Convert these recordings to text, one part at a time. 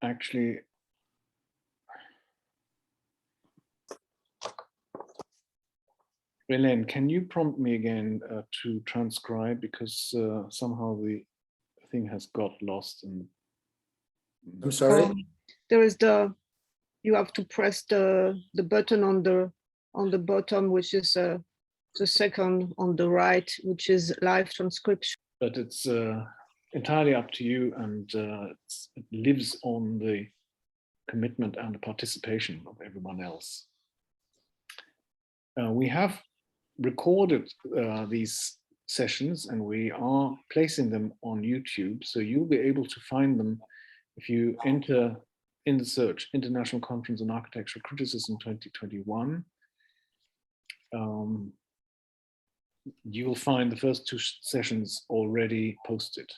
Actually, Hélène, can you prompt me again to transcribe, because somehow the thing has got lost. And I'm sorry. There is you have to press the button on the bottom, which is the second on the right, which is live transcription. But it's entirely up to you, and it lives on the commitment and the participation of everyone else. We have recorded these sessions, and we are placing them on YouTube, so you'll be able to find them if you enter in the search International Conference on Architectural Criticism 2021. You will find the first two sessions already posted.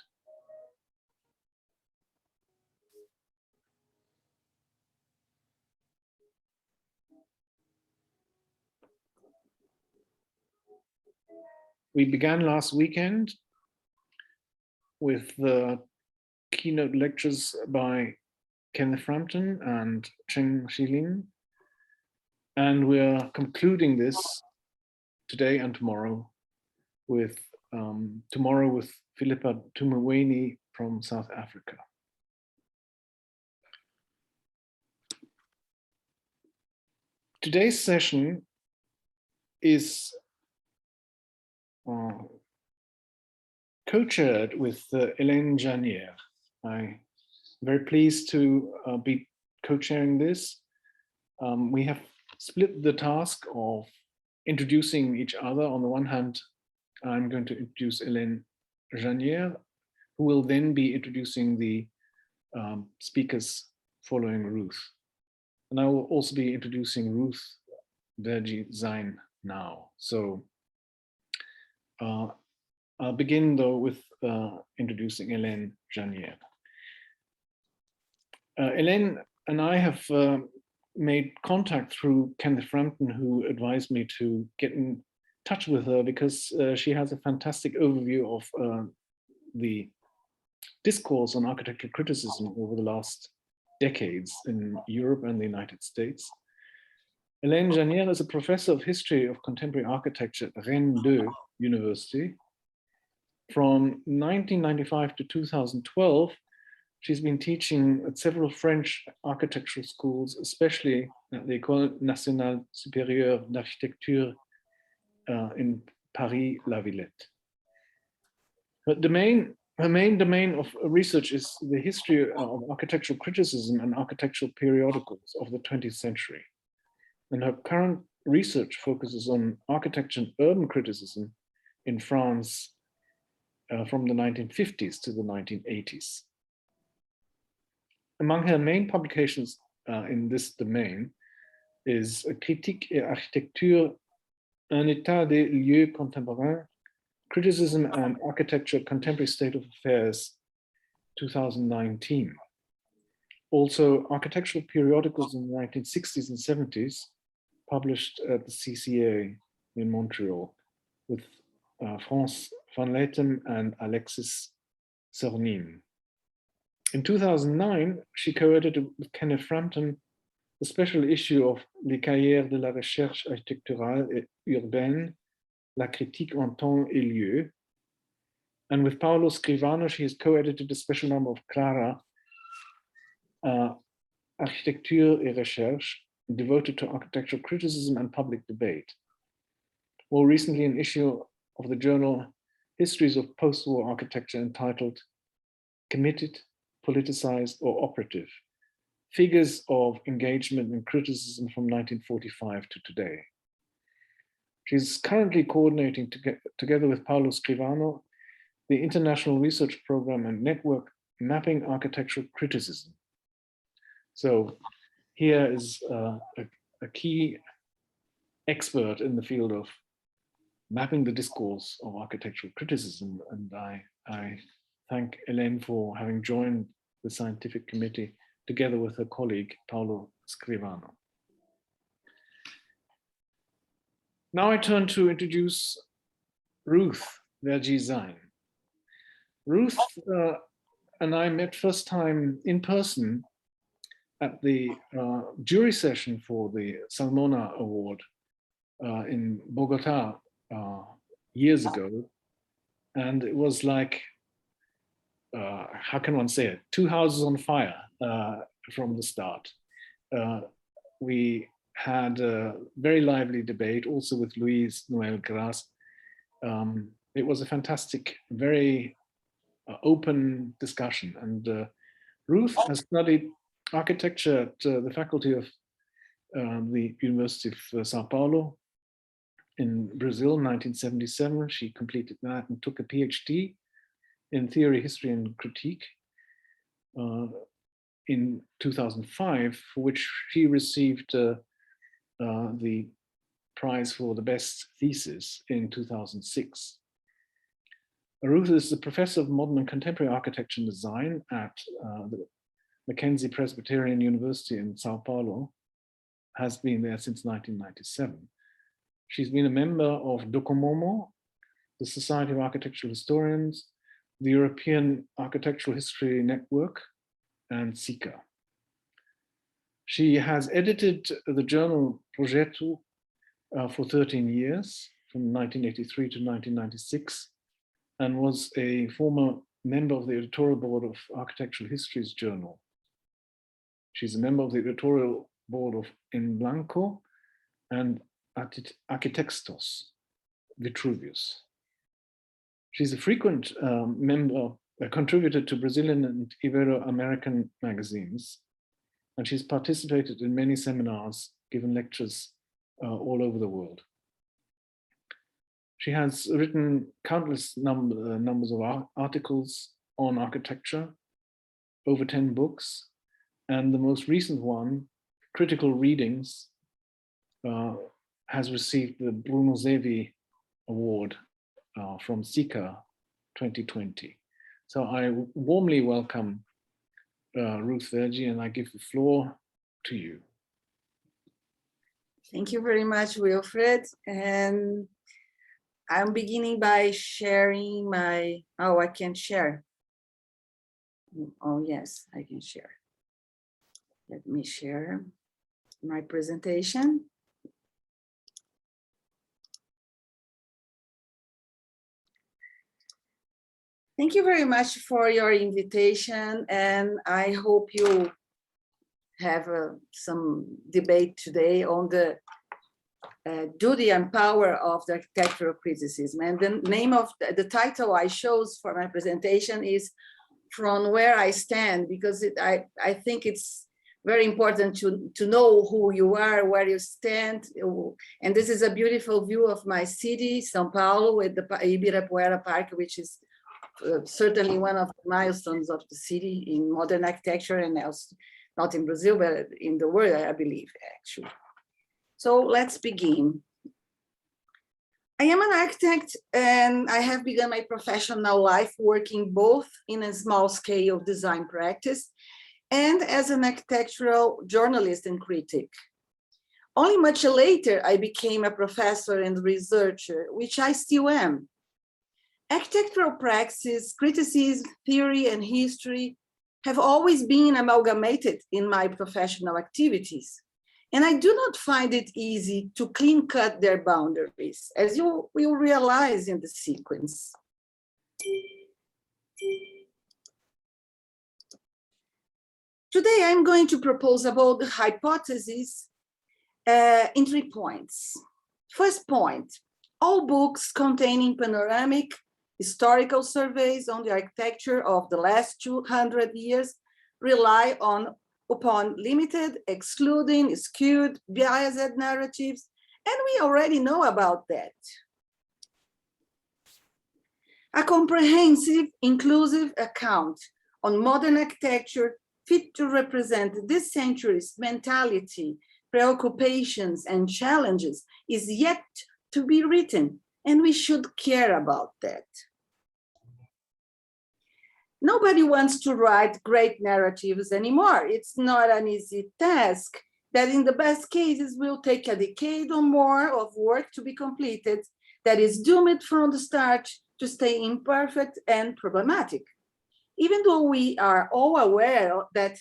We began last weekend with the keynote lectures by Kenneth Frampton and Xiangning, and we're concluding this today and tomorrow with Philippa Tumuweni from South Africa. Today's session is co-chaired with Hélène Jannière. I'm very pleased to be co-chairing this. We have split the task of introducing each other. On the one hand, I'm going to introduce Hélène Jannière, who will then be introducing the speakers following Ruth. And I will also be introducing Ruth, Verde, Zein now. So I'll begin though with introducing Hélène Jannière. Hélène and I have made contact through Kenneth Frampton, who advised me to get in touch with her because she has a fantastic overview of the discourse on architectural criticism over the last decades in Europe and the United States. Hélène Jannière is a professor of history of contemporary architecture at Rennes University. From 1995 to 2012, she's been teaching at several French architectural schools, especially at the École Nationale Supérieure d'Architecture in Paris-La Villette. Her main domain of research is the history of architectural criticism and architectural periodicals of the 20th century. And her current research focuses on architecture and urban criticism in France from the 1950s to the 1980s. Among her main publications in this domain is Critique et Architecture, un état des lieux contemporains, Criticism and Architecture, Contemporary State of Affairs, 2019. Also, architectural periodicals in the 1960s and 70s, published at the CICA in Montreal with France van Letem and Alexis Sornin. In 2009, she co-edited with Kenneth Frampton the special issue of Les Cahiers de la Recherche Architecturale et Urbaine, La Critique en Temps et Lieu. And with Paolo Scrivano, she has co-edited a special number of Clara, Architecture et Recherche, devoted to architectural criticism and public debate. More recently, an issue of the journal Histories of Post-War Architecture entitled Committed, Politicized or Operative, Figures of Engagement and Criticism from 1945 to today. She's currently coordinating together with Paolo Scrivano the International Research Program and Network Mapping Architectural Criticism. So here is a key expert in the field of mapping the discourse of architectural criticism, and I thank Hélène for having joined the scientific committee together with her colleague, Paolo Scrivano. Now I turn to introduce Ruth Verde Zein. Ruth and I met first time in person at the jury session for the Salmona Award in Bogota years ago. And it was like, how can one say it? Two houses on fire from the start. We had a very lively debate also with Luis Noel Gras. It was a fantastic, very open discussion. And Ruth has studied architecture at the faculty of the University of Sao Paulo in Brazil, 1977. She completed that and took a PhD in theory, history, and critique in 2005, for which she received the prize for the best thesis in 2006. Ruth is a professor of modern and contemporary architecture and design at the Mackenzie Presbyterian University in Sao Paulo, has been there since 1997. She's been a member of Docomomo, the Society of Architectural Historians, the European Architectural History Network, and CICA. She has edited the journal Projeto for 13 years, from 1983 to 1996, and was a former member of the editorial board of Architectural Histories Journal. She's a member of the editorial board of En Blanco and Arquitectos, Vitruvius. She's a frequent member, a contributor to Brazilian and Ibero-American magazines, and she's participated in many seminars, given lectures all over the world. She has written countless numbers of articles on architecture, over 10 books, and the most recent one, Critical Readings, has received the Bruno Zevi Award from CICA 2020. So I warmly welcome Ruth Verde, and I give the floor to you. Thank you very much, Wilfried. And I'm beginning by sharing my, oh, I can share. Oh, yes, I can share. Let me share my presentation. Thank you very much for your invitation, and I hope you have some debate today on the duty and power of the architectural criticism. And the name of the title I chose for my presentation is From Where I Stand, because I think it's very important to know who you are, where you stand. And this is a beautiful view of my city, São Paulo, with the Ibirapuera Park, which is certainly one of the milestones of the city in modern architecture, and else, not in Brazil, but in the world, I believe, actually. So let's begin. I am an architect, and I have begun my professional life working both in a small scale design practice and as an architectural journalist and critic. Only much later, I became a professor and researcher, which I still am. Architectural praxis, criticism, theory, and history have always been amalgamated in my professional activities. And I do not find it easy to clean cut their boundaries, as you will realize in the sequence. Today, I'm going to propose a bold hypothesis in 3 points. First point, all books containing panoramic historical surveys on the architecture of the last 200 years rely upon limited, excluding, skewed, biased narratives, and we already know about that. A comprehensive, inclusive account on modern architecture fit to represent this century's mentality, preoccupations, and challenges is yet to be written, and we should care about that. Nobody wants to write great narratives anymore. It's not an easy task that in the best cases will take a decade or more of work to be completed, that is doomed from the start to stay imperfect and problematic. Even though we are all aware that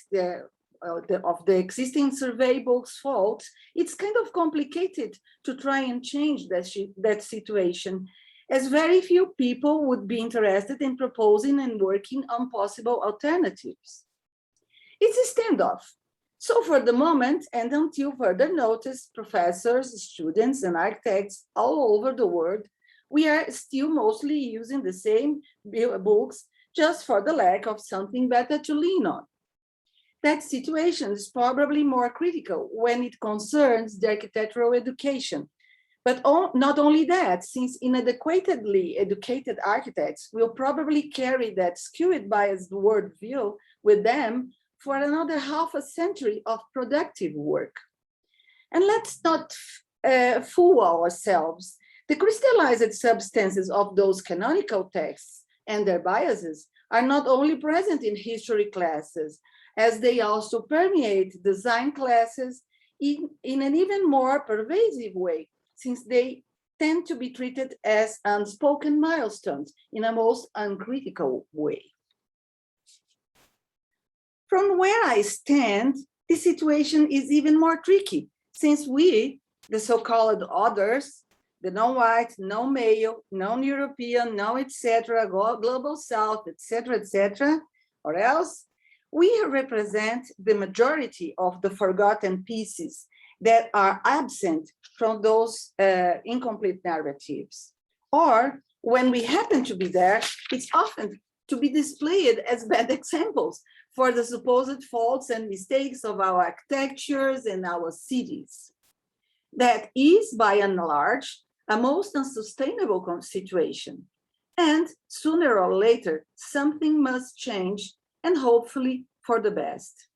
of the existing survey books faults, it's kind of complicated to try and change that situation, as very few people would be interested in proposing and working on possible alternatives. It's a standoff. So for the moment, and until further notice, professors, students, and architects all over the world, we are still mostly using the same books just for the lack of something better to lean on. That situation is probably more critical when it concerns the architectural education. But not only that, since inadequately educated architects will probably carry that skewed biased worldview with them for another half a century of productive work. And let's not fool ourselves. The crystallized substances of those canonical texts and their biases are not only present in history classes, as they also permeate design classes in an even more pervasive way, since they tend to be treated as unspoken milestones in a most uncritical way. From where I stand, the situation is even more tricky, since we, the so-called others, the non-white, non-male, non-European, non-etc., global South, etc., or else, we represent the majority of the forgotten pieces that are absent from those incomplete narratives. Or when we happen to be there, it's often to be displayed as bad examples for the supposed faults and mistakes of our architectures and our cities. That is, by and large, a most unsustainable situation. And sooner or later, something must change, and hopefully for the best.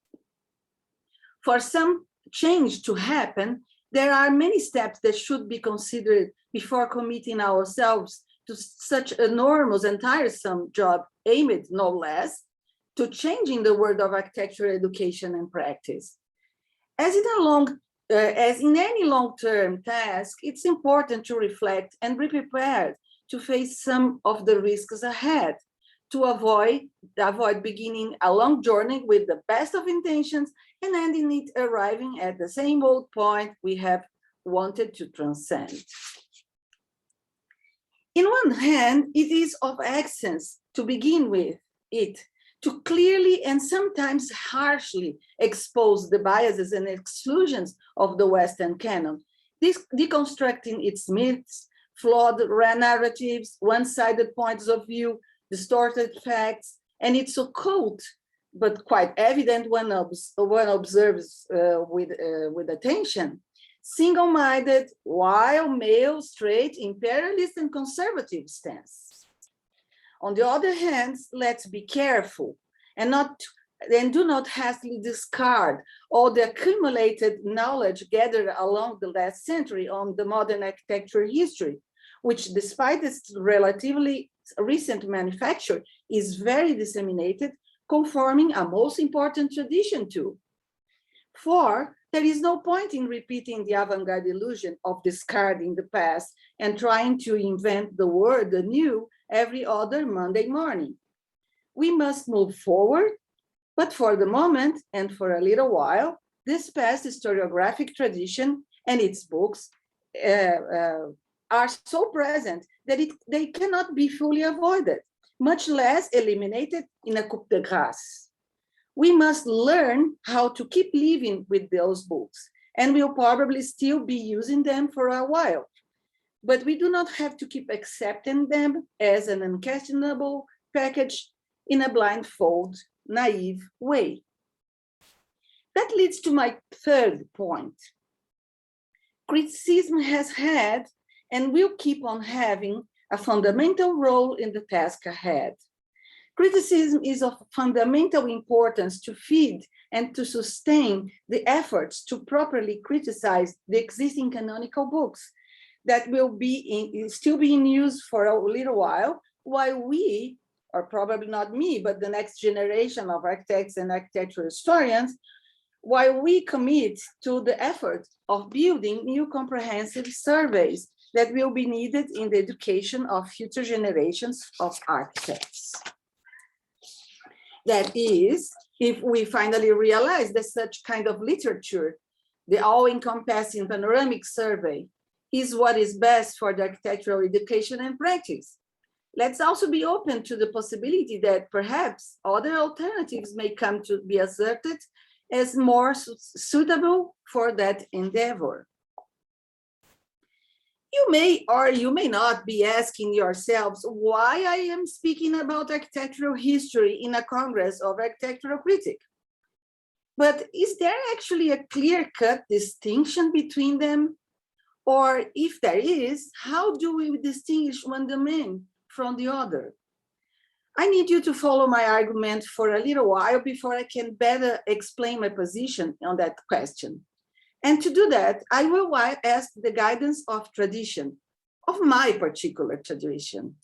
For some change to happen, there are many steps that should be considered before committing ourselves to such enormous and tiresome job aimed, no less, to changing the world of architectural education and practice. As in any long-term task, it's important to reflect and be prepared to face some of the risks ahead, to avoid beginning a long journey with the best of intentions and ending it arriving at the same old point we have wanted to transcend. In one hand, it is of essence to begin with it, to clearly and sometimes harshly expose the biases and exclusions of the Western canon, deconstructing its myths, flawed narratives, one-sided points of view, distorted facts, and its occult, but quite evident when one observes with attention, single-minded, wild, male, straight, imperialist, and conservative stance. On the other hand, let's be careful and do not hastily discard all the accumulated knowledge gathered along the last century on the modern architecture history, which, despite its relatively recent manufacture, is very disseminated, conforming a most important tradition too. For there is no point in repeating the avant-garde illusion of discarding the past and trying to invent the word anew every other Monday morning. We must move forward, but for the moment and for a little while, this past historiographic tradition and its books are so present that they cannot be fully avoided, much less eliminated in a coup de grâce. We must learn how to keep living with those books, and we'll probably still be using them for a while. But we do not have to keep accepting them as an unquestionable package in a blindfold, naive way. That leads to my third point. Criticism has had and will keep on having a fundamental role in the task ahead. Criticism is of fundamental importance to feed and to sustain the efforts to properly criticize the existing canonical books that will still be in use for a little while we, or probably not me, but the next generation of architects and architectural historians, while we commit to the effort of building new comprehensive surveys that will be needed in the education of future generations of architects. That is, if we finally realize that such kind of literature, the all-encompassing panoramic survey, is what is best for the architectural education and practice. Let's also be open to the possibility that perhaps other alternatives may come to be asserted as more suitable for that endeavor. You may or you may not be asking yourselves why I am speaking about architectural history in a Congress of Architectural Critics. But is there actually a clear-cut distinction between them? Or if there is, how do we distinguish one domain from the other? I need you to follow my argument for a little while before I can better explain my position on that question. And to do that, I will ask the guidance of tradition, of my particular tradition.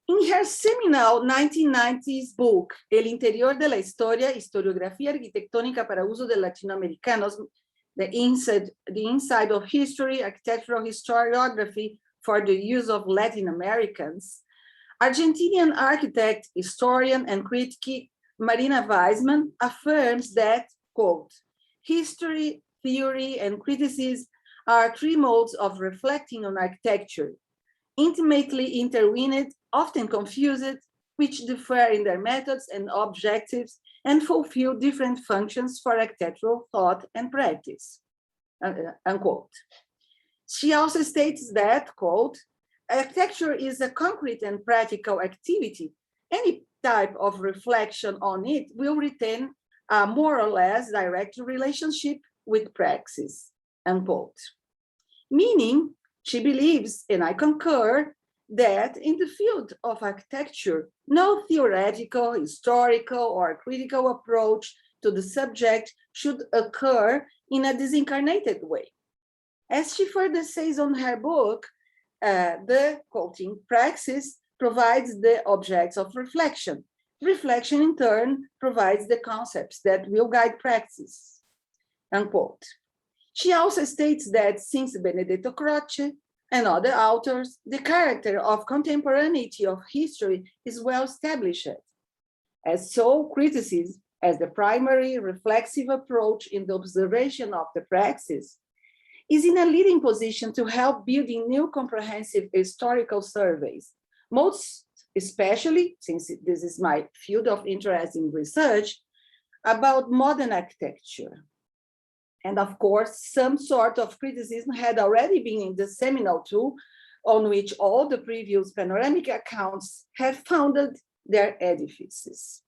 In her seminal 1990s book, El Interior de la Historia, Historiografía Arquitectónica para Uso de Latinoamericanos, the inside of history, architectural historiography for the use of Latin Americans, Argentinian architect, historian, and critic Marina Weisman affirms that, quote, history, theory, and criticism are three modes of reflecting on architecture, intimately intertwined, often confused, which differ in their methods and objectives and fulfill different functions for architectural thought and practice, unquote. She also states that, quote, architecture is a concrete and practical activity. Any type of reflection on it will retain a more or less direct relationship with praxis, unquote. Meaning, she believes, and I concur, that in the field of architecture, no theoretical, historical, or critical approach to the subject should occur in a disincarnated way. As she further says on her book, the, quoting, praxis provides the objects of reflection. Reflection, in turn, provides the concepts that will guide practice, unquote. She also states that since Benedetto Croce and other authors, the character of contemporaneity of history is well established. As so, criticism, as the primary reflexive approach in the observation of the praxis, is in a leading position to help building new comprehensive historical surveys, most especially, since this is my field of interest in research, about modern architecture. And of course, some sort of criticism had already been in the seminal tool on which all the previous panoramic accounts have founded their edifices.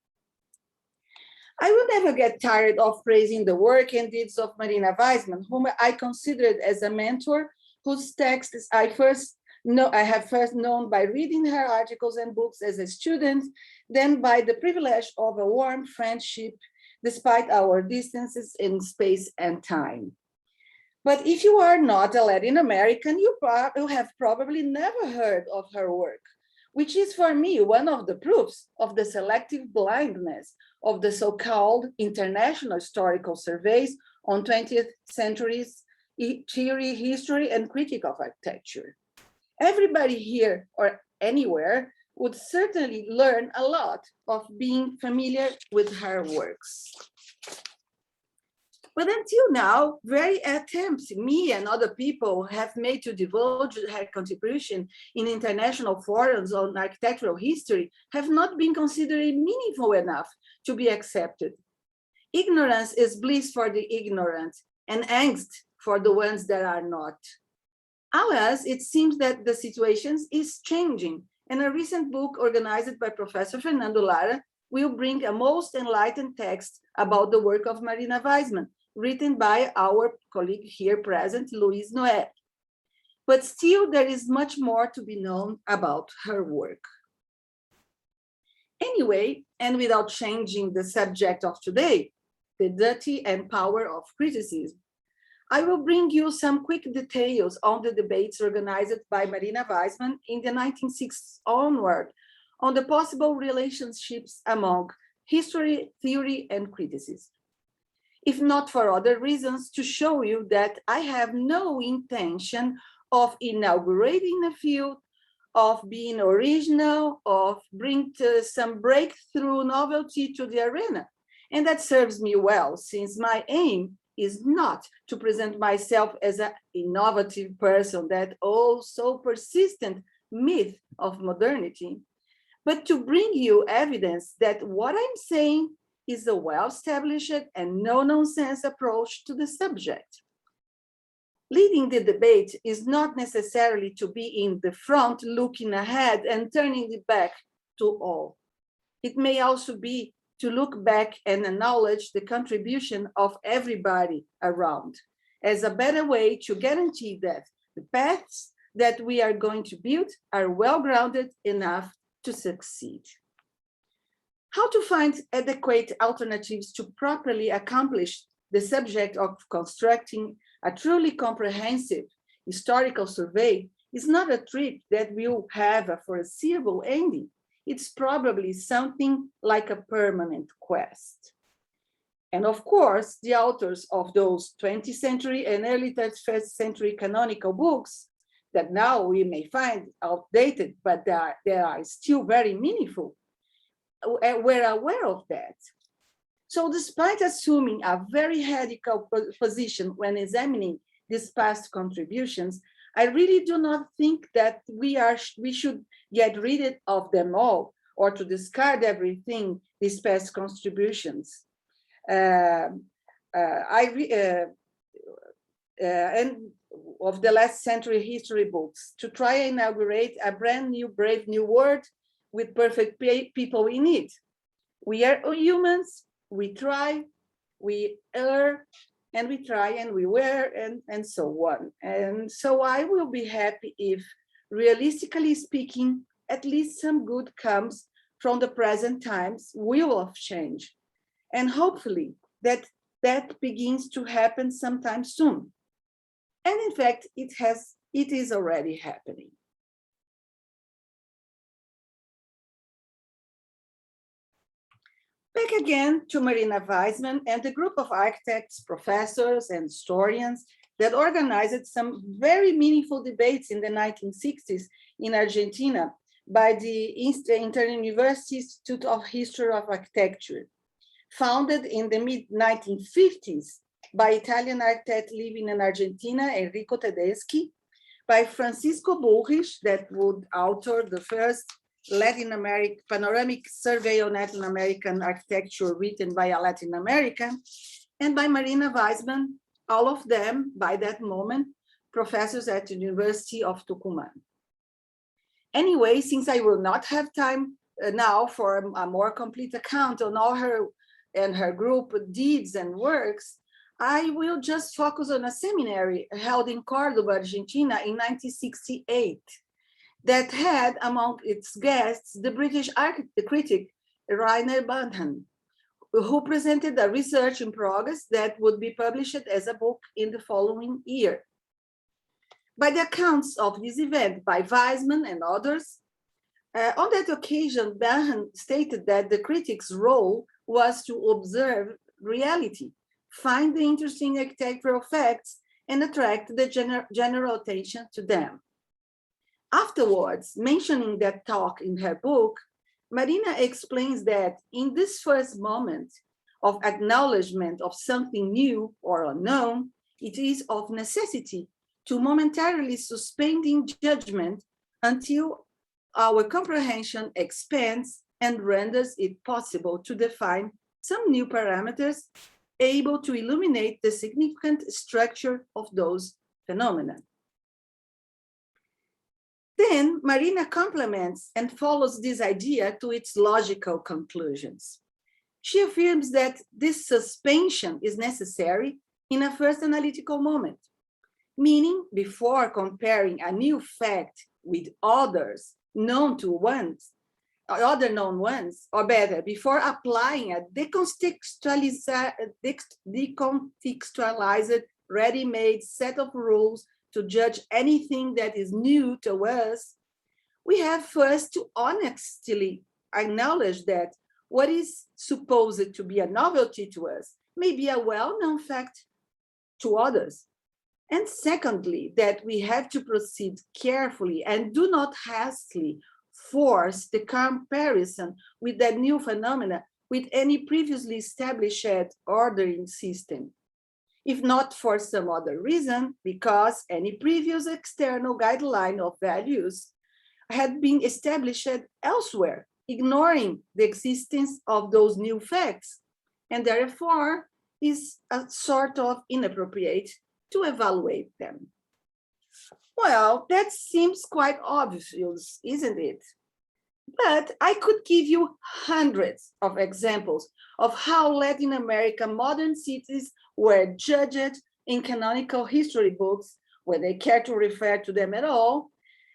I will never get tired of praising the work and deeds of Marina Weisman, whom I considered as a mentor, whose texts I have first known by reading her articles and books as a student, then by the privilege of a warm friendship, despite our distances in space and time. But if you are not a Latin American, you have probably never heard of her work, which is for me one of the proofs of the selective blindness of the so-called international historical surveys on 20th century's theory, history, and critique of architecture. Everybody here or anywhere would certainly learn a lot of being familiar with her works. But until now, very attempts me and other people have made to divulge her contribution in international forums on architectural history have not been considered meaningful enough to be accepted. Ignorance is bliss for the ignorant and angst for the ones that are not. Alas, it seems that the situation is changing, and a recent book organized by Professor Fernando will bring a most enlightened text about the work of Marina Weisman, written by our colleague here present, Luis Noel. But still, there is much more to be known about her work. Anyway, and without changing the subject of today, the duty and power of criticism, I will bring you some quick details on the debates organized by Marina Weisman in the 1960s onward on the possible relationships among history, theory, and criticism. If not for other reasons, to show you that I have no intention of inaugurating a field of being original, of bring some breakthrough novelty to the arena. And that serves me well, since my aim is not to present myself as an innovative person, that so persistent myth of modernity, but to bring you evidence that what I'm saying is a well-established and no-nonsense approach to the subject. Leading the debate is not necessarily to be in the front, looking ahead and turning the back to all. It may also be to look back and acknowledge the contribution of everybody around as a better way to guarantee that the paths that we are going to build are well-grounded enough to succeed. How to find adequate alternatives to properly accomplish the subject of constructing a truly comprehensive historical survey is not a trip that will have a foreseeable ending. It's probably something like a permanent quest. And of course, the authors of those 20th century and early 21st century canonical books that now we may find outdated, but they are still very meaningful, were aware of that. So despite assuming a very radical position when examining these past contributions, I really do not think that we should get rid of them all or to discard everything, these past contributions. And of the last century history books to try and inaugurate a brand new, brave new world with perfect people in it. We are humans, we try, we err, and we try and we wear, and so on. And so I will be happy if, realistically speaking, at least some good comes from the present times wheel of change. And hopefully that begins to happen sometime soon. And in fact, it is already happening. Back again to Marina Weissman and the group of architects, professors, and historians that organized some very meaningful debates in the 1960s in Argentina by the Inter-University Institute of History of Architecture, founded in the mid-1950s by Italian architect living in Argentina, Enrico Tedeschi, by Francisco Bullrich, that would author the first Latin American panoramic survey on Latin American architecture written by a Latin American, and by Marina Weissman, all of them by that moment professors at the University of Tucumán. Anyway, since I will not have time now for a more complete account on all her and her group deeds and works, I will just focus on a seminary held in Córdoba, Argentina in 1968 that had among its guests the British critic Rainer Banhan, who presented a research in progress that would be published as a book in the following year. By the accounts of this event by Weissman and others, on that occasion, Banhan stated that the critic's role was to observe reality, find the interesting architectural facts, and attract the general attention to them. Afterwards, mentioning that talk in her book, Marina explains that in this first moment of acknowledgement of something new or unknown, it is of necessity to momentarily suspending judgment until our comprehension expands and renders it possible to define some new parameters able to illuminate the significant structure of those phenomena. Then Marina complements and follows this idea to its logical conclusions. She affirms that this suspension is necessary in a first analytical moment, meaning before comparing a new fact with others known to ones, or other known ones, or better, before applying a decontextualized, ready-made set of rules to judge anything that is new to us, we have first to honestly acknowledge that what is supposed to be a novelty to us may be a well-known fact to others. And secondly, that we have to proceed carefully and do not hastily force the comparison with that new phenomena with any previously established ordering system. If not for some other reason, because any previous external guideline of values had been established elsewhere, ignoring the existence of those new facts, and therefore is a sort of inappropriate to evaluate them. Well, that seems quite obvious, isn't it? But I could give you hundreds of examples of how Latin American modern cities were judged in canonical history books, where they care to refer to them at all,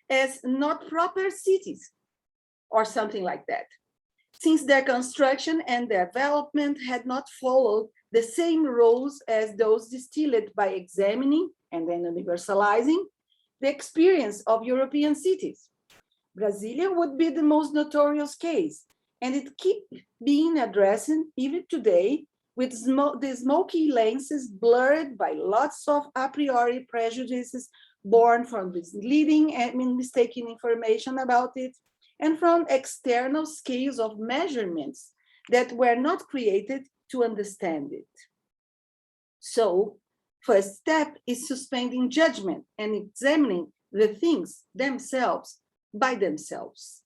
as not proper cities, or something like that, since their construction and development had not followed the same rules as those distilled by examining and then universalizing the experience of European cities. Brasilia would be the most notorious case, and it keeps being addressed even today with the smoky lenses blurred by lots of a priori prejudices born from misleading and mistaken information about it, and from external scales of measurements that were not created to understand it. So, first step is suspending judgment and examining the things themselves by themselves.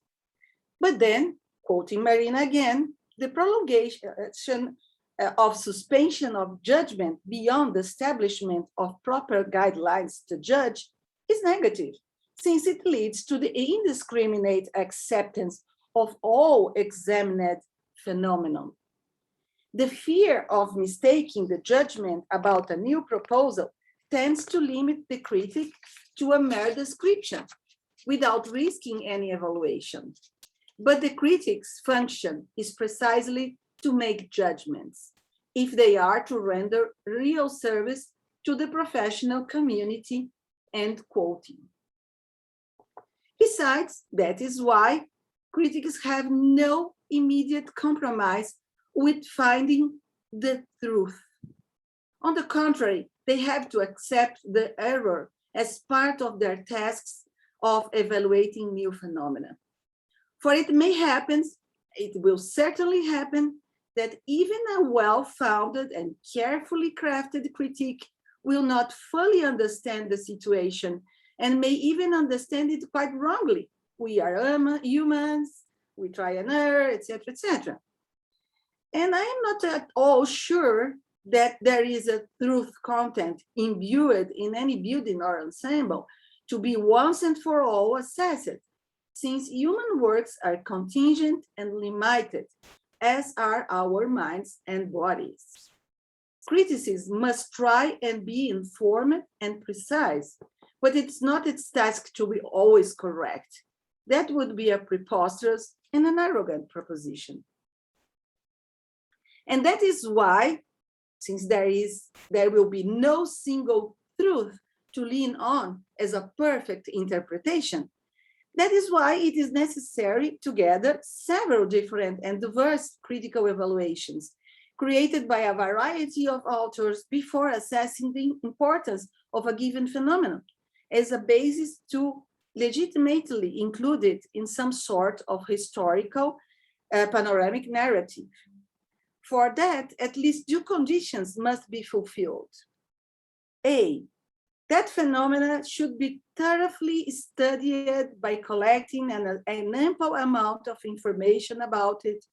But then, quoting Marina again, the prolongation of suspension of judgment beyond the establishment of proper guidelines to judge is negative, since it leads to the indiscriminate acceptance of all examined phenomenon. The fear of mistaking the judgment about a new proposal tends to limit the critic to a mere description without risking any evaluation. But the critic's function is precisely to make judgments, if they are to render real service to the professional community, end quoting. Besides, that is why critics have no immediate compromise with finding the truth. On the contrary, they have to accept the error as part of their tasks of evaluating new phenomena. For it may happen, it will certainly happen, that even a well-founded and carefully crafted critique will not fully understand the situation and may even understand it quite wrongly. We are humans, we try and err, etc., etc. And I am not at all sure that there is a truth content imbued in any building or ensemble to be once and for all assessed, since human works are contingent and limited, as are our minds and bodies. Criticism must try and be informed and precise, but it's not its task to be always correct. That would be a preposterous and an arrogant proposition. And that is why, since there will be no single truth to lean on as a perfect interpretation, that is why it is necessary to gather several different and diverse critical evaluations created by a variety of authors before assessing the importance of a given phenomenon as a basis to legitimately include it in some sort of historical panoramic narrative. For that, at least two conditions must be fulfilled. A, that phenomena should be thoroughly studied by collecting an ample amount of information about it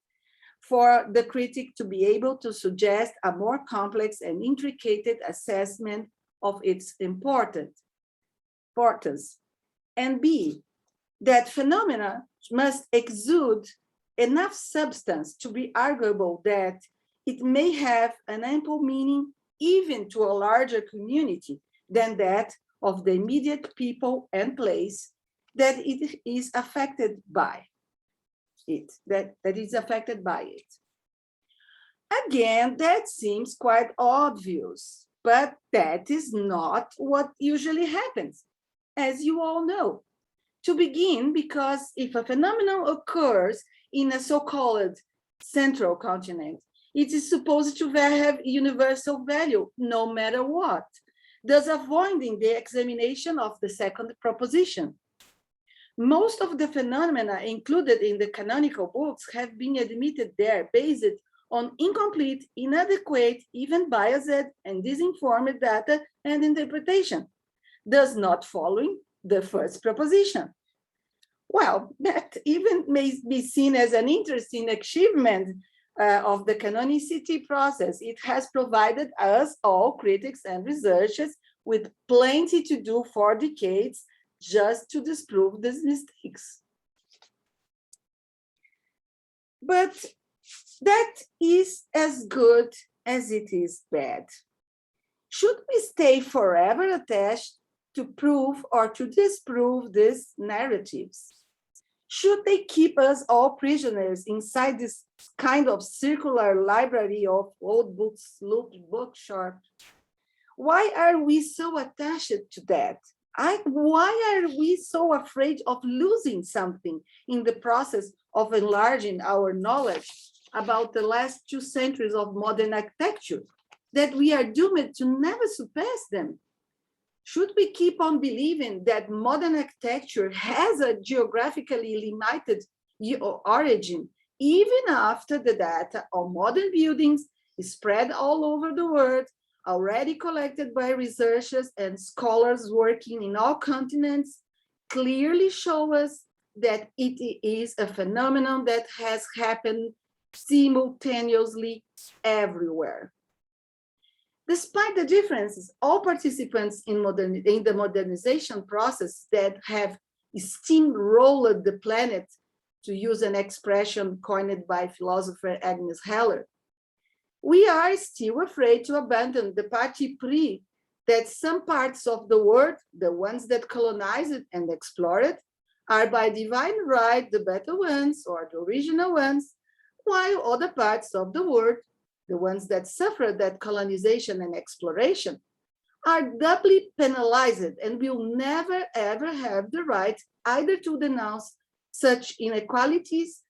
for the critic to be able to suggest a more complex and intricate assessment of its importance. And B, that phenomena must exude enough substance to be arguable that it may have an ample meaning even to a larger community than that of the immediate people and place that it is affected by it, that is affected by it. Again, that seems quite obvious, but that is not what usually happens, as you all know. To begin, because if a phenomenon occurs in a so-called central continent, it is supposed to have universal value, no matter what. thus avoiding the examination of the second proposition. Most of the phenomena included in the canonical books have been admitted there based on incomplete, inadequate, even biased and disinformed data and interpretation, thus not following the first proposition. Well, that even may be seen as an interesting achievement of the canonicity process. It has provided us, all critics and researchers, with plenty to do for decades just to disprove these mistakes. But that is as good as it is bad. Should we stay forever attached to prove or to disprove these narratives? Should they keep us all prisoners inside this kind of circular library of old books, looped bookshop? Why are we so attached to that? Why are we so afraid of losing something in the process of enlarging our knowledge about the last 2 centuries of modern architecture, that we are doomed to never surpass them? Should we keep on believing that modern architecture has a geographically limited origin, even after the data on modern buildings is spread all over the world, already collected by researchers and scholars working in all continents, clearly show us that it is a phenomenon that has happened simultaneously everywhere? Despite the differences, all participants in the modernization process that have steamrolled the planet, to use an expression coined by philosopher Agnes Heller, we are still afraid to abandon the parti pris that some parts of the world, the ones that colonized it and explored it, are by divine right the better ones or the original ones, while other parts of the world, the ones that suffered that colonization and exploration, are doubly penalized and will never ever have the right either to denounce such inequalities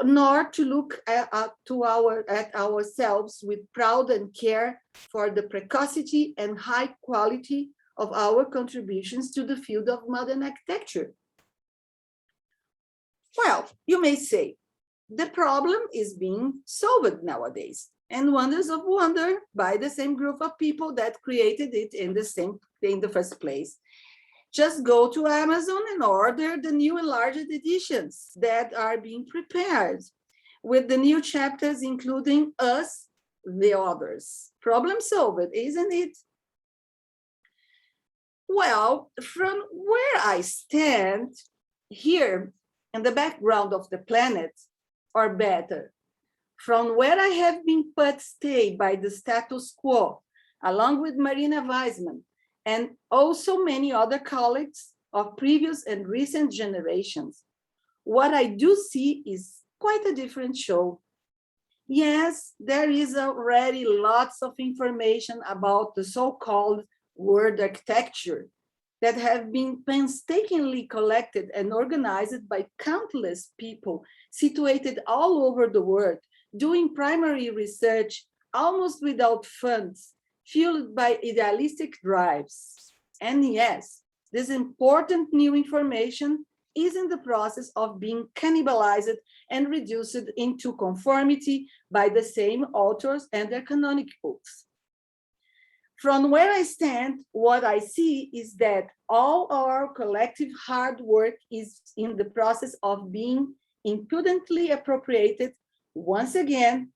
nor to look at ourselves with pride and care for the precocity and high quality of our contributions to the field of modern architecture. Well, you may say, the problem is being solved nowadays, and wonders of wonder by the same group of people that created it in the first place. Just go to Amazon and order the new enlarged editions that are being prepared with the new chapters, including us, the others. Problem solved, isn't it? Well, from where I stand here in the background of the planet, or better, from where I have been put stay by the status quo, along with Marina Weisman, and also many other colleagues of previous and recent generations, what I do see is quite a different show. Yes, there is already lots of information about the so-called world architecture that have been painstakingly collected and organized by countless people situated all over the world, doing primary research almost without funds, fueled by idealistic drives. And yes, this important new information is in the process of being cannibalized and reduced into conformity by the same authors and their canonical books. From where I stand, what I see is that all our collective hard work is in the process of being impudently appropriated once again,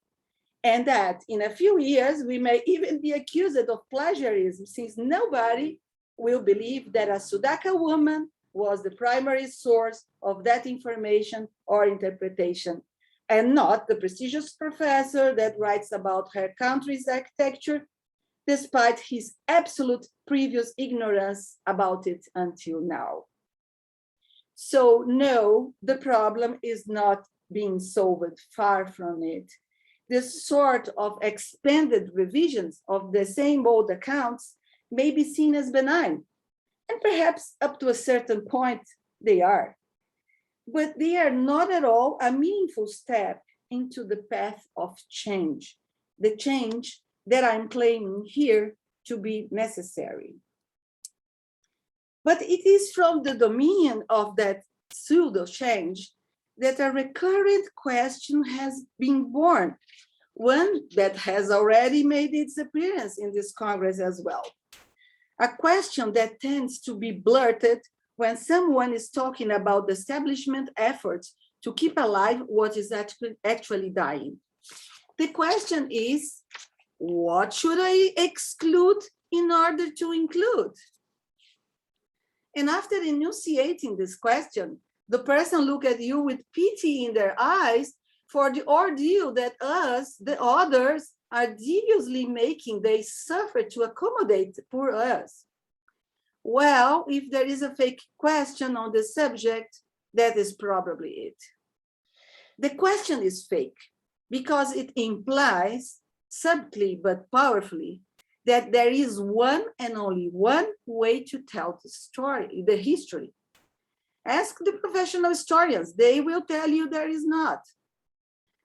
and that in a few years, we may even be accused of plagiarism, since nobody will believe that a Sudaka woman was the primary source of that information or interpretation, and not the prestigious professor that writes about her country's architecture, despite his absolute previous ignorance about it until now. So no, the problem is not being solved, far from it. This sort of expanded revisions of the same old accounts may be seen as benign, and perhaps up to a certain point they are. But they are not at all a meaningful step into the path of change, the change that I'm claiming here to be necessary. But it is from the dominion of that pseudo change that a recurrent question has been born, one that has already made its appearance in this Congress as well. A question that tends to be blurted when someone is talking about the establishment efforts to keep alive what is actually dying. The question is, what should I exclude in order to include? And after enunciating this question, the person look at you with pity in their eyes for the ordeal that us, the others, are deviously making they suffer to accommodate poor us. Well, if there is a fake question on the subject, that is probably it. The question is fake because it implies, subtly but powerfully, that there is one and only one way to tell the story, the history. Ask the professional historians, they will tell you there is not.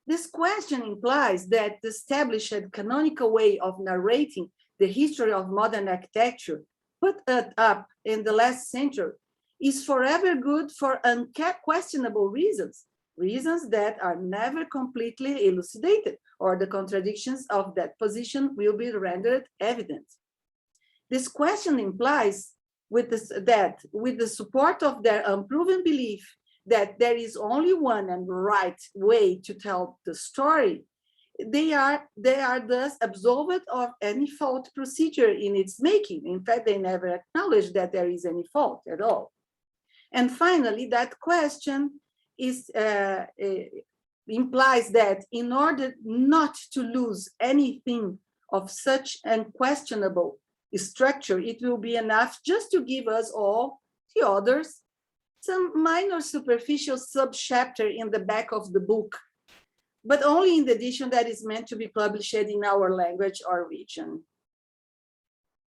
This question implies that the established canonical way of narrating the history of modern architecture put up in the last century is forever good for unquestionable reasons, reasons that are never completely elucidated, or the contradictions of that position will be rendered evident. This question implies that with the support of their unproven belief that there is only one and right way to tell the story, they are thus absolved of any fault procedure in its making. In fact, they never acknowledge that there is any fault at all. And finally, that question is implies that in order not to lose anything of such unquestionable structure, it will be enough just to give us all, the others, some minor superficial subchapter in the back of the book, but only in the edition that is meant to be published in our language or region.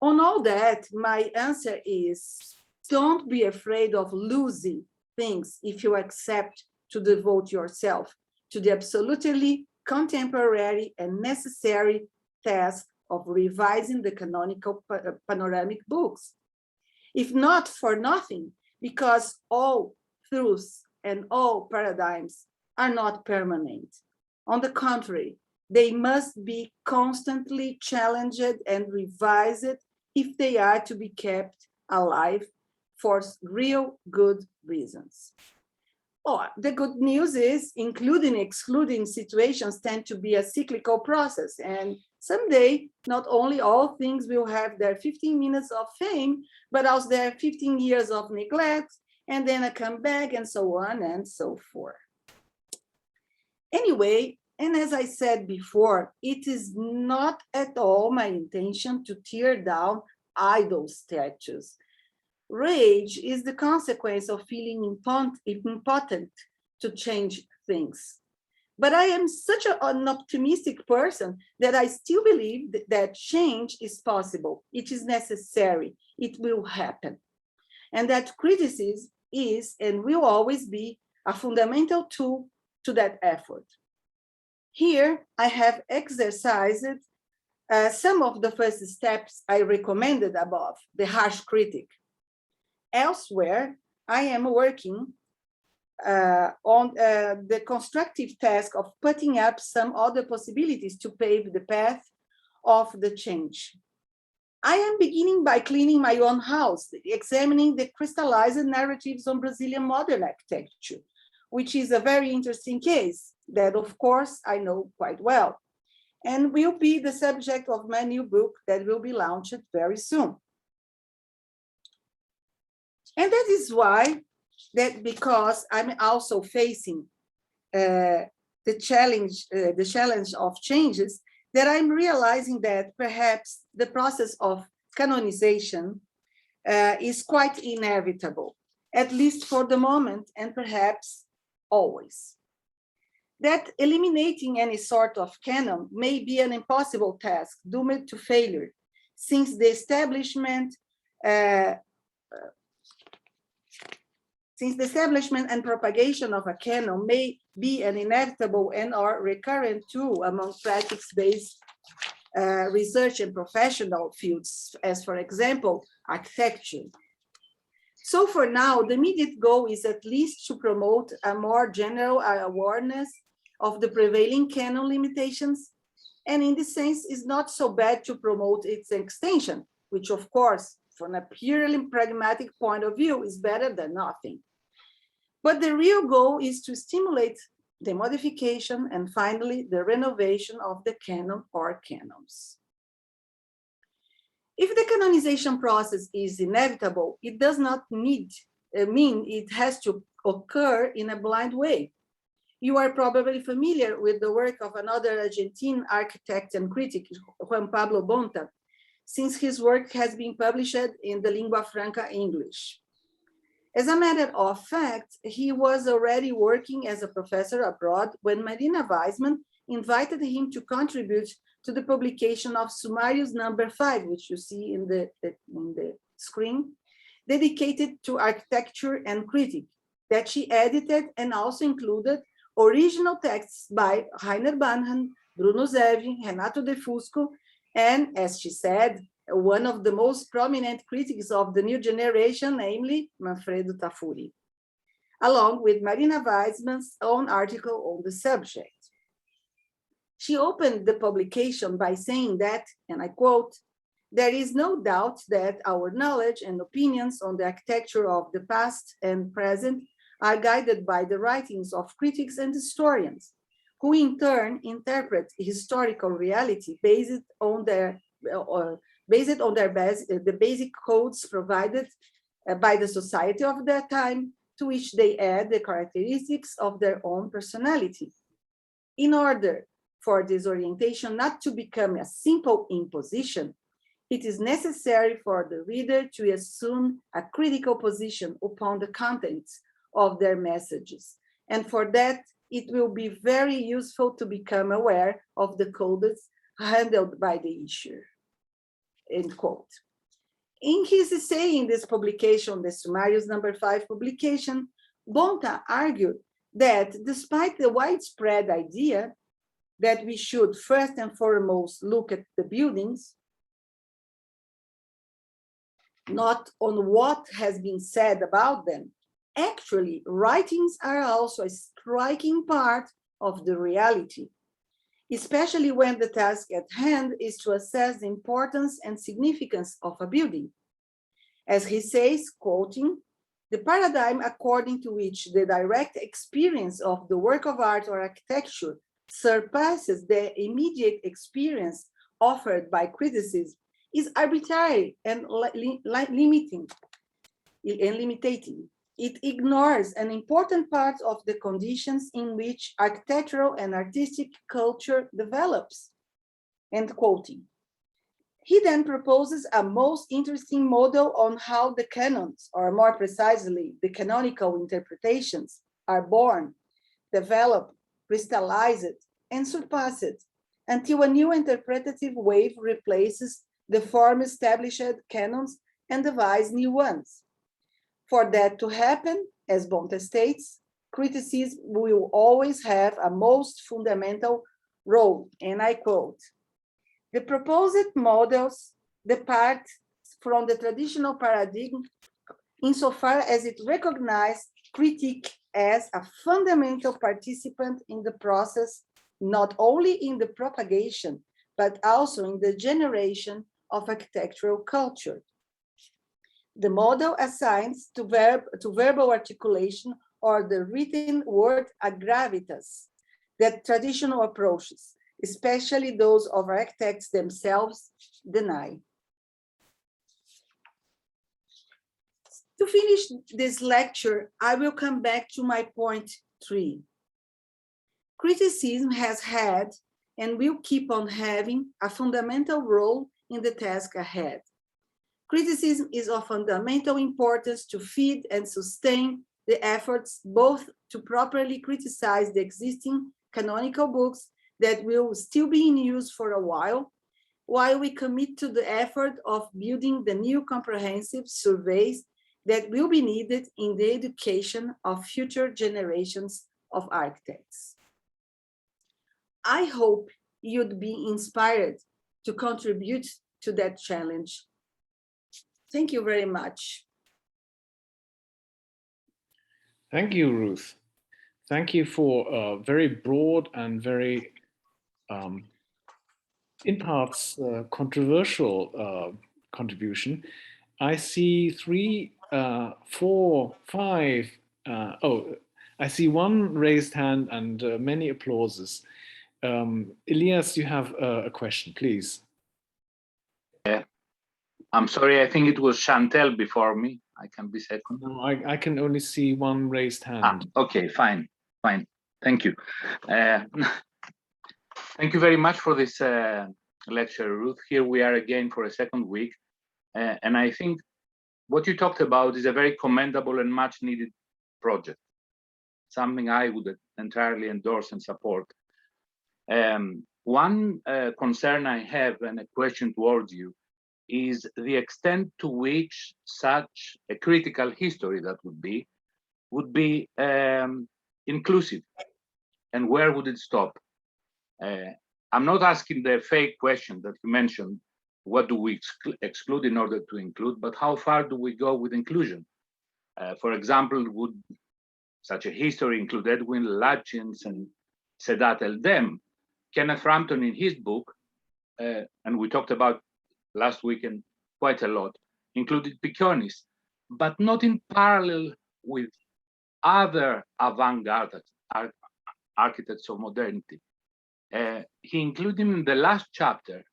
On all that, my answer is, don't be afraid of losing things if you accept to devote yourself to the absolutely contemporary and necessary task of revising the canonical panoramic books. If not for nothing, because all truths and all paradigms are not permanent. On the contrary, they must be constantly challenged and revised if they are to be kept alive for real good reasons. The good news is, including excluding situations tend to be a cyclical process, and someday not only all things will have their 15 minutes of fame, but also their 15 years of neglect, and then a comeback, and so on and so forth. Anyway, and as I said before, it is not at all my intention to tear down idol statues. Rage is the consequence of feeling impotent to change things. But I am such an optimistic person that I still believe that change is possible. It is necessary. It will happen. And that criticism is and will always be a fundamental tool to that effort. Here, I have exercised some of the first steps I recommended above, the harsh critic. Elsewhere, I am working on the constructive task of putting up some other possibilities to pave the path of the change. I am beginning by cleaning my own house, examining the crystallized narratives on Brazilian modern architecture, which is a very interesting case that, of course, I know quite well, and will be the subject of my new book that will be launched very soon. And that is why, because I'm also facing the challenge of changes, that I'm realizing that perhaps the process of canonization is quite inevitable, at least for the moment, and perhaps always. That eliminating any sort of canon may be an impossible task, doomed to failure, since the establishment and propagation of a canon may be an inevitable and or recurrent tool among practice-based research and professional fields, as for example, architecture. So for now, the immediate goal is at least to promote a more general awareness of the prevailing canon limitations, and in this sense, it's not so bad to promote its extension, which of course, from a purely pragmatic point of view, is better than nothing. But the real goal is to stimulate the modification and finally the renovation of the canon or canons. If the canonization process is inevitable, it does not mean it has to occur in a blind way. You are probably familiar with the work of another Argentine architect and critic, Juan Pablo Bonta, since his work has been published in the lingua franca English. As a matter of fact, he was already working as a professor abroad when Marina Weissman invited him to contribute to the publication of Summarius number 5, which you see in the screen, dedicated to architecture and critique, that she edited and also included original texts by Rainer Banhan, Bruno Zevi, Renato De Fusco, and, as she said, one of the most prominent critics of the new generation, namely Manfredo Tafuri, along with Marina Weissman's own article on the subject. She opened the publication by saying that, and I quote, "There is no doubt that our knowledge and opinions on the architecture of the past and present are guided by the writings of critics and historians, who in turn interpret historical reality based on the basic codes provided by the society of their time, to which they add the characteristics of their own personality. In order for this orientation not to become a simple imposition, it is necessary for the reader to assume a critical position upon the contents of their messages. And for that, it will be very useful to become aware of the codes handled by the issuer." End quote. In his essay in this publication, the Summarius number 5 publication, Bonta argued that despite the widespread idea that we should first and foremost look at the buildings, not on what has been said about them, actually, writings are also a striking part of the reality, especially when the task at hand is to assess the importance and significance of a building. As he says, quoting, "The paradigm according to which the direct experience of the work of art or architecture surpasses the immediate experience offered by criticism is arbitrary and limiting. It ignores an important part of the conditions in which architectural and artistic culture develops." End quoting. He then proposes a most interesting model on how the canons, or more precisely, the canonical interpretations, are born, developed, crystallized, and surpassed until a new interpretative wave replaces the former established canons and devises new ones. For that to happen, as Bonta states, criticism will always have a most fundamental role, and I quote, "The proposed models depart from the traditional paradigm insofar as it recognizes critique as a fundamental participant in the process, not only in the propagation, but also in the generation of architectural culture. The model assigns to verbal articulation or the written word a gravitas that traditional approaches, especially those of architects themselves, deny." To finish this lecture, I will come back to my point 3. Criticism has had and will keep on having a fundamental role in the task ahead. Criticism is of fundamental importance to feed and sustain the efforts both to properly criticize the existing canonical books that will still be in use for a while we commit to the effort of building the new comprehensive surveys that will be needed in the education of future generations of architects. I hope you'd be inspired to contribute to that challenge. Thank you very much. Thank you, Ruth. Thank you for a very broad and very, in parts, controversial contribution. I see 3, 4, 5. I see one raised hand and many applauses. Elias, you have a question, please. I'm sorry, I think it was Chantel before me. I can be second. No, I can only see one raised hand. Okay, fine. Thank you. Thank you very much for this lecture, Ruth. Here we are again for a second week. And I think what you talked about is a very commendable and much needed project, something I would entirely endorse and support. One concern I have and a question towards you is the extent to which such a critical history that would be inclusive, and where would it stop? I'm not asking the fake question that you mentioned, what do we exclude in order to include, but how far do we go with inclusion? For example, would such a history include Edwin Lutyens and Sedat El-Dem? Kenneth Frampton in his book, and we talked about last weekend quite a lot, included Piconis, but not in parallel with other avant-garde architects of modernity. He included in the last chapter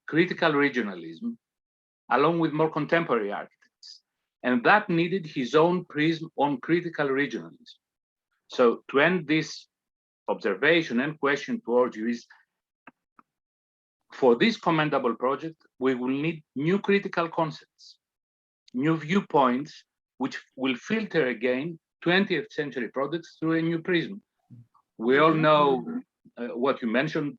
critical regionalism, along with more contemporary architects, and that needed his own prism on critical regionalism. So to end this observation and question towards you is, for this commendable project, we will need new critical concepts, new viewpoints, which will filter again 20th century projects through a new prism. We all know what you mentioned,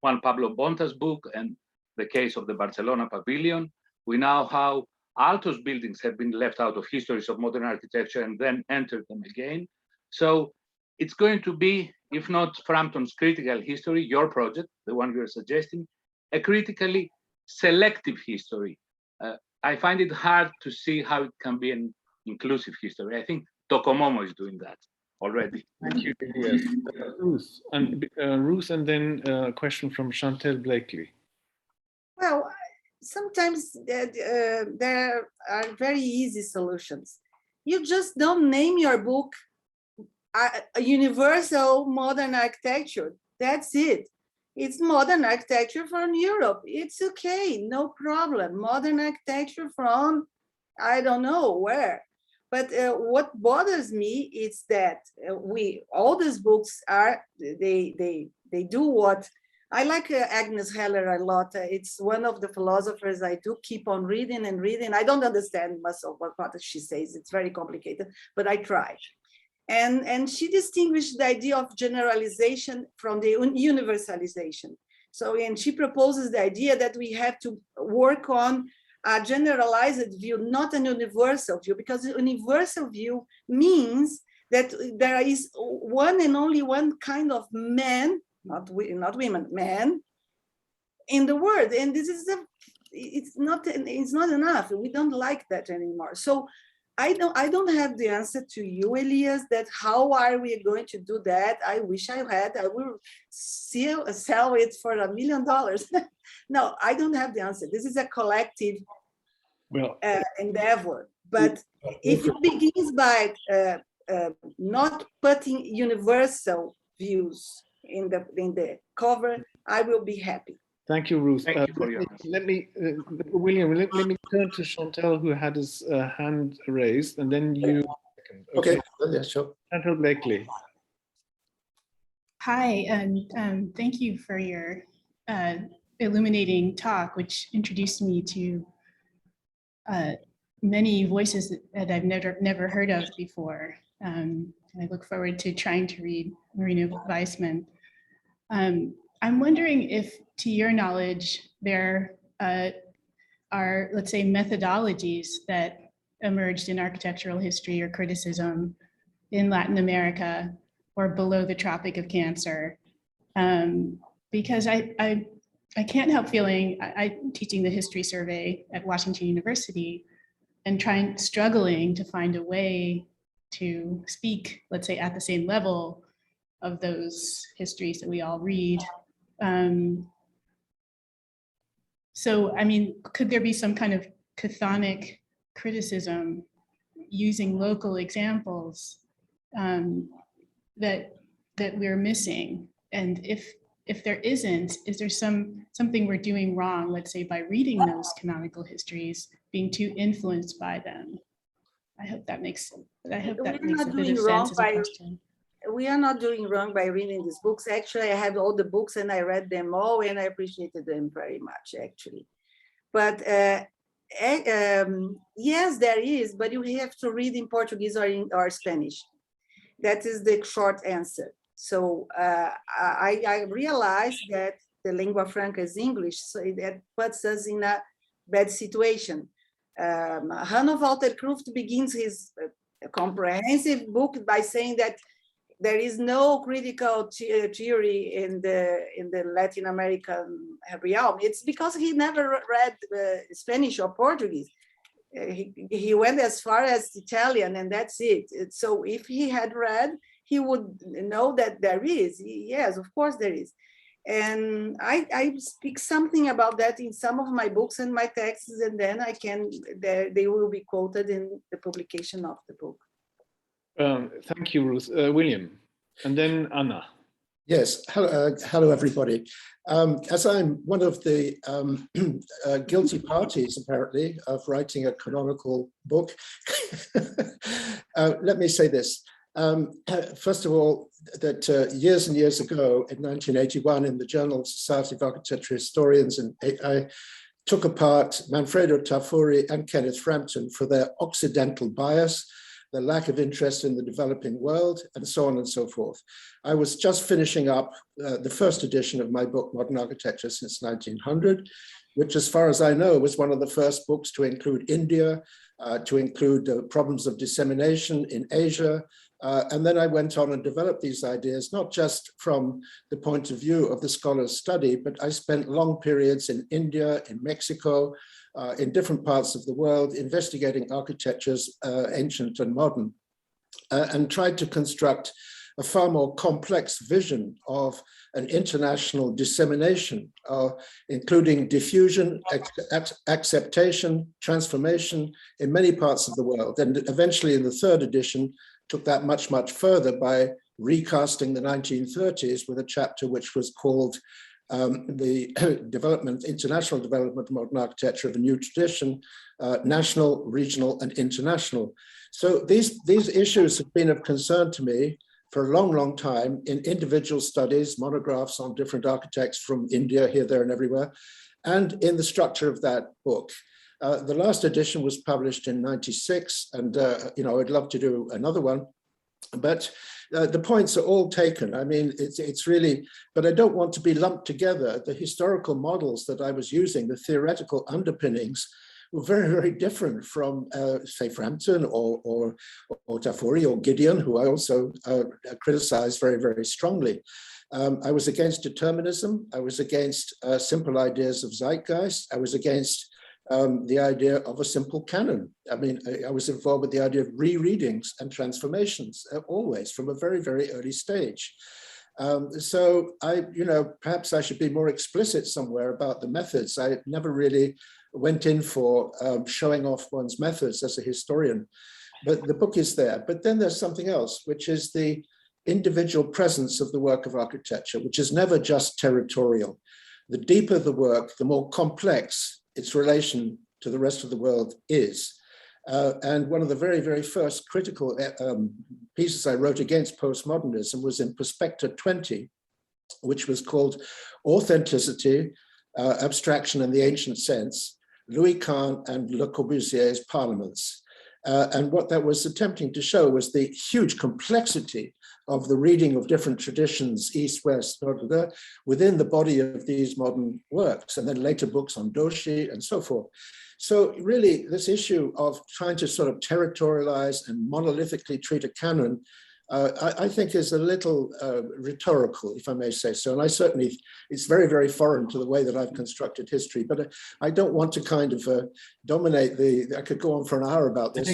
Juan Pablo Bonta's book and the case of the Barcelona Pavilion. We know how Aalto's buildings have been left out of histories of modern architecture and then entered them again. So it's going to be, if not Frampton's critical history, your project, the one you're suggesting, a critically selective history. I find it hard to see how it can be an inclusive history. I think Tokomomo is doing that already. Thank you, Elias. Ruth, and then a question from Chantel Blakely. Well, sometimes there are very easy solutions. You just don't name your book a universal modern architecture. That's it. It's modern architecture from Europe. It's okay, no problem. Modern architecture from, I don't know where. But what bothers me is that all these books are, they do what, I like Agnes Heller a lot. It's one of the philosophers I do keep on reading and reading. I don't understand much of what she says. It's very complicated, but I try. And she distinguished the idea of generalization from the universalization. So, and she proposes the idea that we have to work on a generalized view, not an universal view, because the universal view means that there is one and only one kind of man, not women, man, in the world. And this is it's not enough. We don't like that anymore. So I don't have the answer to you, Elias, that how are we going to do that? I wish I had. I will sell it for $1 million. No, I don't have the answer. This is a collective endeavor. But if it begins by not putting universal views in the cover, I will be happy. Thank you, Ruth. Thank you for your answer. William, let me turn to Chantel, who had his hand raised, and then you. Okay, yeah, sure. Chantel Blakely. Hi, and thank you for your illuminating talk, which introduced me to many voices that I've never heard of before. And I look forward to trying to read Marina Weissman. I'm wondering if, to your knowledge, there are, let's say, methodologies that emerged in architectural history or criticism in Latin America or below the Tropic of Cancer. Because I can't help feeling, I'm teaching the history survey at Washington University, struggling to find a way to speak, let's say, at the same level of those histories that we all read. So, I mean, could there be some kind of chthonic criticism using local examples that we're missing? And if there isn't, is there something we're doing wrong, let's say, by reading those canonical histories, being too influenced by them? I hope that makes a bit of sense as a question. We are not doing wrong by reading these books. Actually, I have all the books and I read them all and I appreciated them very much, actually. But yes, there is, but you have to read in Portuguese or Spanish. That is the short answer. So I realized that the lingua franca is English, so that puts us in a bad situation. Hanno Walter Kruft begins his comprehensive book by saying that there is no critical theory in the Latin American realm. It's because he never read Spanish or Portuguese. He went as far as Italian, and that's it. So if he had read, he would know that there is. Yes, of course there is. And I speak something about that in some of my books and my texts, and then they will be quoted in the publication of the book. Thank you, Ruth. William, and then Anna. Yes, hello everybody. As I'm one of the guilty parties, apparently, of writing a canonical book, let me say this. First of all, that years and years ago, in 1981, in the Journal of Society of Architecture Historians, and I took apart Manfredo Tafuri and Kenneth Frampton for their Occidental bias, the lack of interest in the developing world, and so on and so forth. I was just finishing up the first edition of my book, Modern Architecture Since 1900, which, as far as I know, was one of the first books to include India, to include problems of dissemination in Asia. And then I went on and developed these ideas, not just from the point of view of the scholar's study, but I spent long periods in India, in Mexico, in different parts of the world, investigating architectures, ancient and modern, and tried to construct a far more complex vision of an international dissemination, including diffusion, acceptation, transformation in many parts of the world. And eventually in the third edition, took that much, much further by recasting the 1930s with a chapter which was called the international development of modern architecture of a new tradition, national, regional, and international. So these issues have been of concern to me for a long, long time in individual studies, monographs on different architects from India, here, there, and everywhere, and in the structure of that book. The last edition was published in '96, and I'd love to do another one, but the points are all taken. I mean, it's really, but I don't want to be lumped together. The historical models that I was using, the theoretical underpinnings, were very, very different from, say, Frampton or Tafuri or Gideon, who I also criticized very, very strongly. I was against determinism. I was against simple ideas of zeitgeist. I was against the idea of a simple canon. I mean, I was involved with the idea of rereadings and transformations, always from a very, very early stage. So perhaps I should be more explicit somewhere about the methods. I never really went in for showing off one's methods as a historian, but the book is there. But then there's something else, which is the individual presence of the work of architecture, which is never just territorial. The deeper the work, the more complex its relation to the rest of the world is. And one of the very, very first critical pieces I wrote against postmodernism was in Perspective 20, which was called Authenticity, Abstraction and the Ancient Sense, Louis Kahn and Le Corbusier's Parliaments. And what that was attempting to show was the huge complexity of the reading of different traditions, East, West, within the body of these modern works, and then later books on Doshi and so forth. So really, this issue of trying to sort of territorialize and monolithically treat a canon I think is a little rhetorical, if I may say so. And I certainly, it's very, very foreign to the way that I've constructed history, but I don't want to kind of dominate I could go on for an hour about this.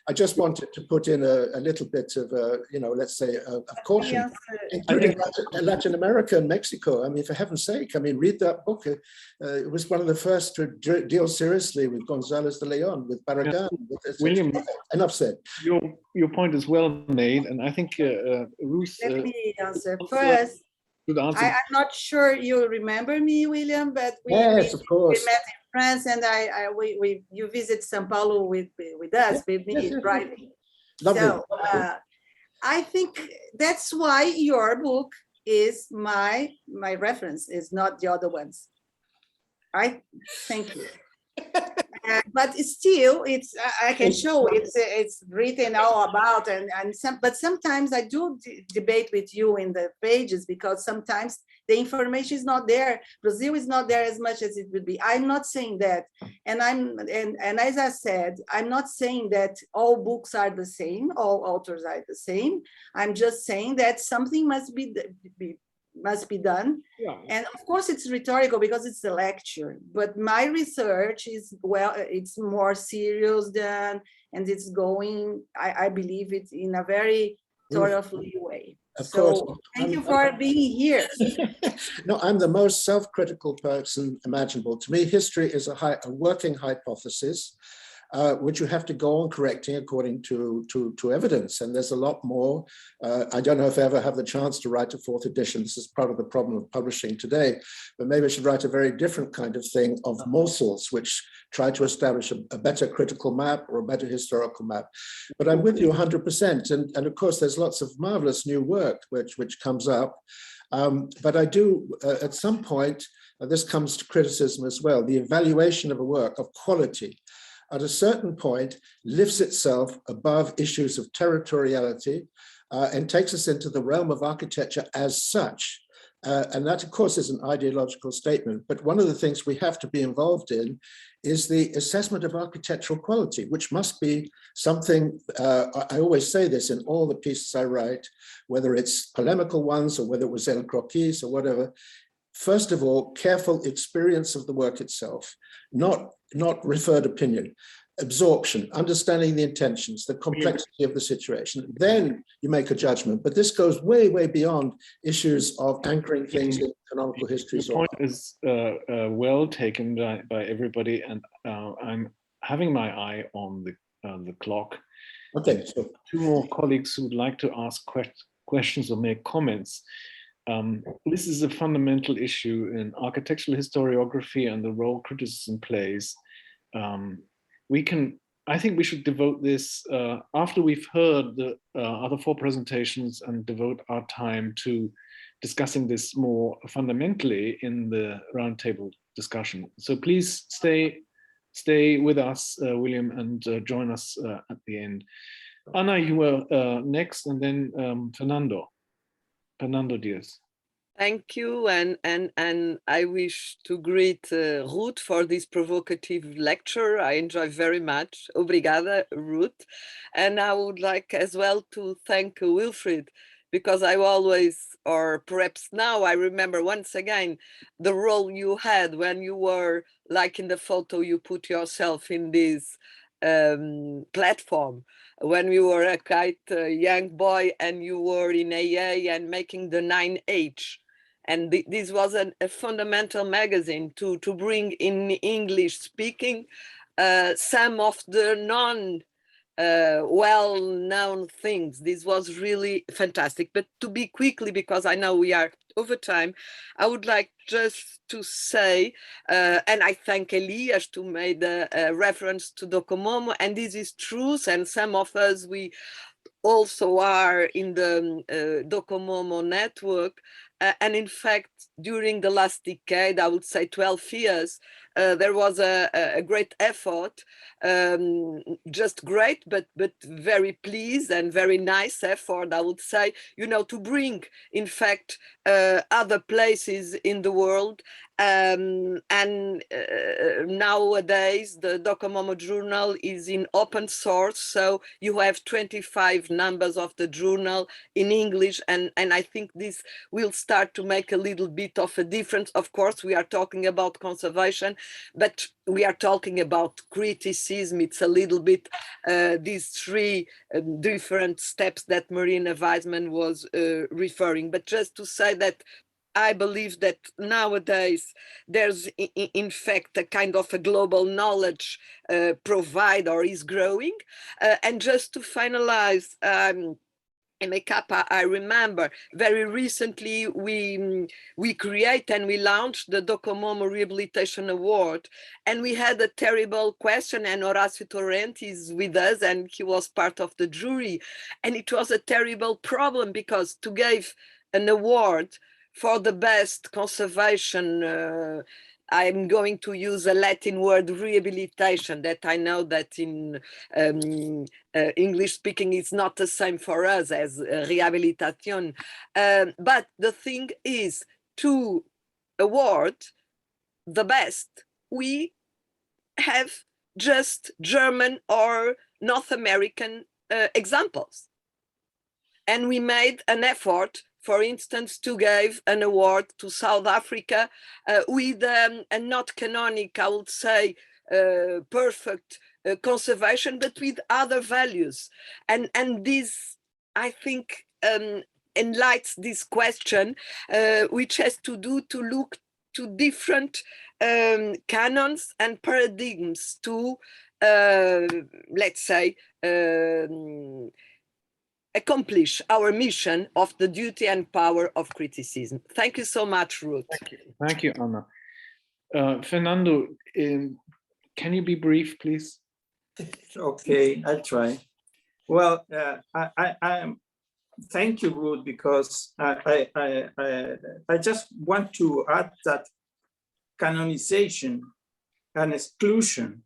I just wanted to put in a little bit of, let's say, of caution, including Latin America and Mexico. I mean, for heaven's sake, I mean, read that book. It was one of the first to deal seriously with González de Leon, with Barragán. William, enough said. Your point is well made, and I think Ruth. Let me answer first. I'm not sure you remember me, William, but we met in France, and you visit São Paulo with us, with me driving. Lovely. So I think that's why your book is my reference, is not the other ones. Thank you. But still, I can show it's written all about, but sometimes I do debate with you in the pages, because sometimes the information is not there. Brazil is not there as much as it would be. I'm not saying that, and as I said, I'm not saying that all books are the same, all authors are the same. I'm just saying that something must be done. Yeah. And of course it's rhetorical because it's a lecture, but my research is, well, it's more serious than, and it's going, I believe it in a very thoroughly way. Of course. Thank you for being here. No, I'm the most self-critical person imaginable. To me, history is a working hypothesis, which you have to go on correcting according to evidence. And there's a lot more. I don't know if I ever have the chance to write a 4th edition. This is part of the problem of publishing today, but maybe I should write a very different kind of thing of morsels, which try to establish a better critical map or a better historical map. But I'm with you 100%. And of course, there's lots of marvelous new work which comes up. But I do, at some point, this comes to criticism as well, the evaluation of a work of quality at a certain point lifts itself above issues of territoriality and takes us into the realm of architecture as such. And that, of course, is an ideological statement. But one of the things we have to be involved in is the assessment of architectural quality, which must be something, I always say this in all the pieces I write, whether it's polemical ones or whether it was El Croquis or whatever. First of all, careful experience of the work itself, not referred opinion, absorption, understanding the intentions, the complexity of the situation. Then you make a judgment. But this goes way, way beyond issues of anchoring things in canonical histories. The point is well taken by everybody, and I'm having my eye on the clock. Okay, so 2 more colleagues who would like to ask questions or make comments. This is a fundamental issue in architectural historiography and the role criticism plays. I think we should devote this, after we've heard the other 4 presentations, and devote our time to discussing this more fundamentally in the roundtable discussion. So please stay with us, William, and join us at the end. Anna, you were next, and then Fernando Diez. Thank you, and I wish to greet Ruth for this provocative lecture. I enjoy very much. Obrigada, Ruth. And I would like as well to thank Wilfried, because I always, or perhaps now, I remember once again the role you had when you were, like in the photo you put yourself in this platform, when you were a quite young boy and you were in AA and making the 9H. And this was a fundamental magazine to bring in English speaking some of the well-known things. This was really fantastic. But to be quickly, because I know we are over time, I would like just to say, and I thank Elias to make a reference to Docomomo, and this is true, and some of us, we also are in the Docomomo network. And in fact, during the last decade, I would say 12 years, there was a great effort just great, but very pleased and very nice effort, I would say, you know, to bring, in fact, other places in the world. Nowadays, the Docomomo journal is in open source, so you have 25 numbers of the journal in English, and I think this will start to make a little bit of a difference. Of course, we are talking about conservation, but we are talking about criticism. It's a little bit these three different steps that Marina Weisman was referring. But just to say that I believe that nowadays there's in fact a kind of a global knowledge provider is growing. And just to finalize, in makeup, I remember very recently we create and we launched the Docomomo Rehabilitation Award, and we had a terrible question, and Horacio Torrent is with us and he was part of the jury, and it was a terrible problem because to give an award for the best conservation, I'm going to use a Latin word, rehabilitation, that I know that in English speaking it's not the same for us as rehabilitation. But the thing is, to award the best, we have just German or North American examples. And we made an effort, for instance, to give an award to South Africa with a not canonic, I would say, perfect conservation, but with other values. And this, I think, enlightens this question, which has to do to look to different canons and paradigms to, let's say, accomplish our mission of the duty and power of criticism. Thank you so much, Ruth. Thank you, Anna. Fernando, can you be brief, please? Okay, I'll try. Well, thank you, Ruth, because I just want to add that canonization and exclusion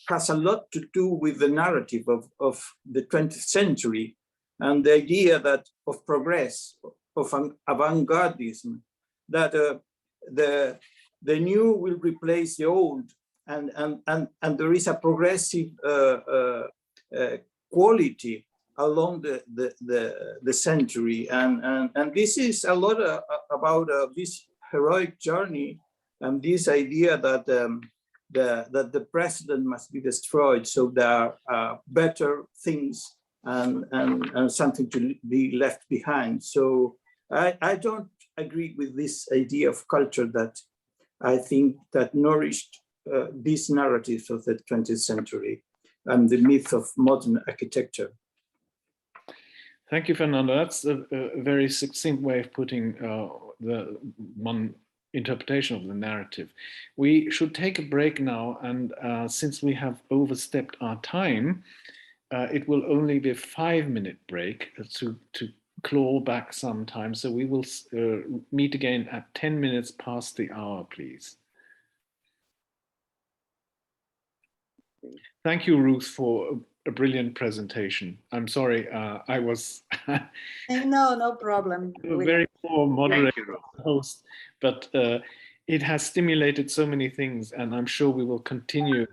has a lot to do with the narrative of the 20th century and the idea that of progress, of avant-gardism, that the new will replace the old, and there is a progressive quality along the century, and this is a lot about this heroic journey and this idea that that the precedent must be destroyed, so there are better things and something to be left behind. So I don't agree with this idea of culture that I think that nourished these narratives of the 20th century and the myth of modern architecture. Thank you, Fernando. That's a very succinct way of putting the one interpretation of the narrative. We should take a break now, and since we have overstepped our time, it will only be a 5-minute break to claw back some time. So we will meet again at 10 minutes past the hour, please. Thank you, Ruth, for a brilliant presentation. I'm sorry, I was no problem. a very poor moderator host, but it has stimulated so many things, and I'm sure we will continue.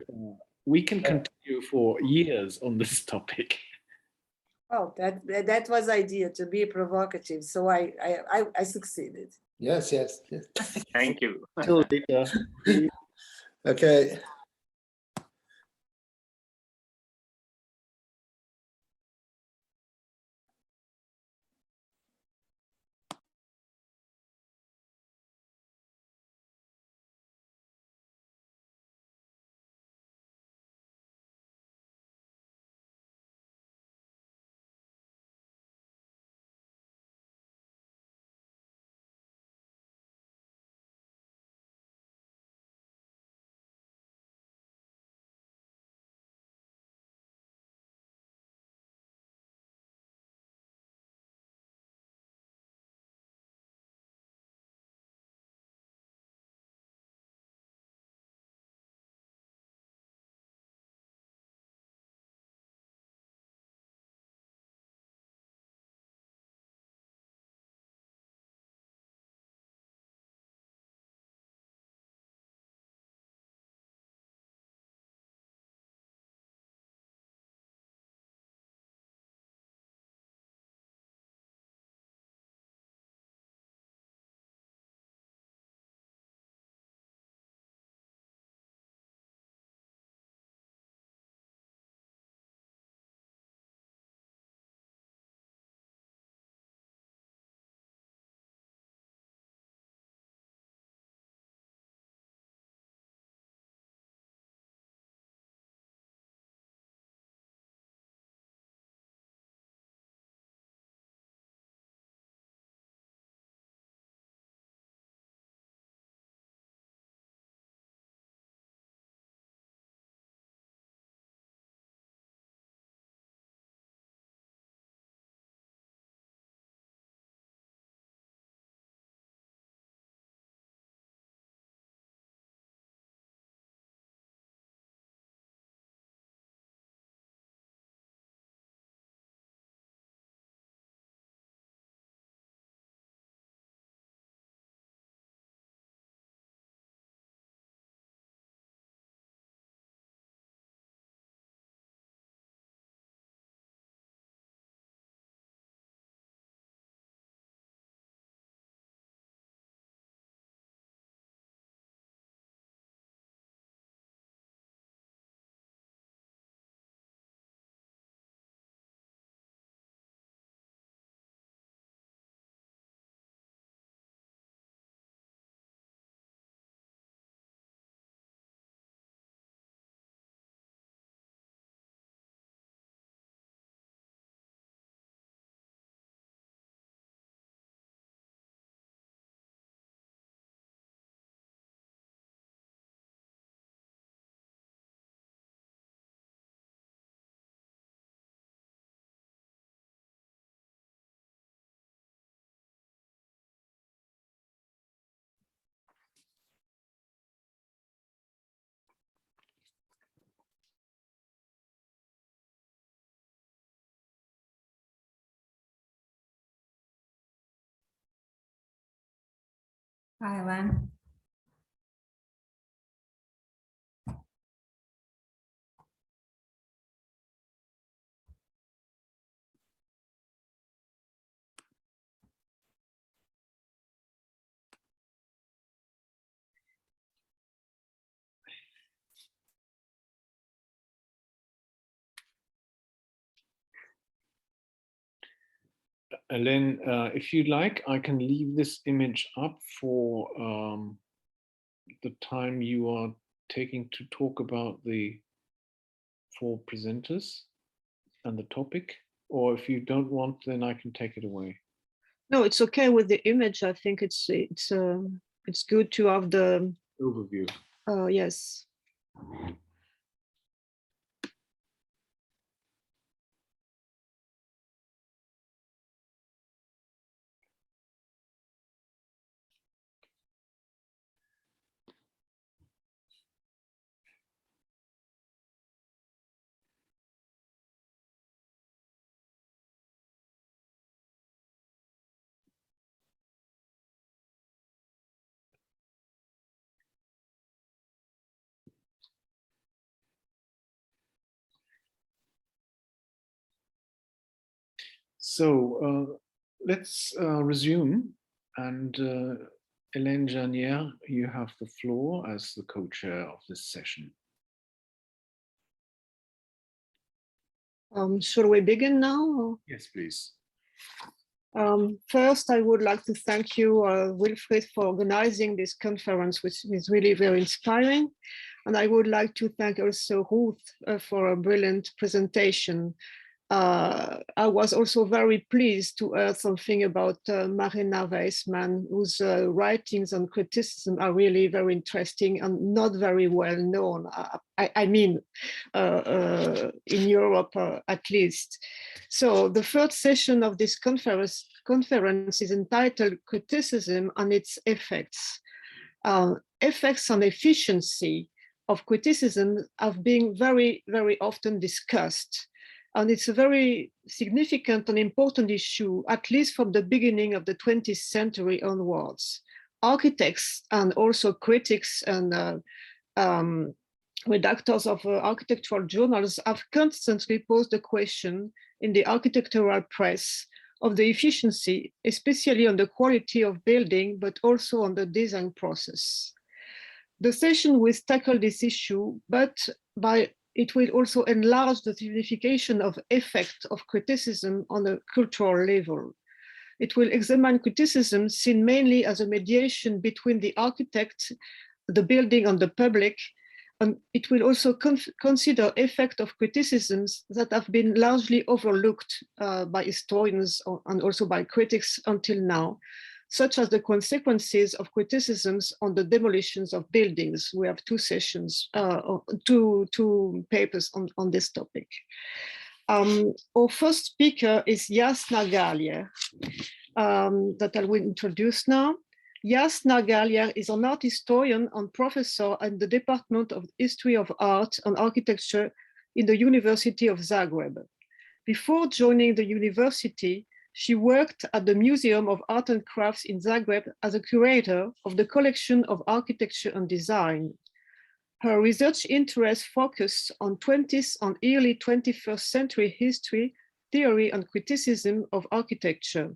We can continue for years on this topic. Oh, that was the idea, to be provocative. So I succeeded. Yes. Thank you. Till later. Okay. Hi, Hélène. Hélène, if you'd like, I can leave this image up for the time you are taking to talk about the 4 presenters and the topic, or if you don't want, then I can take it away. No, it's okay with the image. I think it's good to have the overview. Yes. So let's resume, and Hélène Jannière, you have the floor as the co-chair of this session. Shall we begin now? Yes, please. First, I would like to thank you, Wilfried, for organizing this conference, which is really very inspiring. And I would like to thank also Ruth for a brilliant presentation. I was also very pleased to hear something about Marina Weissman, whose writings on criticism are really very interesting and not very well known. I mean, in Europe, at least. So the third session of this conference is entitled Criticism and its Effects. Effects on efficiency of criticism have been very, very often discussed. And it's a very significant and important issue, at least from the beginning of the 20th century onwards. Architects and also critics and redactors of architectural journals have constantly posed the question in the architectural press of the efficiency, especially on the quality of building, but also on the design process. The session will tackle this issue, but it will also enlarge the signification of effect of criticism on a cultural level. It will examine criticism seen mainly as a mediation between the architect, the building, and the public. And it will also consider effect of criticisms that have been largely overlooked by historians and also by critics until now, such as the consequences of criticisms on the demolitions of buildings. We have 2 sessions, two papers on this topic. Our first speaker is Jasna Galjer, that I will introduce now. Jasna Galjer is an art historian and professor in the Department of History of Art and Architecture in the University of Zagreb. Before joining the university, she worked at the Museum of Art and Crafts in Zagreb as a curator of the collection of architecture and design. Her research interests focus on 20th and early 21st century history, theory, and criticism of architecture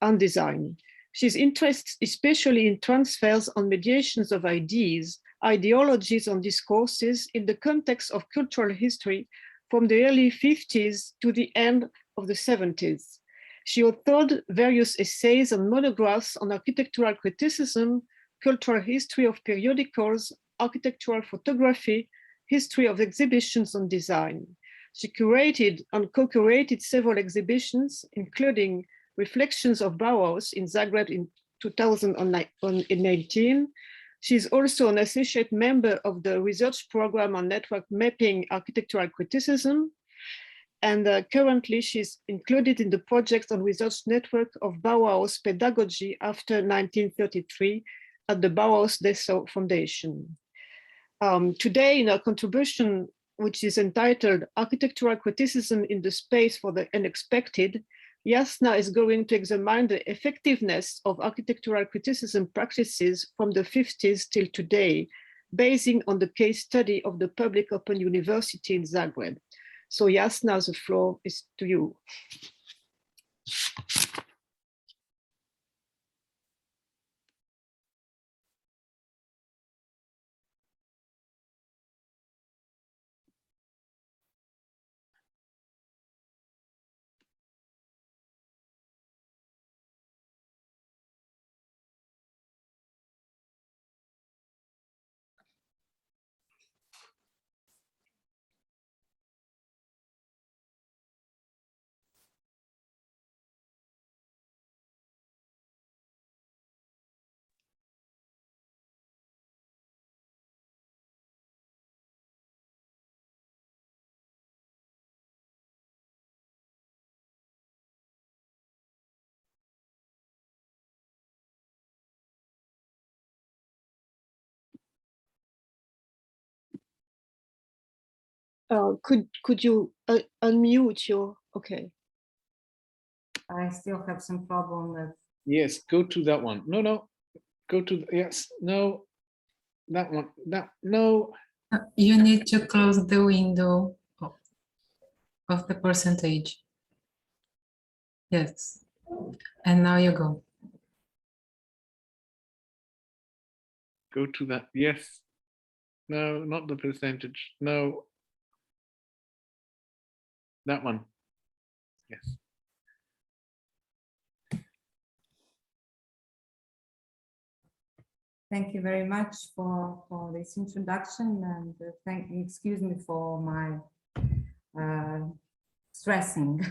and design. She's interested especially in transfers and mediations of ideas, ideologies, and discourses in the context of cultural history from the early 50s to the end of the 70s. She authored various essays and monographs on architectural criticism, cultural history of periodicals, architectural photography, history of exhibitions and design. She curated and co-curated several exhibitions, including Reflections of Bauhaus in Zagreb in 2019. She's also an associate member of the research program on network mapping architectural criticism. And currently she's included in the project and research network of Bauhaus pedagogy after 1933 at the Bauhaus-Dessau Foundation. Today, in our contribution, which is entitled Architectural Criticism in the Space for the Unexpected, Jasna is going to examine the effectiveness of architectural criticism practices from the 50s till today, basing on the case study of the Public Open University in Zagreb. So Jasna, the floor is to you. Could you unmute your, okay. I still have some problem with. Yes, go to that one. No, go to, yes, no, that one, no. You need to close the window of the percentage. Yes, and now you go. Go to that, yes. No, not the percentage, no. That one, yes. Thank you very much for this introduction, and excuse me for my stressing.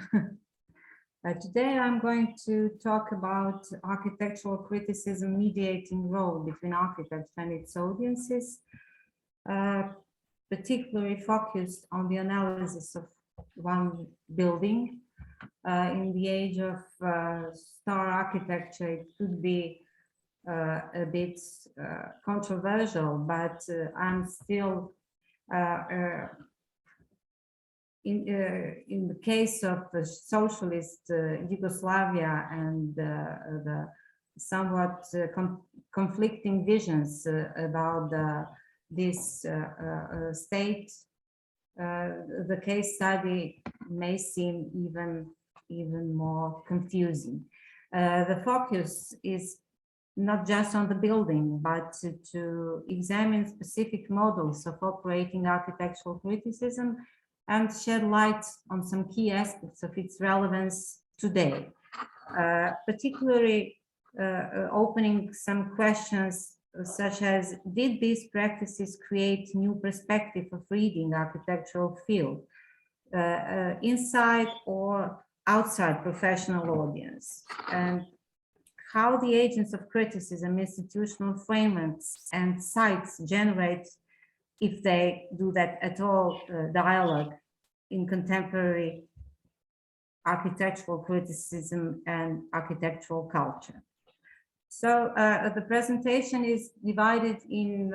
Today I'm going to talk about architectural criticism mediating role between architects and its audiences, particularly focused on the analysis of one building. In the age of star architecture, it could be a bit controversial, but I'm still in the case of the socialist Yugoslavia and the somewhat conflicting visions about this state, the case study may seem even more confusing. The focus is not just on the building, but to examine specific models of operating architectural criticism and shed light on some key aspects of its relevance today, particularly opening some questions such as, did these practices create new perspective of reading architectural field inside or outside professional audience, and how the agents of criticism, institutional frameworks and sites generate, if they do that at all, dialogue in contemporary architectural criticism and architectural culture. So the presentation is divided in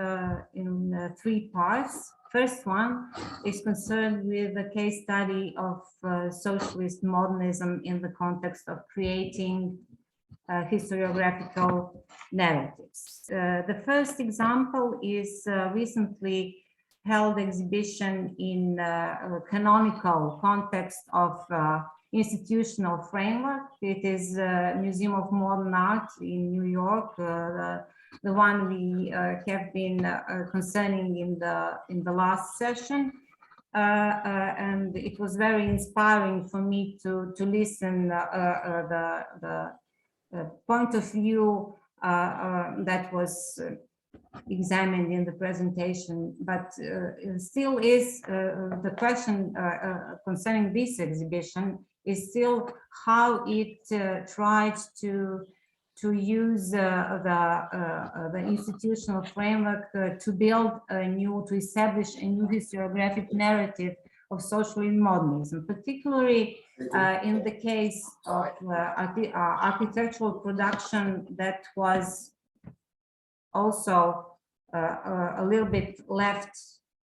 three parts. First one is concerned with the case study of socialist modernism in the context of creating historiographical narratives. The first example is recently held exhibition in a canonical context of institutional framework. It is Museum of Modern Art in New York, the one we have been concerning in the last session. And it was very inspiring for me to listen the point of view that was examined in the presentation, but still is the question concerning this exhibition is still how it tries to use the institutional framework to establish a new historiographic narrative of socialist modernism, particularly in the case of architectural production that was also a little bit left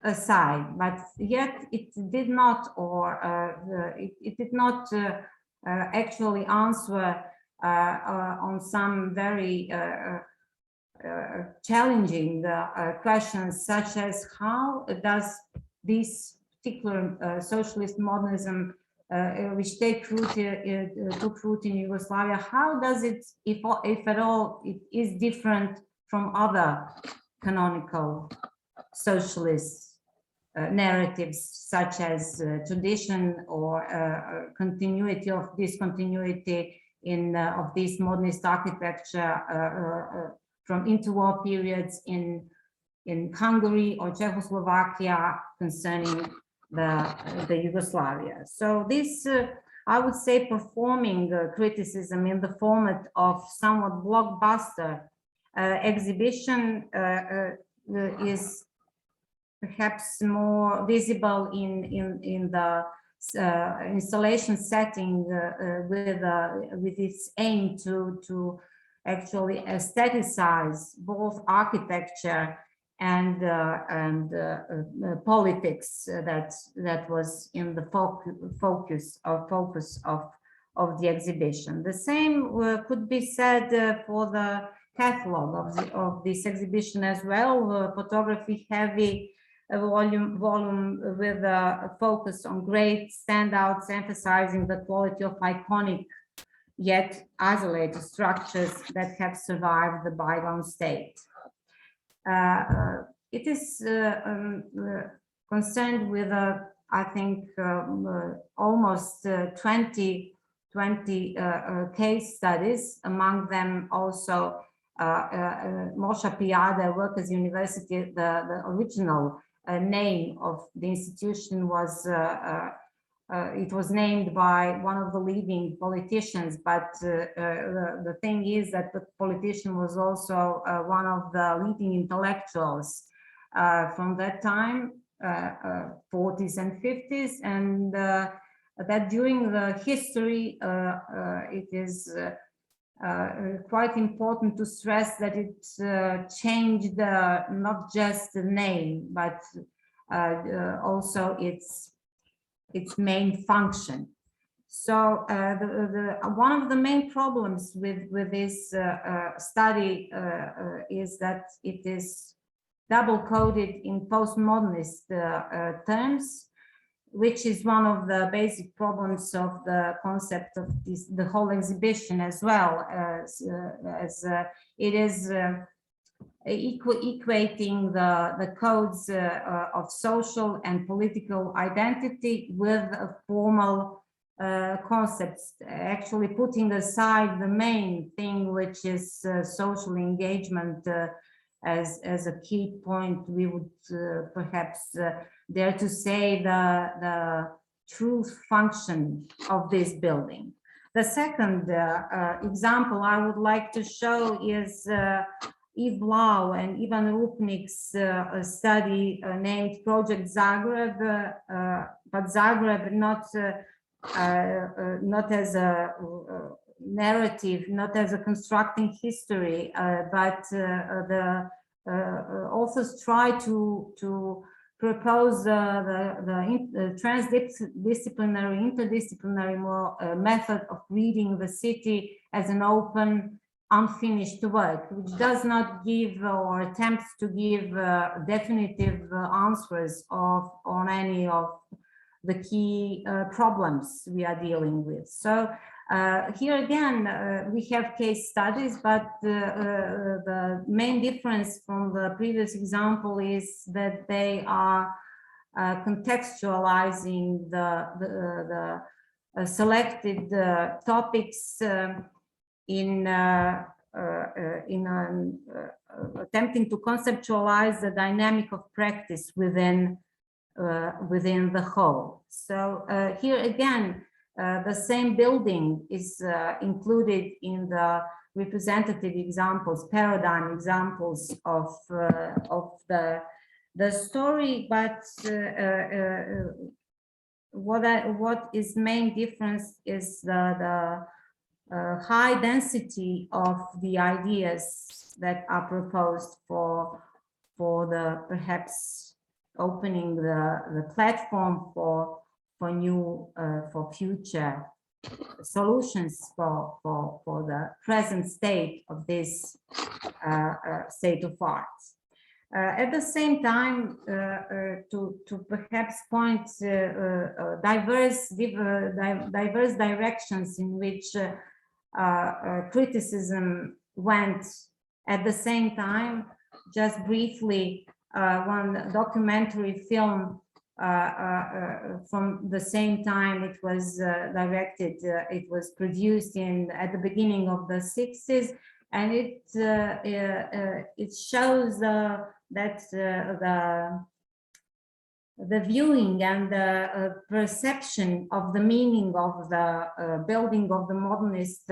aside, but yet it did not, or it did not actually answer on some very challenging questions, such as how does this particular socialist modernism, which took root in Yugoslavia, how does it, if at all, it is different from other canonical socialist narratives, such as tradition or continuity of discontinuity of this modernist architecture from interwar periods in Hungary or Czechoslovakia concerning the Yugoslavia. So this, I would say, performing criticism in the format of somewhat blockbuster exhibition is perhaps more visible in the installation setting with its aim to actually aestheticize both architecture and politics that was in the focus of the exhibition. The same could be said for the catalog of this exhibition as well. Photography heavy volume with a focus on great standouts, emphasizing the quality of iconic yet isolated structures that have survived the bygone state. It is concerned with, I think, almost 20 case studies, among them also Mosha Piada Workers' University. The original name of the institution was it was named by one of the leading politicians, but the thing is that the politician was also one of the leading intellectuals from that time, 40s and 50s, and that during the history it is quite important to stress that it changed not just the name, but also its main function. So one of the main problems with this study is that it is double-coded in postmodernist terms, which is one of the basic problems of the concept of the whole exhibition as well, as it is equating the codes of social and political identity with formal concepts, actually putting aside the main thing, which is social engagement as a key point. We would perhaps dare to say the true function of this building. The second example I would like to show is Yves Blau and Ivan Rupnik's study named Project Zagreb, but Zagreb not as a narrative, not as a constructing history, but the authors try to propose the transdisciplinary, interdisciplinary method of reading the city as an open, unfinished work, which does not give or attempts to give definitive answers on any of the key problems we are dealing with. So here again, we have case studies, but the main difference from the previous example is that they are contextualizing the selected topics in attempting to conceptualize the dynamic of practice within the whole. So here again, the same building is included in the representative examples, paradigm examples of the story, but what is main difference is the high density of the ideas that are proposed for the perhaps opening the platform for future solutions for the present state of this state of arts. At the same time, to perhaps point diverse directions in which criticism went at the same time. Just briefly, one documentary film from the same time it was directed, it was produced at the beginning of the 60s, and it shows that the viewing and the perception of the meaning of the building of the modernist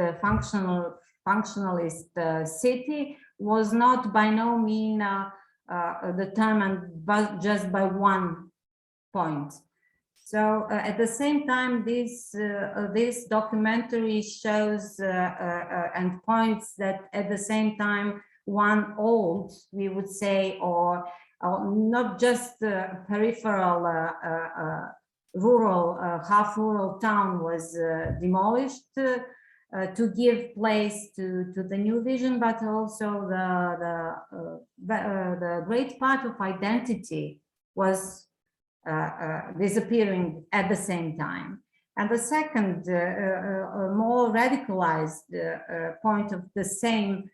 functionalist city was not by no means determined just by one point. So at the same time, this documentary shows and points that at the same time one old, we would say, or not just peripheral rural, half-rural town was demolished to give place to the new vision, but also the great part of identity was disappearing at the same time. And the second, more radicalized point of the same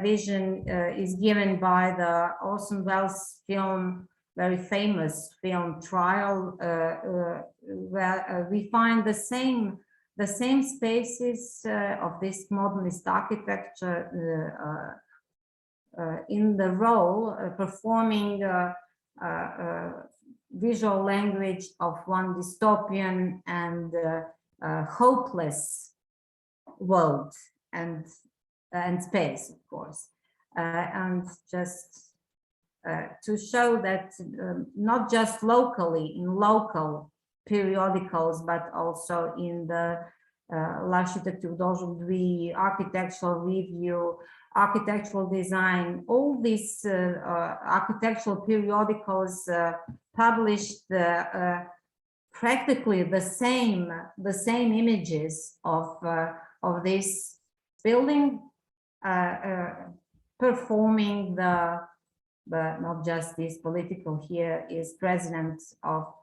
vision is given by the Orson Welles film, very famous film Trial, where we find the same spaces of this modernist architecture in the role performing visual language of one dystopian and hopeless world and space, of course, and just to show that not just locally in local periodicals, but also in the L'Architecture d'aujourd'hui, Architectural Review, Architectural Design, all these architectural periodicals published practically the same images of this building, performing the not just this political, here is president of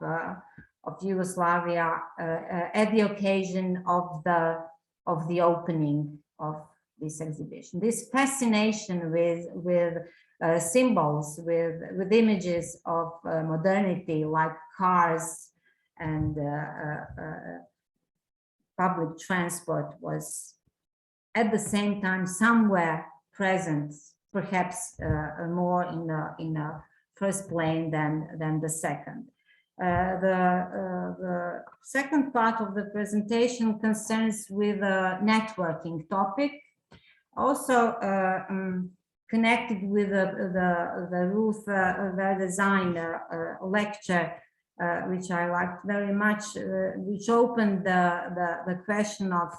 Yugoslavia at the occasion of the opening of this exhibition. This fascination with symbols, with images of modernity like cars and public transport was at the same time somewhere present, perhaps more in the first plane than the second. The second part of the presentation concerns with a networking topic, also connected with the Ruth Verde Zein lecture, which I liked very much, which opened the question of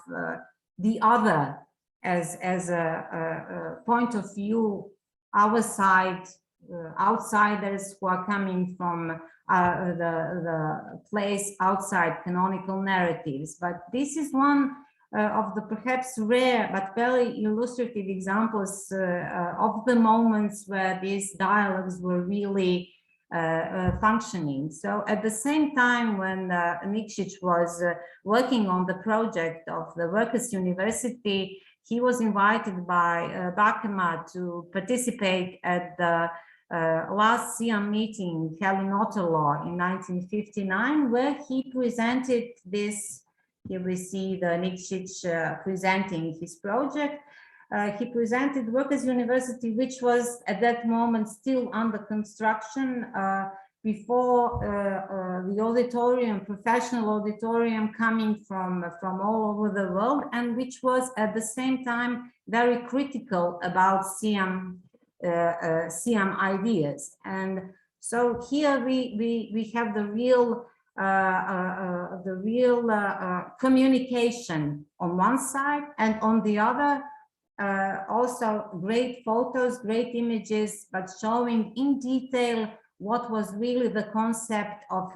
the other as a point of view, our side, outsiders who are coming from the place outside canonical narratives. But this is one of the perhaps rare but very illustrative examples of the moments where these dialogues were really functioning. So at the same time when Nikšić was working on the project of the Workers' University, he was invited by Bakema to participate at the last CICA meeting held in Otterlo in 1959, where he presented this. Here we see the Nikšić presenting his project. He presented Workers' University, which was at that moment still under construction before the auditorium, professional auditorium coming from all over the world, and which was at the same time very critical about CICA ideas. And so here we have the real communication on one side, and on the other also great photos, great images, but showing in detail what was really the concept of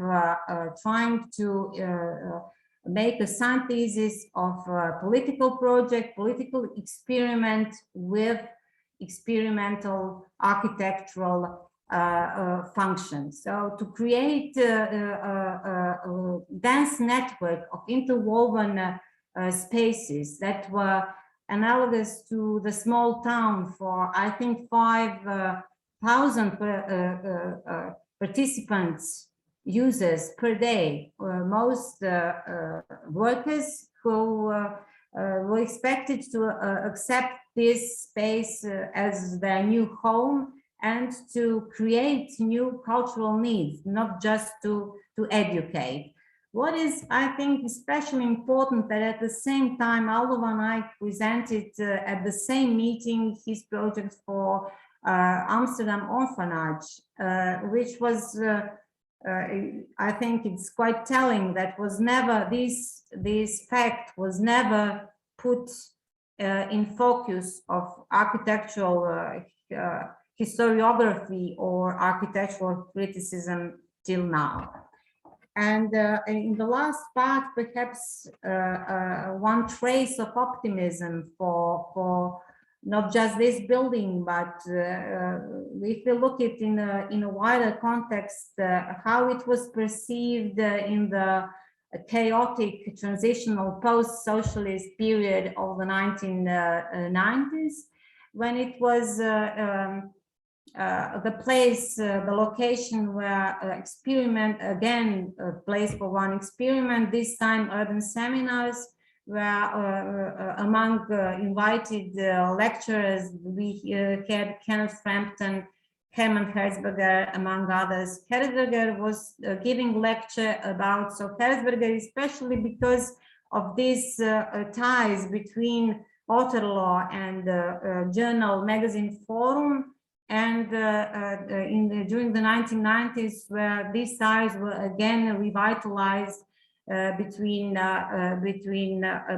trying to make a synthesis of a political project, political experiment with experimental architectural functions. So to create a dense network of interwoven spaces that were analogous to the small town for, I think, 5,000 participants, users per day, most workers who were expected to accept this space as their new home and to create new cultural needs, not just to educate. What is, I think, especially important that at the same time, Aldo van Eyck presented at the same meeting his project for Amsterdam Orphanage, which was, I think it's quite telling, that was never, this fact was never put in focus of architectural historiography or architectural criticism till now. And in the last part, perhaps one trace of optimism for not just this building, but if we look at it in a wider context, how it was perceived in the chaotic transitional post-socialist period of the 1990s, when it was the place, the location where experiment, again, a place for one experiment, this time urban seminars, where among invited lecturers, we had Kenneth Frampton, Hermann Herzberger, among others. Herzberger was giving lecture about, so Herzberger, especially because of these ties between Otterlo and journal magazine Forum, and during the 1990s, where these ties were again revitalized between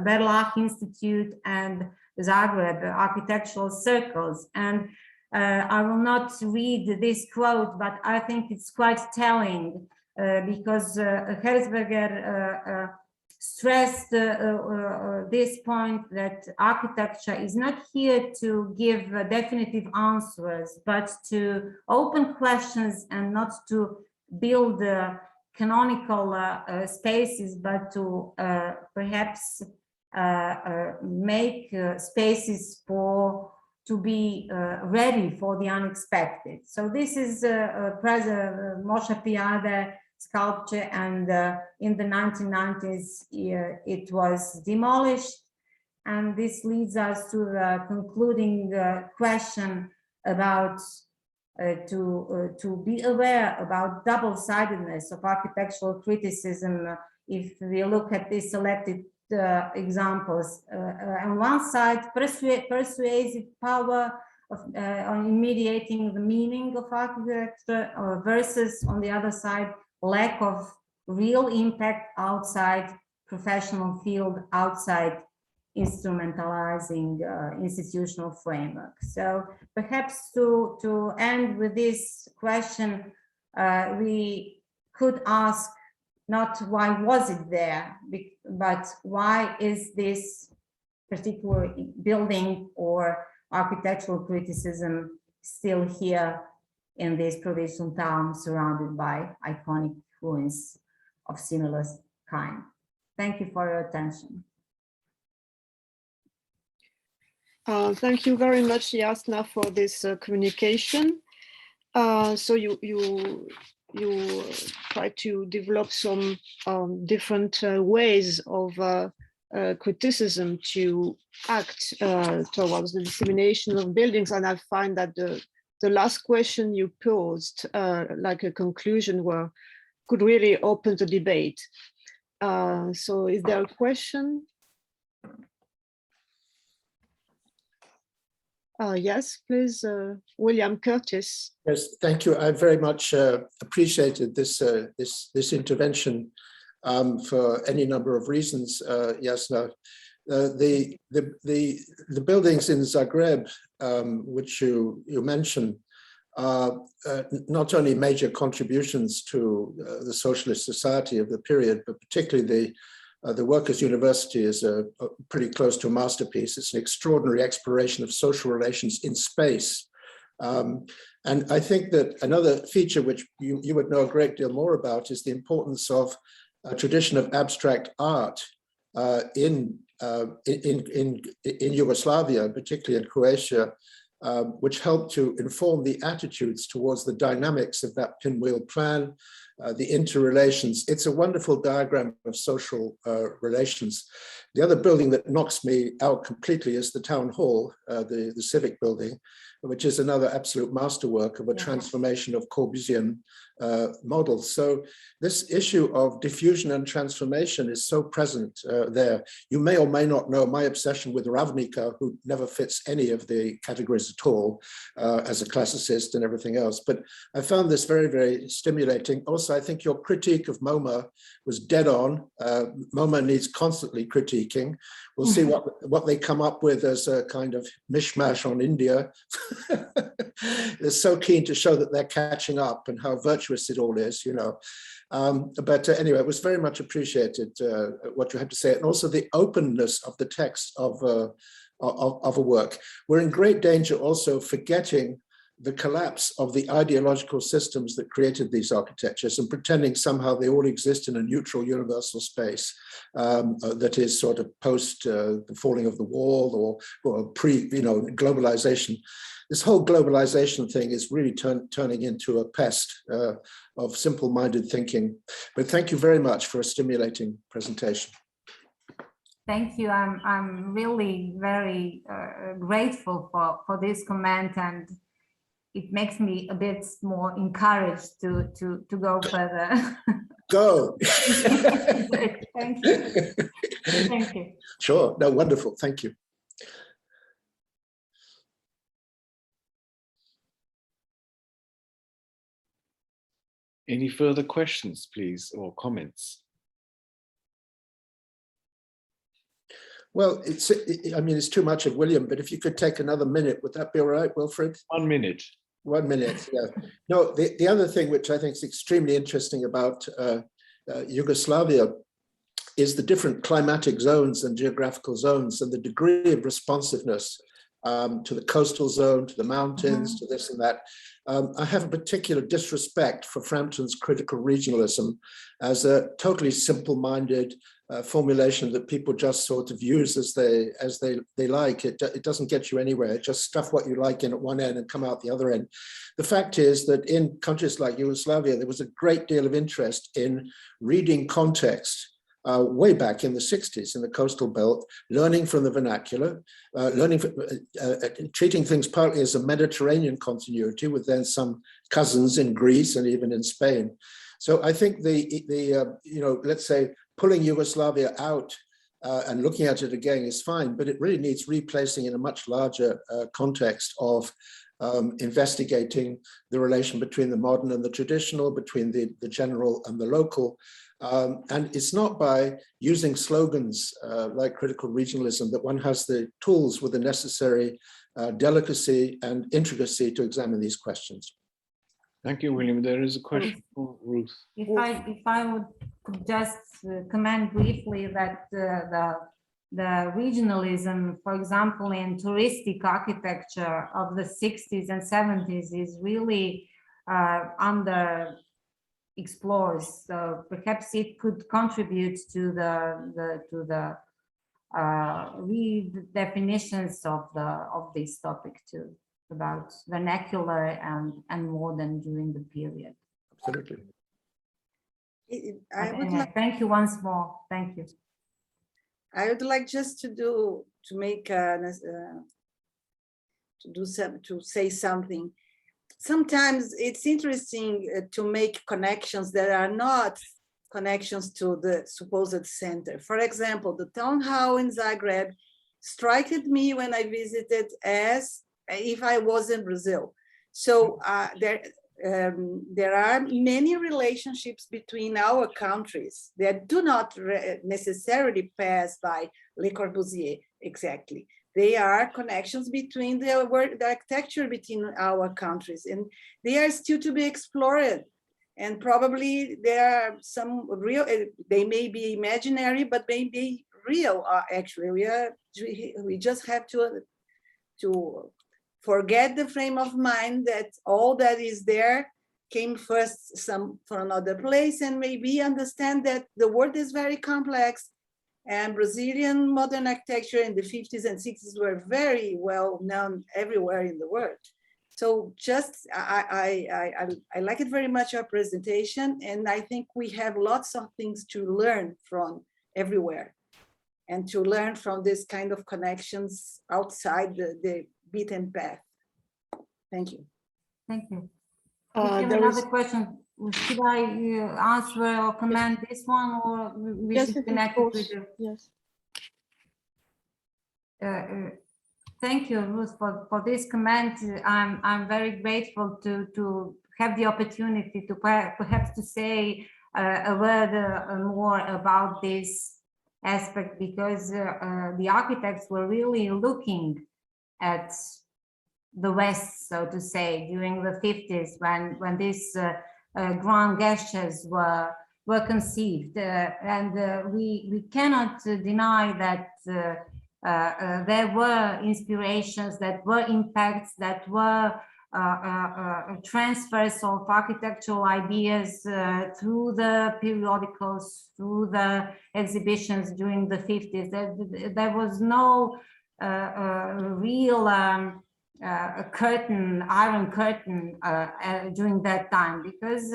Berlach Institute and Zagreb architectural circles. And I will not read this quote, but I think it's quite telling because Herzberger stressed this point that architecture is not here to give definitive answers, but to open questions and not to build canonical spaces, but to perhaps make spaces to be ready for the unexpected. So this is Moshe Piade sculpture, and in the 1990s it was demolished, and this leads us to the concluding question about to be aware about double-sidedness of architectural criticism. If we look at these selected examples, on one side, persuasive power of in mediating the meaning of architecture, versus on the other side, lack of real impact outside professional field, outside instrumentalizing institutional framework. So perhaps to end with this question, we could ask not why was it there, but why is this particular building or architectural criticism still here in this provincial town surrounded by iconic ruins of similar kind. Thank you for your attention. Thank you very much, Jasna, for this communication. So you try to develop some different ways of criticism to act towards the dissemination of buildings, and I find that the last question you posed, like a conclusion, could really open the debate. So is there a question? Yes, please, William Curtis. Yes, thank you. I very much appreciated this intervention for any number of reasons, Jasna. The buildings in Zagreb, which you mentioned, are not only major contributions to the socialist society of the period, but particularly the Workers' University is pretty close to a masterpiece. It's an extraordinary exploration of social relations in space. And I think that another feature which you would know a great deal more about is the importance of a tradition of abstract art in Yugoslavia, particularly in Croatia, which helped to inform the attitudes towards the dynamics of that pinwheel plan, the interrelations. It's a wonderful diagram of social relations. The other building that knocks me out completely is the town hall, the civic building, which is another absolute masterwork of a transformation of Corbusian models. So this issue of diffusion and transformation is so present there. You may or may not know my obsession with Ravnica, who never fits any of the categories at all as a classicist and everything else. But I found this very, very stimulating. Also, I think your critique of MoMA was dead on. MoMA needs constantly critiquing. We'll see what they come up with as a kind of mishmash on India. They're so keen to show that they're catching up and how virtuous it all is, you know. But anyway, it was very much appreciated what you had to say, and also the openness of the text of a work. We're in great danger also forgetting the collapse of the ideological systems that created these architectures and pretending somehow they all exist in a neutral universal space that is sort of post the falling of the wall or pre, you know, globalization. This whole globalization thing is really turning into a pest of simple-minded thinking. But thank you very much for a stimulating presentation. Thank you. I'm really very grateful for this comment, and it makes me a bit more encouraged to go further. Go. Thank you. Thank you. Sure. No, wonderful. Thank you. Any further questions, please, or comments? Well, I mean, it's too much of William, but if you could take another minute, would that be all right, Wilfried? 1 minute. 1 minute, yeah. No, the other thing which I think is extremely interesting about Yugoslavia is the different climatic zones and geographical zones and the degree of responsiveness to the coastal zone, to the mountains, to this and that. I have a particular disrespect for Frampton's critical regionalism as a totally simple-minded formulation that people just sort of use as they like. It doesn't get you anywhere. Just stuff what you like in at one end and come out the other end. The fact is that in countries like Yugoslavia, there was a great deal of interest in reading context. Way back in the 60s in the coastal belt, learning from the vernacular, treating things partly as a Mediterranean continuity with then some cousins in Greece and even in Spain. So I think you know, let's say pulling Yugoslavia out and looking at it again is fine, but it really needs replacing in a much larger context of investigating the relation between the modern and the traditional, between the general and the local. And it's not by using slogans like critical regionalism that one has the tools with the necessary delicacy and intricacy to examine these questions. Thank you, William. There is a question for Ruth. If I would just comment briefly that the regionalism, for example, in touristic architecture of the 60s and 70s is really explored. So perhaps it could contribute to the redefinitions of this topic too, about vernacular and modern during the period. Absolutely. Thank you once more. Thank you. I would like just to say something. Sometimes it's interesting to make connections that are not connections to the supposed center. For example, the town hall in Zagreb struck me when I visited as if I was in Brazil. So there are many relationships between our countries that do not necessarily pass by Le Corbusier exactly. They are connections between the architecture between our countries, and they are still to be explored. And probably there are some real, they may be imaginary, but may be real actually. We just have to forget the frame of mind that all that is there came first from another place, and maybe understand that the world is very complex, and Brazilian modern architecture in the 50s and 60s were very well known everywhere in the world. So just, I like it very much, your presentation, and I think we have lots of things to learn from everywhere, and to learn from this kind of connections outside the beaten path. Thank you. Thank you. We have another question. Should I answer or comment this one, or we should connect it with you? Yes. Thank you, Ruth, for this comment. I'm very grateful to have the opportunity to perhaps to say a word more about this aspect, because the architects were really looking at the West, so to say, during the 50s when these grand gestures were conceived, and we cannot deny that there were inspirations, that were impacts, that were transfers of architectural ideas through the periodicals, through the exhibitions during the 50s. There was no real iron curtain during that time, because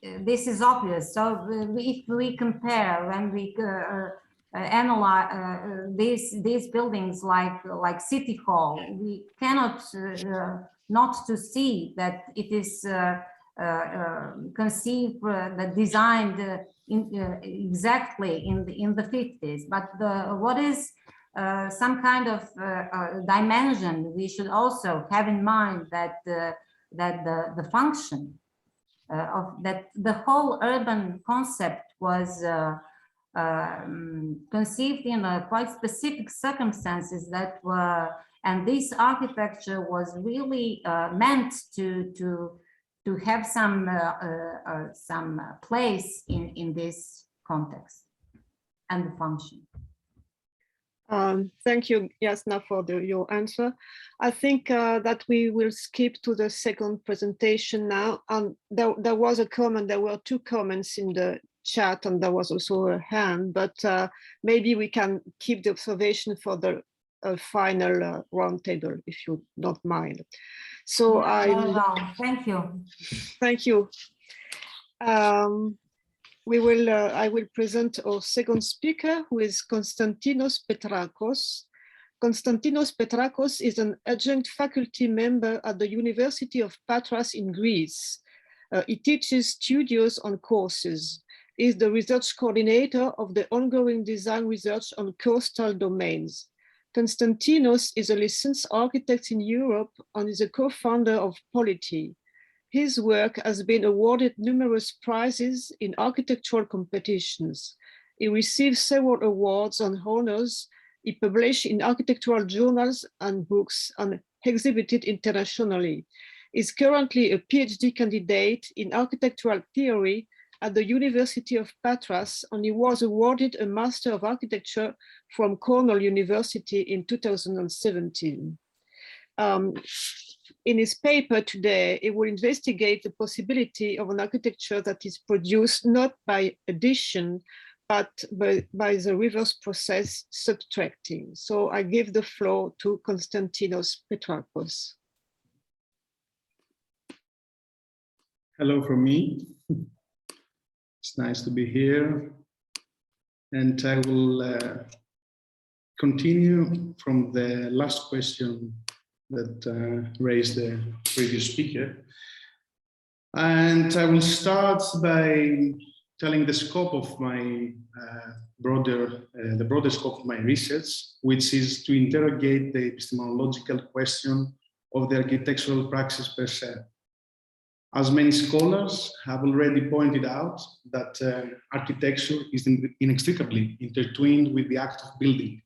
this is obvious. So if we compare, when we analyze these buildings like City Hall, we cannot not to see that it is conceived, designed exactly in the 50s. But what is some kind of dimension we should also have in mind, that the function of that the whole urban concept was conceived in quite specific circumstances that were, and this architecture was really meant to have some place in this context and the function. Thank you, Jasna, for your answer. I think that we will skip to the second presentation now. And there was a comment, there were two comments in the chat, and there was also a hand, but maybe we can keep the observation for the final roundtable, if you don't mind. So thank you. Thank you. I will present our second speaker, who is Konstantinos Petrakos. Konstantinos Petrakos is an adjunct faculty member at the University of Patras in Greece. He teaches studios on courses. He is the research coordinator of the ongoing design research on coastal domains. Konstantinos is a licensed architect in Europe and is a co-founder of Polity. His work has been awarded numerous prizes in architectural competitions. He received several awards and honors. He published in architectural journals and books and exhibited internationally. He is currently a PhD candidate in architectural theory at the University of Patras, and he was awarded a Master of Architecture from Cornell University in 2017. In his paper today, he will investigate the possibility of an architecture that is produced not by addition, but by the reverse process, subtracting. So I give the floor to Konstantinos Petrakos. Hello from me. It's nice to be here. And I will continue from the last question that raised the previous speaker. And I will start by telling the scope of my the broader scope of my research, which is to interrogate the epistemological question of the architectural praxis per se. As many scholars have already pointed out, that architecture is inextricably intertwined with the act of building.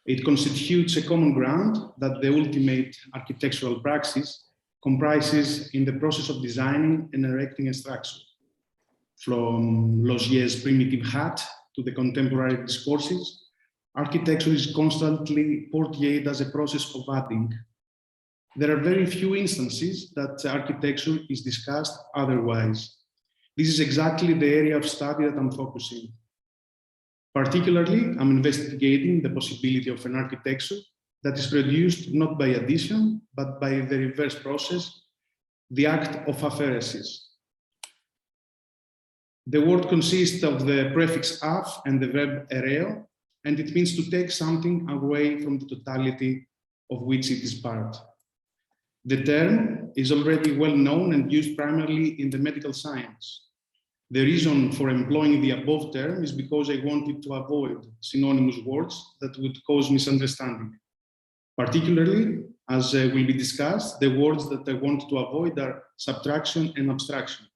It constitutes a common ground that the ultimate architectural praxis comprises in the process of designing and erecting a structure, from Logier's primitive hut to the contemporary discourses. Architecture is constantly portrayed as a process of adding. There are very few instances that architecture is discussed otherwise. This is exactly the area of study that I'm focusing. Particularly, I'm investigating the possibility of an architecture that is produced not by addition, but by the reverse process, the act of apheresis. The word consists of the prefix af and the verb ereo, and it means to take something away from the totality of which it is part. The term is already well known and used primarily in the medical science. The reason for employing the above term is because I wanted to avoid synonymous words that would cause misunderstanding. Particularly, as will be discussed, the words that I want to avoid are subtraction and abstraction.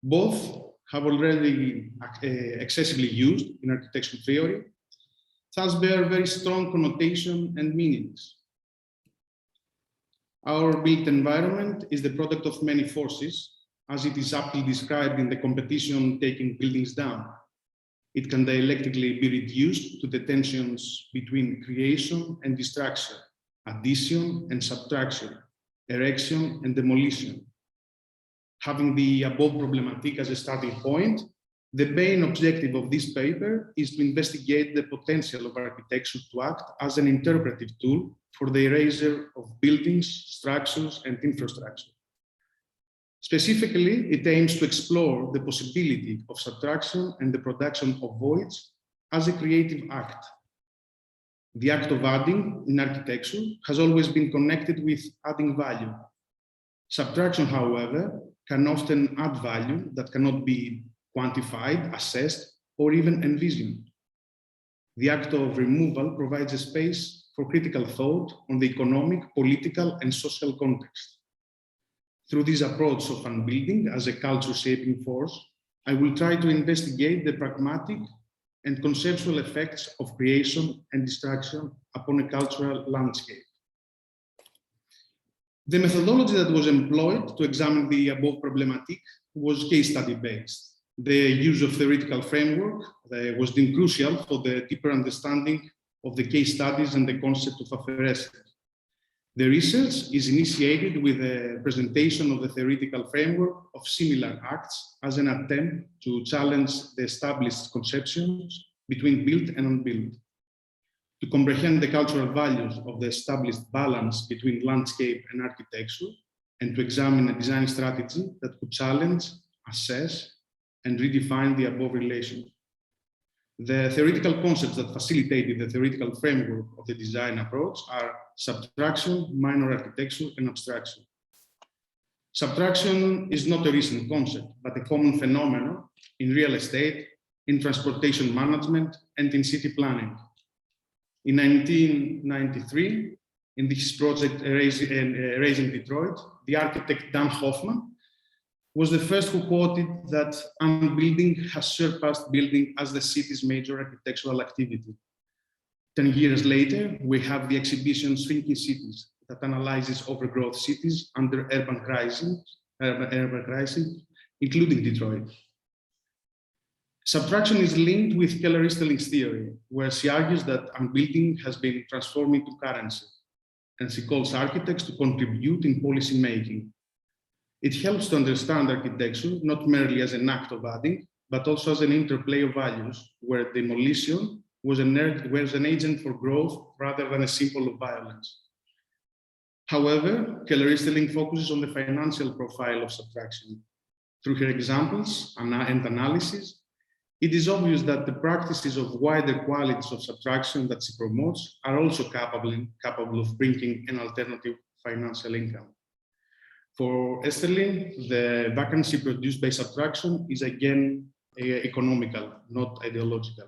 Both have already excessively used in architectural theory, thus bear very strong connotation and meanings. Our built environment is the product of many forces, as it is aptly described in the competition taking buildings down. It can dialectically be reduced to the tensions between creation and destruction, addition and subtraction, erection and demolition. Having the above problematic as a starting point, the main objective of this paper is to investigate the potential of architecture to act as an interpretive tool for the erasure of buildings, structures, and infrastructure. Specifically, it aims to explore the possibility of subtraction and the production of voids as a creative act. The act of adding in architecture has always been connected with adding value. Subtraction, however, can often add value that cannot be quantified, assessed, or even envisioned. The act of removal provides a space for critical thought on the economic, political, and social context. Through this approach of unbuilding as a culture-shaping force, I will try to investigate the pragmatic and conceptual effects of creation and destruction upon a cultural landscape. The methodology that was employed to examine the above problematic was case study based. The use of theoretical framework was deemed crucial for the deeper understanding of the case studies and the concept of apheresis. The research is initiated with a presentation of the theoretical framework of similar acts as an attempt to challenge the established conceptions between built and unbuilt. To comprehend the cultural values of the established balance between landscape and architecture, and to examine a design strategy that could challenge, assess, and redefine the above relation. The theoretical concepts that facilitated the theoretical framework of the design approach are subtraction, minor architecture, and abstraction. Subtraction is not a recent concept, but a common phenomenon in real estate, in transportation management, and in city planning. In 1993, in his project Erasing Detroit, the architect Dan Hoffman was the first who quoted that unbuilding has surpassed building as the city's major architectural activity. 10 years later, we have the exhibition Shrinking Cities that analyzes overgrowth cities under urban crisis, including Detroit. Subtraction is linked with Keller Easterling's theory, where she argues that unbuilding has been transformed into currency, and she calls architects to contribute in policy making. It helps to understand architecture not merely as an act of adding, but also as an interplay of values, where demolition was an agent for growth rather than a symbol of violence. However, Keller Easterling focuses on the financial profile of subtraction. Through her examples and analysis, it is obvious that the practices of wider qualities of subtraction that she promotes are also capable of bringing an alternative financial income. For Easterling, the vacancy produced by subtraction is again economical, not ideological.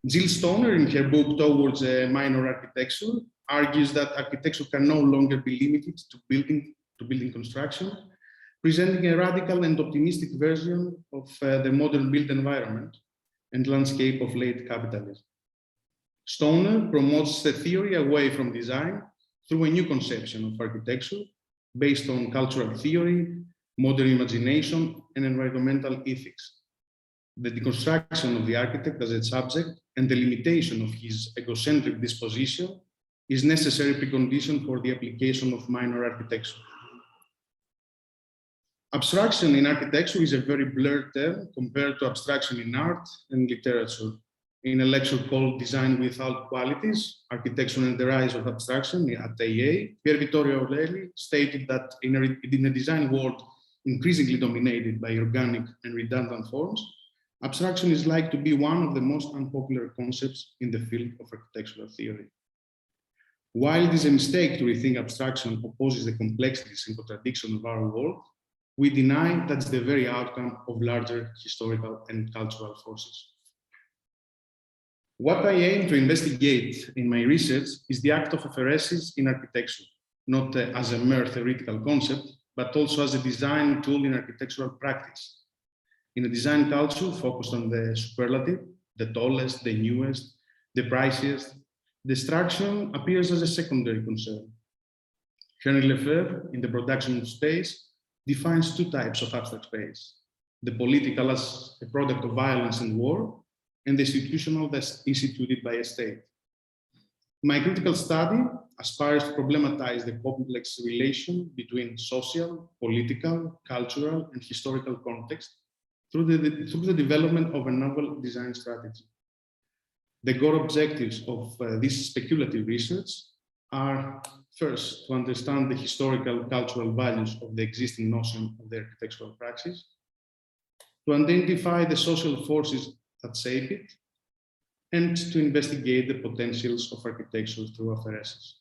Jill Stoner, in her book Towards a Minor Architecture, argues that architecture can no longer be limited to building construction, presenting a radical and optimistic version of the modern built environment and landscape of late capitalism. Stoner promotes the theory away from design through a new conception of architecture based on cultural theory, modern imagination, and environmental ethics. The deconstruction of the architect as a subject and the limitation of his egocentric disposition is necessary precondition for the application of minor architecture. Abstraction in architecture is a very blurred term compared to abstraction in art and literature. In a lecture called Design Without Qualities, Architecture and the Rise of Abstraction at AA, Pier Vittorio Aureli stated that in a design world increasingly dominated by organic and redundant forms, abstraction is like to be one of the most unpopular concepts in the field of architectural theory. While it is a mistake to rethink abstraction opposes the complexities and contradictions of our world, we deny that's the very outcome of larger historical and cultural forces. What I aim to investigate in my research is the act of apheresis in architecture, not as a mere theoretical concept, but also as a design tool in architectural practice. In a design culture focused on the superlative, the tallest, the newest, the priciest, destruction appears as a secondary concern. Henry Lefebvre, in The Production of Space, defines two types of abstract space: the political as a product of violence and war, and the institutional that's instituted by a state. My critical study aspires to problematize the complex relation between social, political, cultural, and historical context through the development of a novel design strategy. The core objectives of this speculative research are, first, to understand the historical cultural values of the existing notion of the architectural praxis, to identify the social forces that shape it, and to investigate the potentials of architecture through apheresis.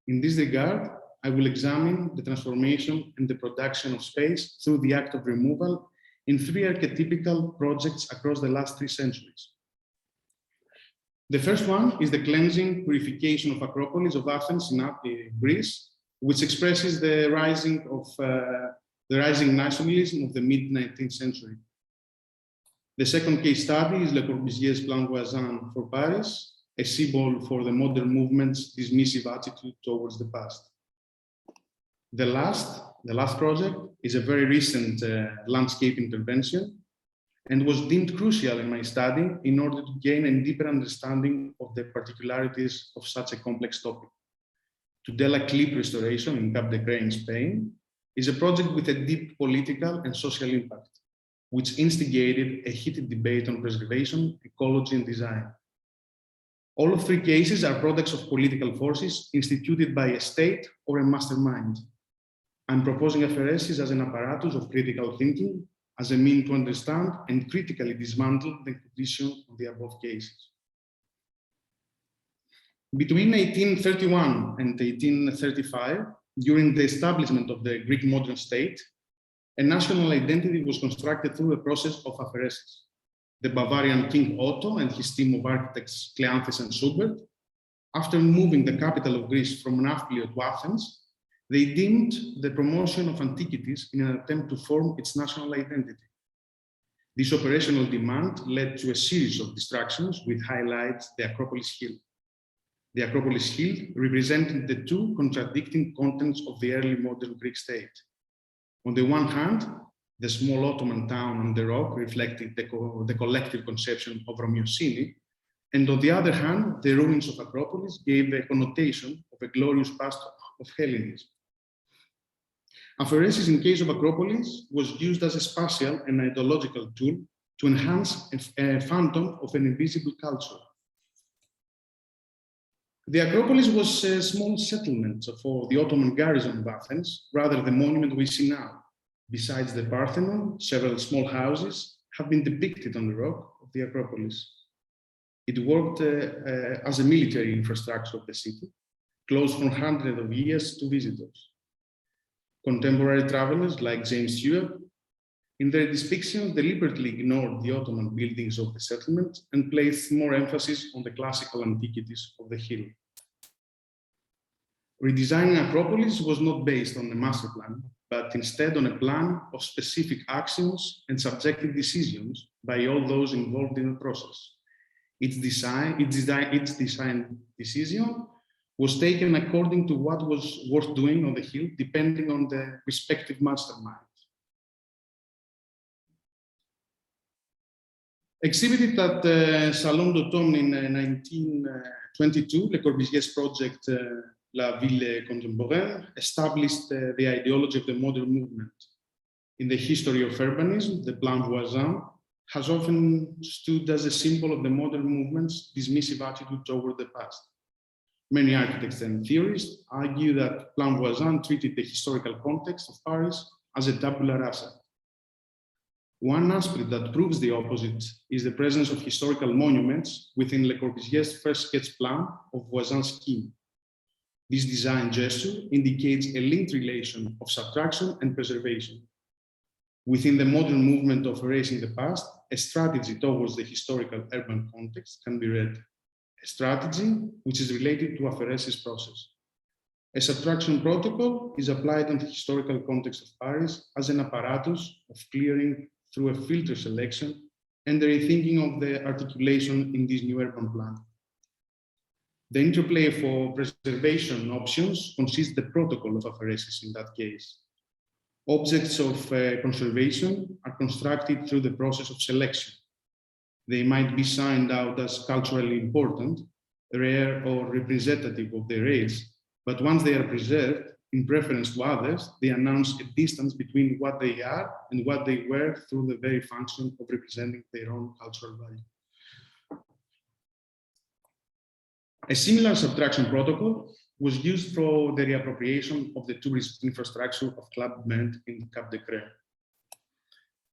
In this regard, I will examine the transformation and the production of space through the act of removal in three archetypical projects across the last 3 centuries. The first one is the cleansing purification of Acropolis of Athens in Greece, which expresses the rising nationalism of the mid-19th century. The second case study is Le Corbusier's Plan Voisin for Paris, a symbol for the modern movement's dismissive attitude towards the past. The last project is a very recent landscape intervention and was deemed crucial in my study in order to gain a deeper understanding of the particularities of such a complex topic. Tudela Clip Restoration in Cap de Creu in Spain is a project with a deep political and social impact, which instigated a heated debate on preservation, ecology, and design. All of 3 cases are products of political forces instituted by a state or a mastermind. I'm proposing apheresis as an apparatus of critical thinking, as a means to understand and critically dismantle the condition of the above cases. Between 1831 and 1835, during the establishment of the Greek modern state, a national identity was constructed through a process of apheresis. The Bavarian King Otto and his team of architects Cleanthes and Schubert, after moving the capital of Greece from Nafplio to Athens, they deemed the promotion of antiquities in an attempt to form its national identity. This operational demand led to a series of distractions which highlights the Acropolis Hill. The Acropolis Hill represented the 2 contradicting contents of the early modern Greek state. On the one hand, the small Ottoman town on the rock reflected the collective conception of Romeosini, and on the other hand, the ruins of Acropolis gave the connotation of a glorious past of Hellenism. Apheresis in case of Acropolis was used as a spatial and ideological tool to enhance a phantom of an invisible culture. The Acropolis was a small settlement for the Ottoman garrison of Athens, rather the monument we see now. Besides the Parthenon, several small houses have been depicted on the rock of the Acropolis. It worked as a military infrastructure of the city, closed for hundreds of years to visitors. Contemporary travelers like James Stewart, in their depictions, deliberately ignored the Ottoman buildings of the settlement and placed more emphasis on the classical antiquities of the hill. Redesigning Acropolis was not based on a master plan, but instead on a plan of specific actions and subjective decisions by all those involved in the process. Its design decision was taken according to what was worth doing on the hill, depending on the respective mastermind. Exhibited at Salon d'Automne in 1922, Le Corbusier's project La Ville Contemporaine established the ideology of the modern movement. In the history of urbanism, the plan voisin has often stood as a symbol of the modern movement's dismissive attitude toward the past. Many architects and theorists argue that plan voisin treated the historical context of Paris as a tabula rasa. One aspect that proves the opposite is the presence of historical monuments within Le Corbusier's first sketch plan of Voisin's scheme. This design gesture indicates a linked relation of subtraction and preservation. Within the modern movement of erasing the past, a strategy towards the historical urban context can be read. A strategy which is related to apheresis process. A subtraction protocol is applied on the historical context of Paris as an apparatus of clearing through a filter selection and the rethinking of the articulation in this new urban plan. The interplay for preservation options consists the protocol of apheresis in that case. Objects of conservation are constructed through the process of selection. They might be signed out as culturally important, rare, or representative of their age, but once they are preserved, in preference to others, they announce a distance between what they are and what they were through the very function of representing their own cultural value. A similar subtraction protocol was used for the reappropriation of the tourist infrastructure of Club Med in Cap de Creux.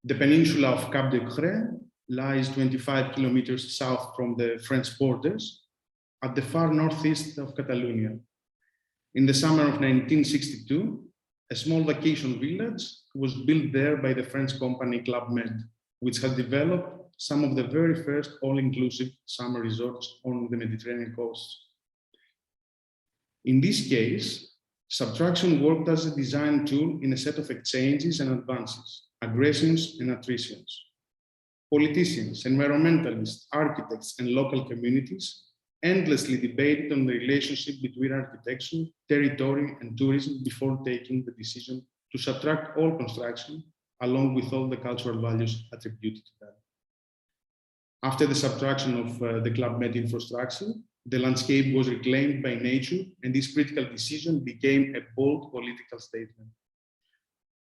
The peninsula of Cap de Creux lies 25 kilometers south from the French borders at the far northeast of Catalonia. In the summer of 1962, a small vacation village was built there by the French company Club Med, which has developed some of the very first all-inclusive summer resorts on the Mediterranean coast. In this case, subtraction worked as a design tool in a set of exchanges and advances, aggressions and attritions. Politicians, environmentalists, architects, and local communities endlessly debated on the relationship between architecture, territory, and tourism before taking the decision to subtract all construction along with all the cultural values attributed to them. After the subtraction of the Club Med infrastructure, the landscape was reclaimed by nature, and this critical decision became a bold political statement.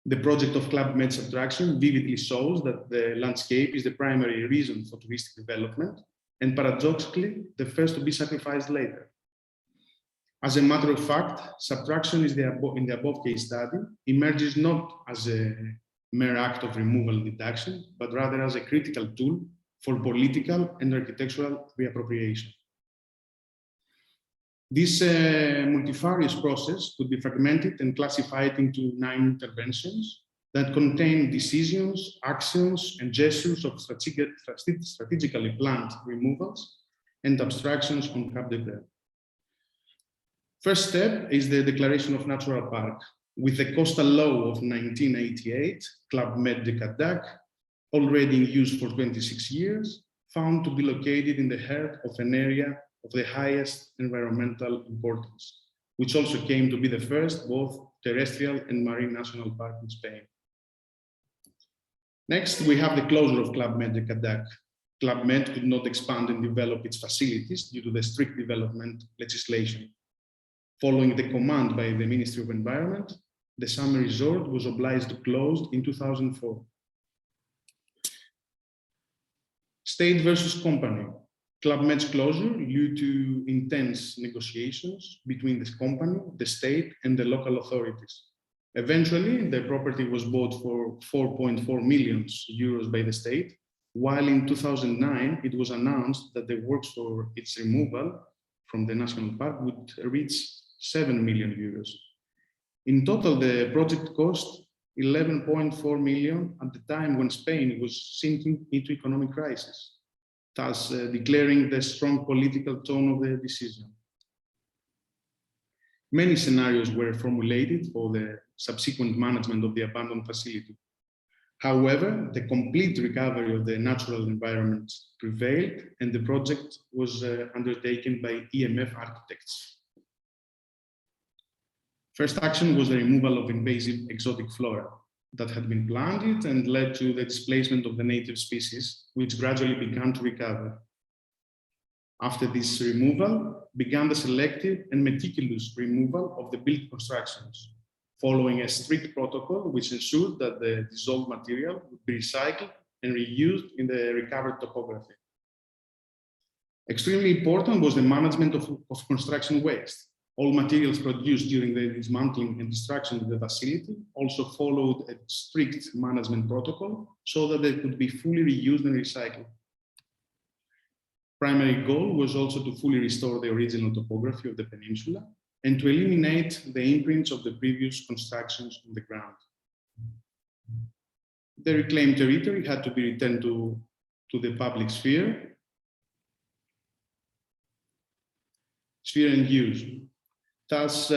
The project of Club Med subtraction vividly shows that the landscape is the primary reason for touristic development, and paradoxically, the first to be sacrificed later. As a matter of fact, subtraction in the above case study emerges not as a mere act of removal and deduction, but rather as a critical tool for political and architectural reappropriation. This multifarious process could be fragmented and classified into 9 interventions that contain decisions, actions, and gestures of strategically planned removals and abstractions on Cap de Creux. First step is the declaration of natural park. With the coastal law of 1988, Club Med de Cadac, already in use for 26 years, found to be located in the heart of an area of the highest environmental importance, which also came to be the first both terrestrial and marine national park in Spain. Next, we have the closure of Club Med de Cadac. Club Med could not expand and develop its facilities due to the strict development legislation. Following the command by the Ministry of Environment, the summer resort was obliged to close in 2004. State versus company. Club Med's closure due to intense negotiations between the company, the state, and the local authorities. Eventually, the property was bought for 4.4 million euros by the state, while in 2009, it was announced that the works for its removal from the national park would reach 7 million euros. In total, the project cost 11.4 million at the time when Spain was sinking into economic crisis, thus declaring the strong political tone of the decision. Many scenarios were formulated for the subsequent management of the abandoned facility. However, the complete recovery of the natural environment prevailed, and the project was undertaken by EMF architects. First action was the removal of invasive exotic flora that had been planted and led to the displacement of the native species, which gradually began to recover. After this removal, began the selective and meticulous removal of the built constructions, following a strict protocol which ensured that the dissolved material would be recycled and reused in the recovered topography. Extremely important was the management of construction waste. All materials produced during the dismantling and destruction of the facility also followed a strict management protocol so that they could be fully reused and recycled. Primary goal was also to fully restore the original topography of the peninsula and to eliminate the imprints of the previous constructions on the ground. The reclaimed territory had to be returned to the public sphere and use. Thus,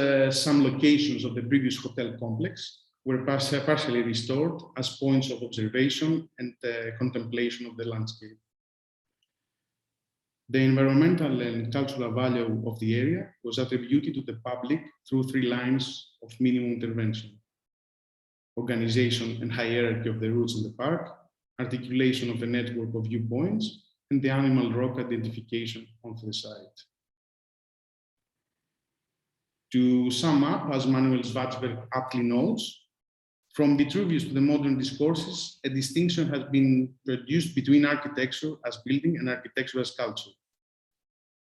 some locations of the previous hotel complex were partially restored as points of observation and contemplation of the landscape. The environmental and cultural value of the area was attributed to the public through 3 lines of minimum intervention: organization and hierarchy of the routes in the park, articulation of a network of viewpoints, and the animal rock identification of the site. To sum up, as Manuel aptly notes, from Vitruvius to the modern discourses, a distinction has been produced between architecture as building and architecture as culture.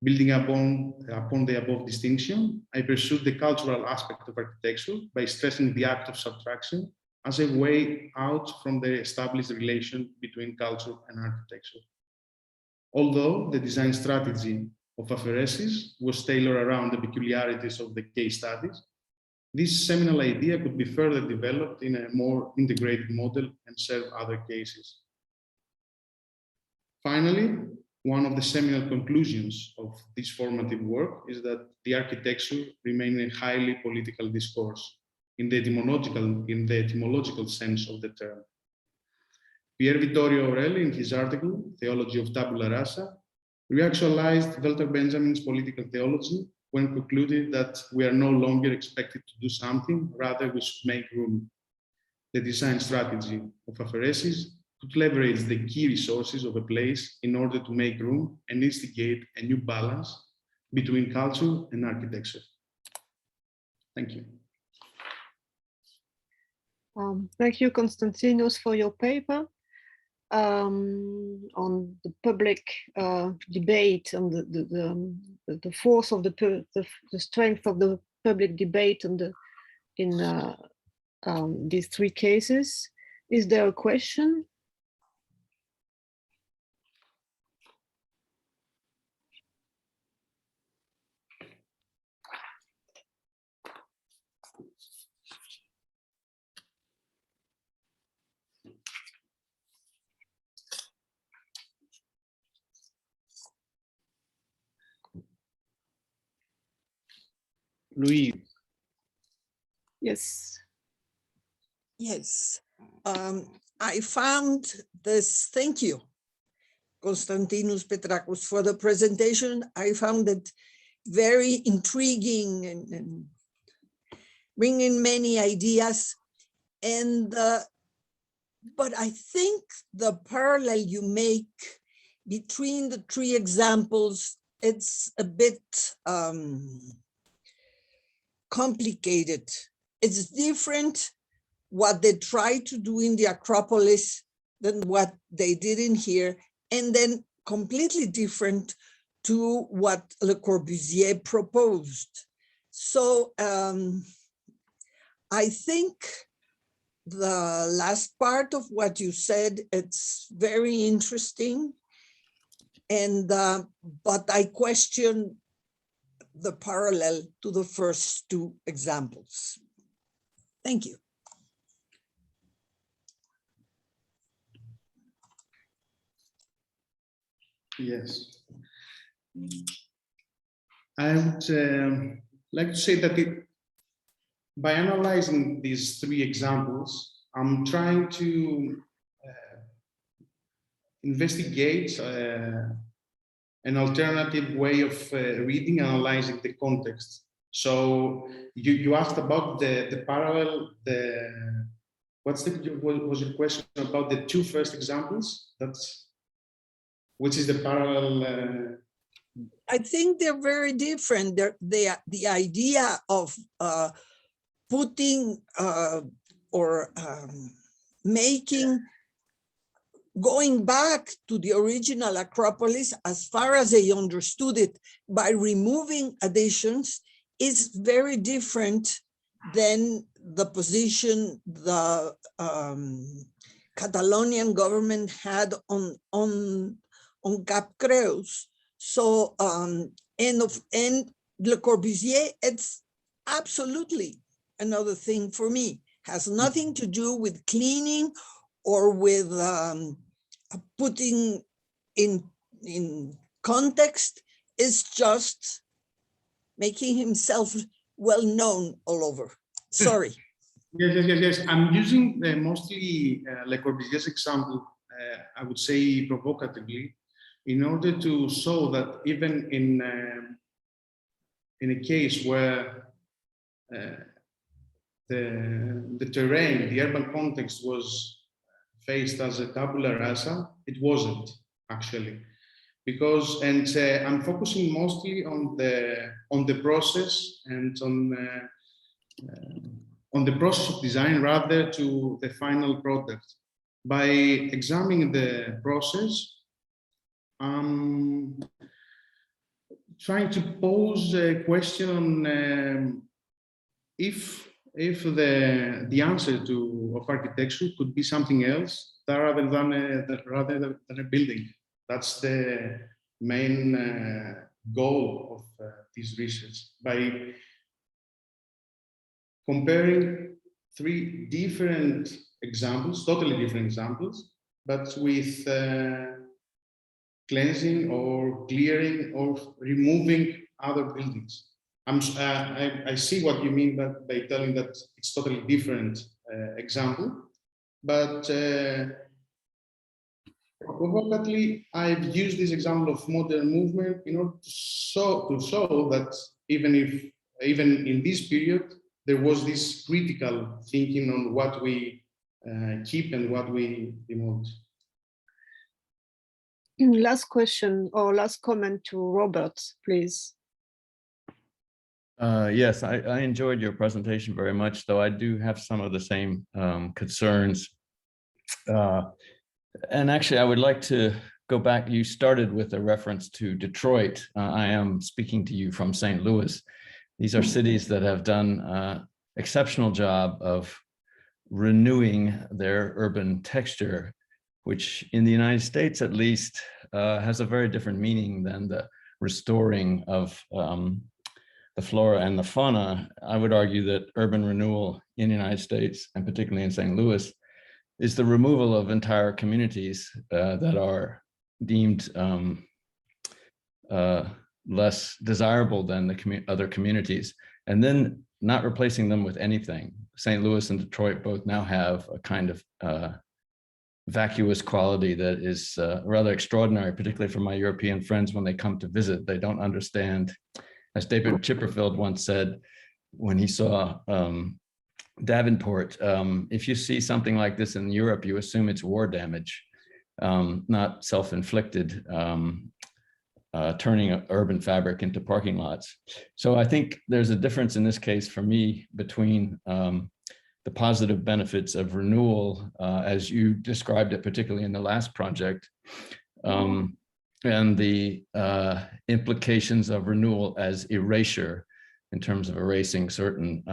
Building upon the above distinction, I pursued the cultural aspect of architecture by stressing the act of subtraction as a way out from the established relation between culture and architecture. Although the design strategy of aphoresis was tailored around the peculiarities of the case studies, this seminal idea could be further developed in a more integrated model and serve other cases. Finally, one of the seminal conclusions of this formative work is that the architecture remains a highly political discourse in the etymological sense of the term. Pier Vittorio Aureli, in his article, Theology of Tabula Rasa, reactualized Walter Benjamin's political theology when concluded that we are no longer expected to do something, rather we should make room. The design strategy of aphoresis could leverage the key resources of a place in order to make room and instigate a new balance between culture and architecture. Thank you. Thank you, Konstantinos, for your paper on the public debate, on the force of the strength of the public debate in these 3 cases. Is there a question? Louise. Yes. Yes. I found this, thank you, Konstantinos Petrakos, for the presentation. I found it very intriguing and bringing many ideas. And but I think the parallel you make between the 3 examples, it's a bit complicated. It's different what they tried to do in the Acropolis than what they did in here, and then completely different to what Le Corbusier proposed. So I think the last part of what you said, it's very interesting, and but I question the parallel to the first 2 examples. Thank you. Yes. I would like to say that by analyzing these 3 examples, I'm trying to investigate an alternative way of reading, analyzing the context So you asked about the parallel, was your question about the two first examples? Which is the parallel? I think they're very different. The idea of putting or making, going back to the original Acropolis as far as they understood it by removing additions is very different than the position the Catalonian government had on Cap Creus. So, and Le Corbusier, it's absolutely another thing for me. Has nothing to do with cleaning or with putting in context. It's just making himself well known all over. Sorry. Yes. I'm using mostly Le Corbusier's example, I would say provocatively, in order to show that even in a case where the terrain, the urban context was faced as a tabula rasa, it wasn't actually, because, and I'm focusing mostly on the process and on the process of design rather to the final product. By examining the process, trying to pose a question if the answer of architecture could be something else rather than a building. That's the main goal of this research. By comparing three different examples, totally different examples, but with cleansing or clearing or removing other buildings. I see what you mean by telling that it's totally different example, but provocatively, I've used this example of modern movement in order to show that even in this period, there was this critical thinking on what we keep and what we demolish. Last question or last comment to Robert, please. Yes, I enjoyed your presentation very much, though I do have some of the same concerns. And actually, I would like to go back. You started with a reference to Detroit. I am speaking to you from St. Louis. These are cities that have done an exceptional job of renewing their urban texture, which in the United States, at least, has a very different meaning than the restoring of the flora and the fauna. I would argue that urban renewal in the United States, and particularly in St. Louis, is the removal of entire communities that are deemed less desirable than the other communities, and then not replacing them with anything. St. Louis and Detroit both now have a kind of vacuous quality that is rather extraordinary, particularly for my European friends when they come to visit. They don't understand, as David Chipperfield once said when he saw Davenport, if you see something like this in Europe, you assume it's war damage, not self-inflicted, turning an urban fabric into parking lots. So I think there's a difference in this case for me between the positive benefits of renewal, as you described it, particularly in the last project, and the implications of renewal as erasure in terms of erasing certain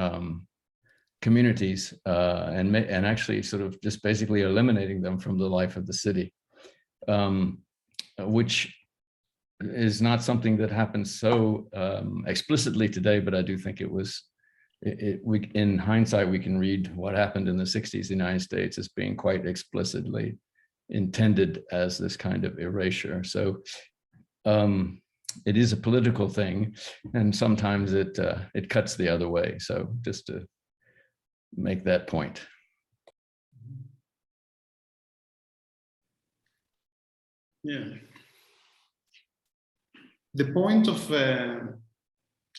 communities and actually sort of just basically eliminating them from the life of the city, which is not something that happens so explicitly today, but I do think it was, in hindsight, we can read what happened in the 60s in the United States as being quite explicitly intended as this kind of erasure. So it is a political thing, and sometimes it cuts the other way. So just to make that point. Yeah. The point of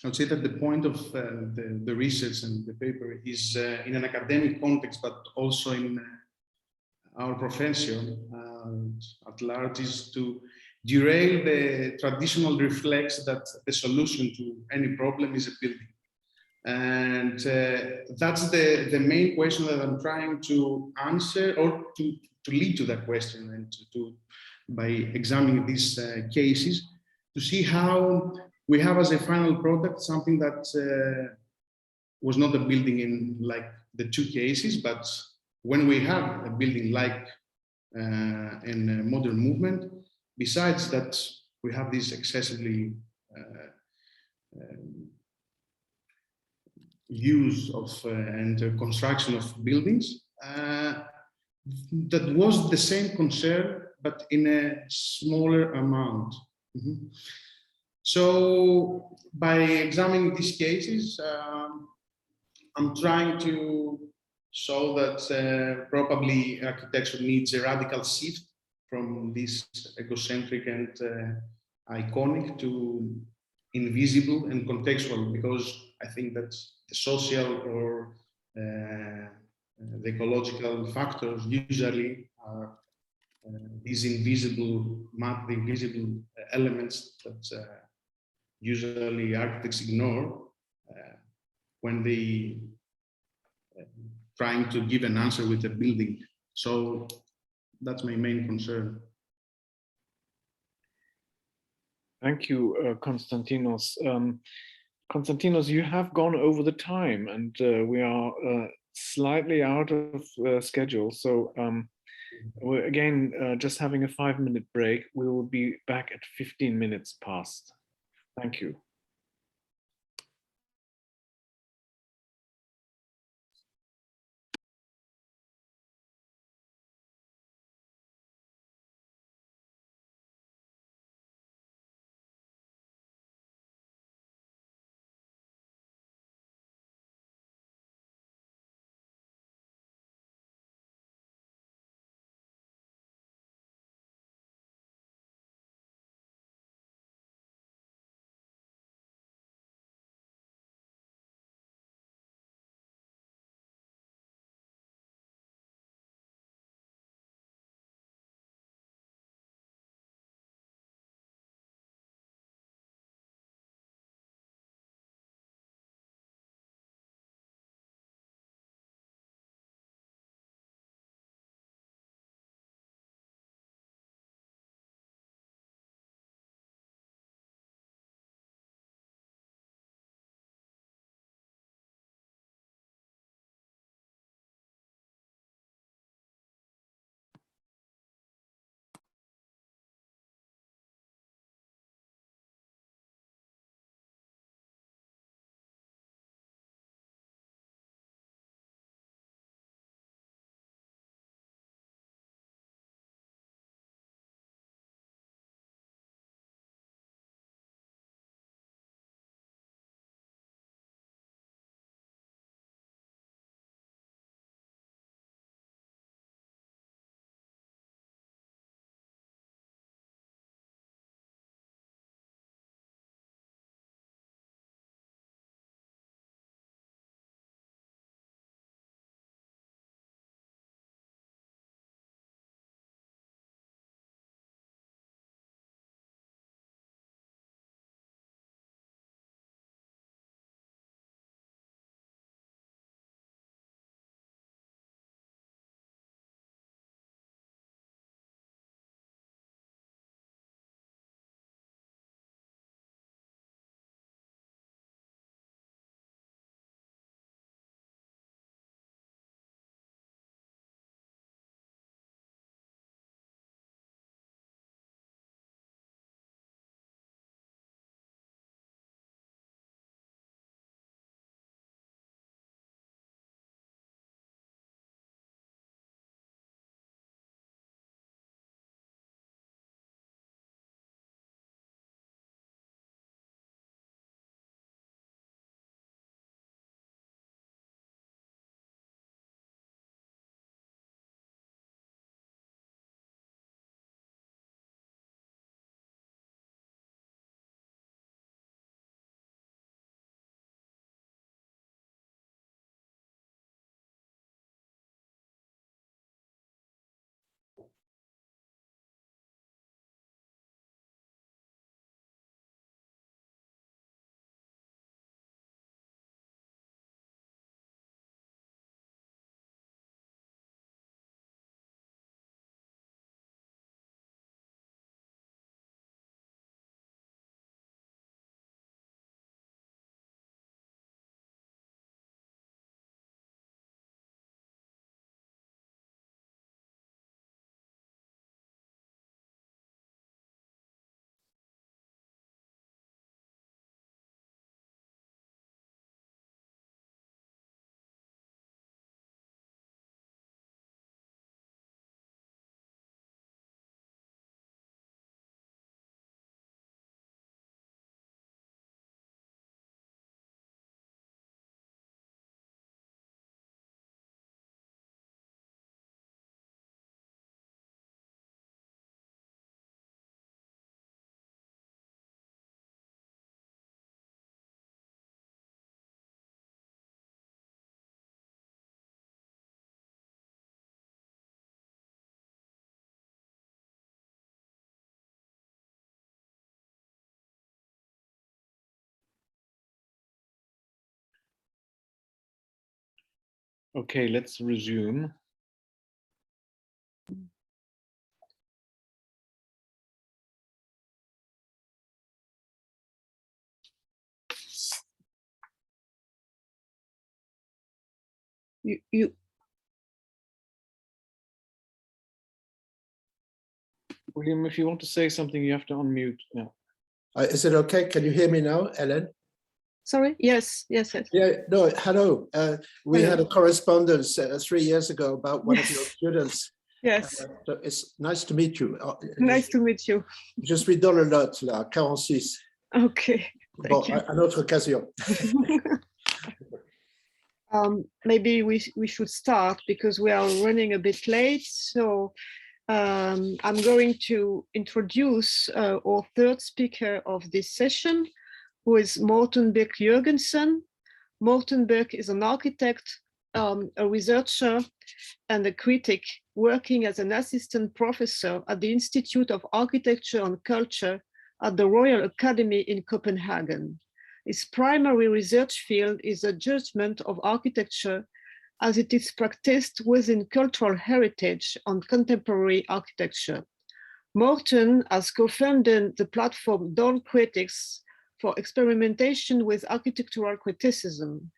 I would say that the point of the research and the paper is in an academic context, but also in our profession at large, is to derail the traditional reflex that the solution to any problem is a building. And that's the main question that I'm trying to answer, or to lead to that question, and by examining these cases, to see how we have as a final product something that was not a building in like the two cases, but when we have a building like in a modern movement, besides that we have this excessively use of and construction of buildings, that was the same concern, but in a smaller amount. So by examining these cases, I'm trying to show that probably architecture needs a radical shift from this egocentric and iconic to invisible and contextual, because I think that the social or the ecological factors usually are these invisible elements that usually architects ignore when they trying to give an answer with a building. So that's my main concern. Thank you, Konstantinos. Konstantinos, you have gone over the time, and we are slightly out of schedule. So we're again just having a 5-minute break. We will be back at 15 minutes past. Thank you. Okay, let's resume. William, if you want to say something, you have to unmute. Yeah. Is it okay? Can you hear me now, Hélène? Sorry, yes. Yeah, no, hello. We Hello. had a correspondence 3 years ago about one of your students. Yes. So it's nice to meet you. Nice to meet you. Je suis dans le lot, là, 46. Okay. Bon, à notre occasion. Maybe we should start because we are running a bit late. So I'm going to introduce our third speaker of this session, who is Morten Birk Jørgensen. Morten Birk is an architect, a researcher, and a critic working as an assistant professor at the Institute of Architecture and Culture at the Royal Academy in Copenhagen. His primary research field is the judgment of architecture as it is practiced within cultural heritage and contemporary architecture. Morten has co-founded the platform Dawn Critics for experimentation with architectural criticism.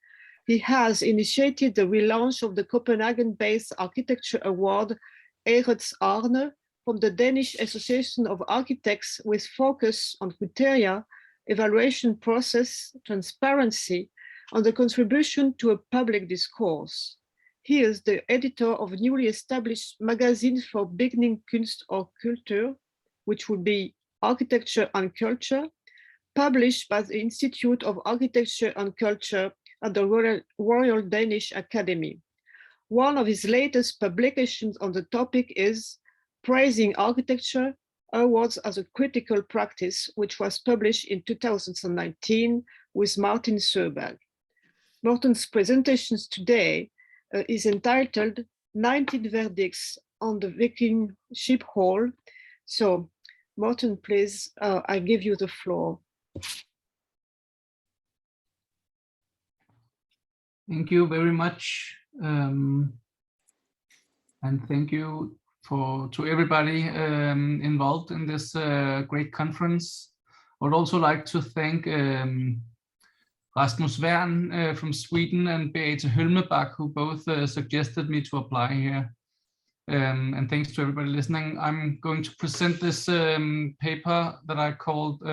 He has initiated the relaunch of the Copenhagen-based Architecture Award Årets Arne from the Danish Association of Architects with focus on criteria, evaluation process, transparency, and the contribution to a public discourse. He is the editor of newly established magazine for beginning Kunst og Kultur, which would be Architecture and Culture, published by the Institute of Architecture and Culture at the Royal Danish Academy. One of his latest publications on the topic is Praising Architecture, Awards as a Critical Practice, which was published in 2019 with Martin Søberg. Morten's presentations today is entitled 19 Verdicts on the Viking Ship Hall. So Morten, please, I give you the floor. Thank you very much. And thank you to everybody involved in this great conference. I would also like to thank Rasmus Wern from Sweden and Beate Hölmebach, who both suggested me to apply here. And thanks to everybody listening. I'm going to present this paper that I called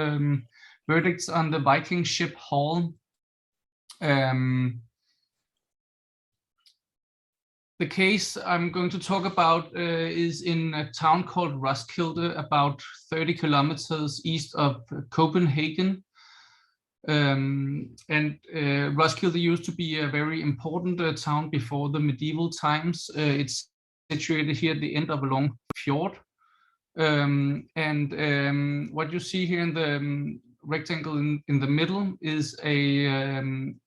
Verdicts on the Viking Ship Hall. The case I'm going to talk about is in a town called Roskilde, about 30 kilometers east of Copenhagen. Roskilde used to be a very important town before the medieval times. It's situated here at the end of a long fjord. What you see here in the rectangle in the middle is an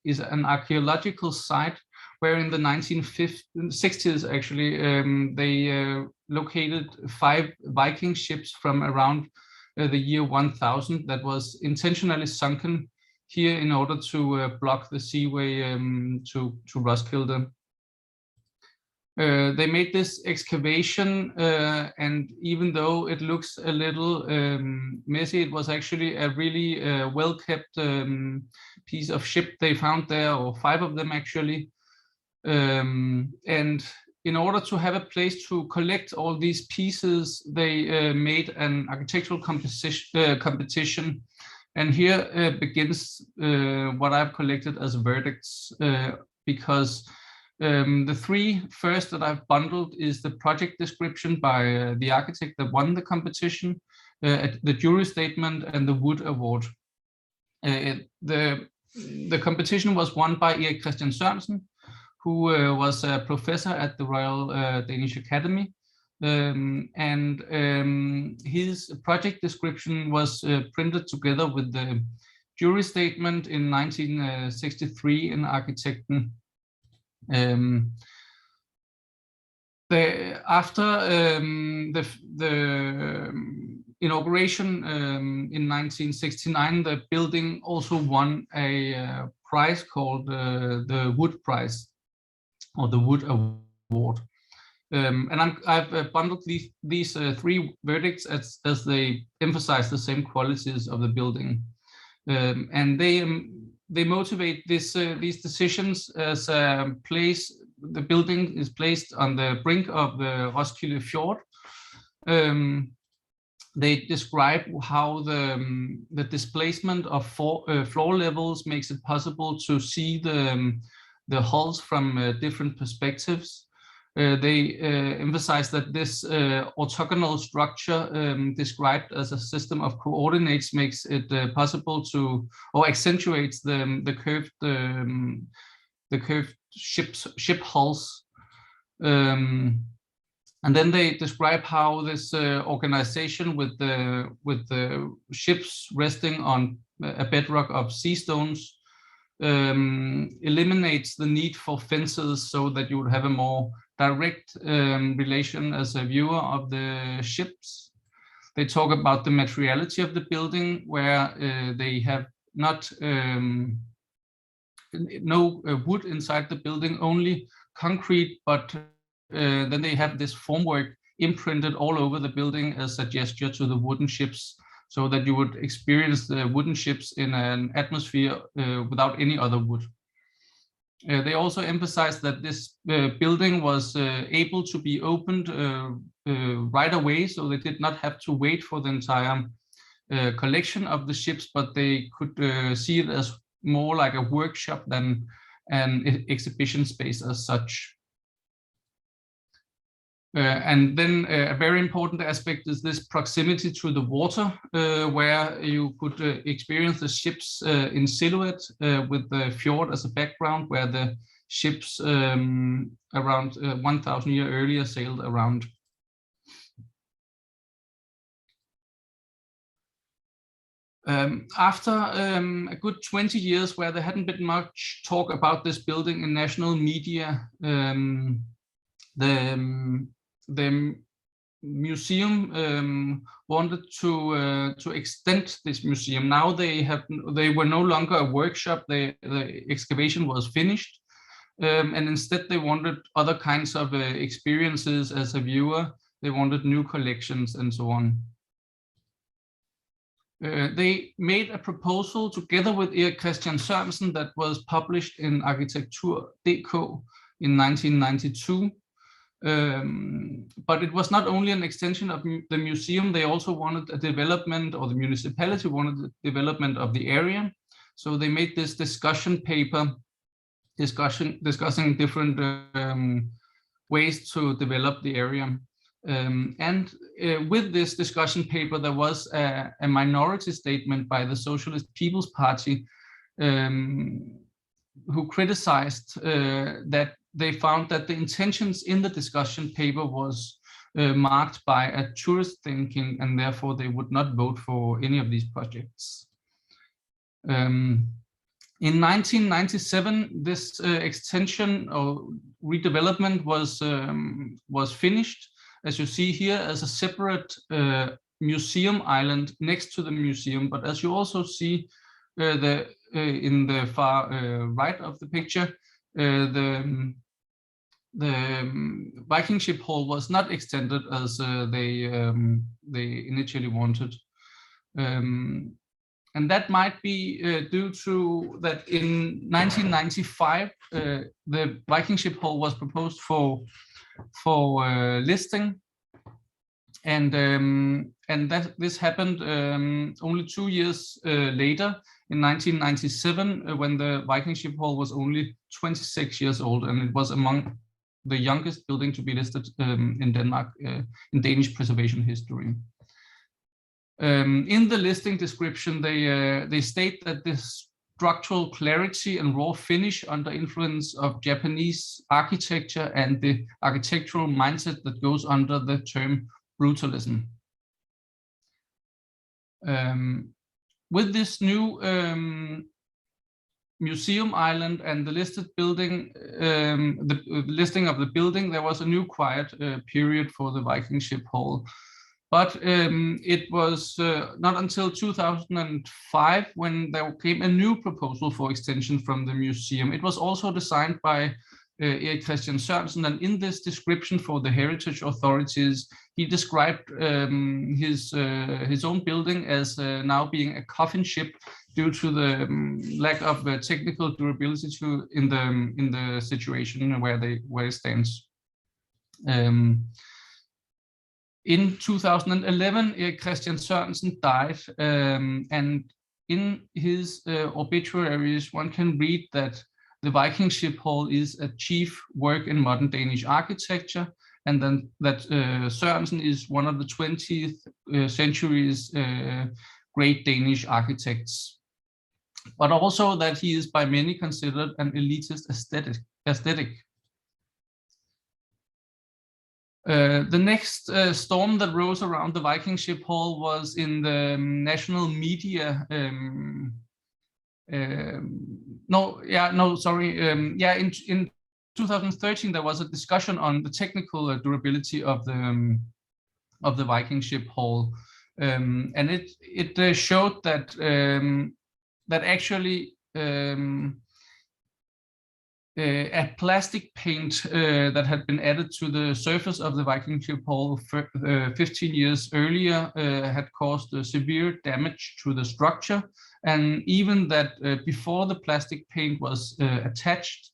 archaeological site where in the 1960s, actually, they located 5 Viking ships from around the year 1000 that was intentionally sunken here in order to block the seaway to Roskilde. They made this excavation, and even though it looks a little messy, it was actually a really well-kept piece of ship they found there, or 5 of them actually. And in order to have a place to collect all these pieces, they made an architectural competition. And here begins what I've collected as verdicts, because the 3 first that I've bundled is the project description by the architect that won the competition, the jury statement, and the wood award. The competition was won by Erik Christian Sørensen, who was a professor at the Royal Danish Academy. His project description was printed together with the jury statement in 1963 in Architekten. After the inauguration in 1969, the building also won a prize called the Wood Prize. or the Wood Award. And I've bundled these three verdicts as they emphasize the same qualities of the building, and they motivate these decisions as a place. The building is placed on the brink of the Roskilde Fjord. They describe how the displacement of floor levels makes it possible to see the hulls from different perspectives. They emphasize that this orthogonal structure described as a system of coordinates makes it possible to, or accentuates the curved ship hulls. And then they describe how this organization with the ships resting on a bedrock of sea stones eliminates the need for fences, so that you would have a more direct relation as a viewer of the ships. They talk about the materiality of the building, where they have not no wood inside the building, only concrete, but then they have this formwork imprinted all over the building as a gesture to the wooden ships, so that you would experience the wooden ships in an atmosphere without any other wood. They also emphasize that this building was able to be opened right away, so they did not have to wait for the entire collection of the ships, but they could see it as more like a workshop than an exhibition space as such. And then a very important aspect is this proximity to the water, where you could experience the ships in silhouette with the fjord as a background, where the ships around 1,000 years earlier sailed around. After a good 20 years where there hadn't been much talk about this building in national media, the museum wanted to extend this museum. Now they were no longer a workshop. The excavation was finished, and instead they wanted other kinds of experiences as a viewer. They wanted new collections and so on. They made a proposal together with Erik Christian Jørgensen that was published in Arkitektur.dk in 1992. But it was not only an extension of the museum, they also wanted a development, or the municipality wanted the development of the area. So they made this discussion paper discussing different ways to develop the area. And with this discussion paper, there was a minority statement by the Socialist People's Party who criticized that they found that the intentions in the discussion paper was marked by a tourist thinking, and therefore they would not vote for any of these projects. In 1997, this extension or redevelopment was finished, as you see here, as a separate museum island next to the museum. But as you also see in the far right of the picture, the Viking ship hall was not extended as they initially wanted. And that might be due to that in 1995, the Viking ship hall was proposed for listing, and that this happened only 2 years later, in 1997, when the Viking ship hall was only 26 years old, and it was among the youngest building to be listed in Denmark in Danish preservation history. In the listing description, they state that this structural clarity and raw finish under influence of Japanese architecture and the architectural mindset that goes under the term brutalism. With this new museum island and the listed building, the listing of the building, there was a new quiet period for the Viking ship hall. But it was not until 2005 when there came a new proposal for extension from the museum. It was also designed by Erik Christian Sørensen, and in this description for the heritage authorities, he described his own building as now being a coffin ship due to the lack of technical durability in the situation where it stands. In 2011, Erik Christian Sørensen died, and in his obituaries, one can read that the Viking ship hall is a chief work in modern Danish architecture, and then that Sørensen is one of the 20th century's great Danish architects, but also that he is by many considered an elitist aesthetic. The next storm that rose around the Viking ship hall was in the national media. In 2013 there was a discussion on the technical durability of the Viking ship hall, and it showed that actually a plastic paint that had been added to the surface of the Viking ship hall 15 years earlier had caused severe damage to the structure, and even that before the plastic paint was attached,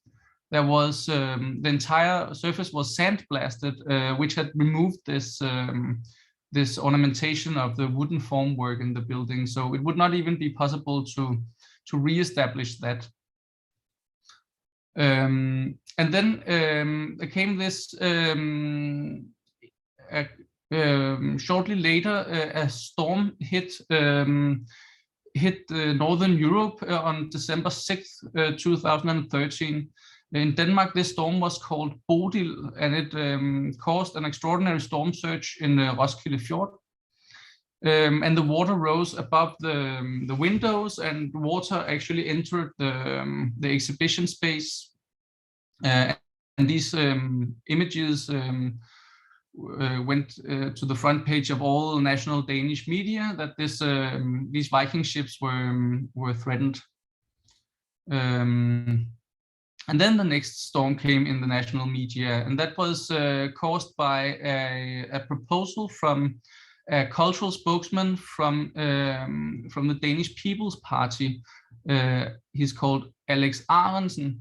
there was the entire surface was sandblasted, which had removed this ornamentation of the wooden formwork in the building, so it would not even be possible to re-establish that. And then there came this shortly later a storm hit Northern Europe on December 6th, 2013. In Denmark, this storm was called Bodil, and it caused an extraordinary storm surge in Roskilde Fjord. And the water rose above the windows, and water actually entered the exhibition space. And these images went to the front page of all national Danish media, that these Viking ships were threatened. And then the next storm came in the national media, and that was caused by a proposal from a cultural spokesman from the Danish People's Party. He's called Alex Arensen,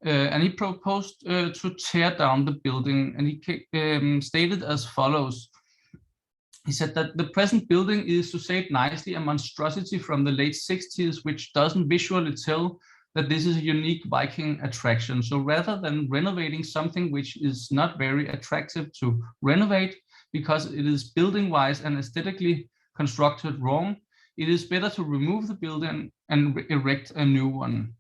and he proposed to tear down the building, and he stated as follows. He said that the present building is, to say it nicely, a monstrosity from the late 60s, which doesn't visually tell that this is a unique Viking attraction. So rather than renovating something which is not very attractive to renovate, because it is building-wise and aesthetically constructed wrong, it is better to remove the building and erect a new one.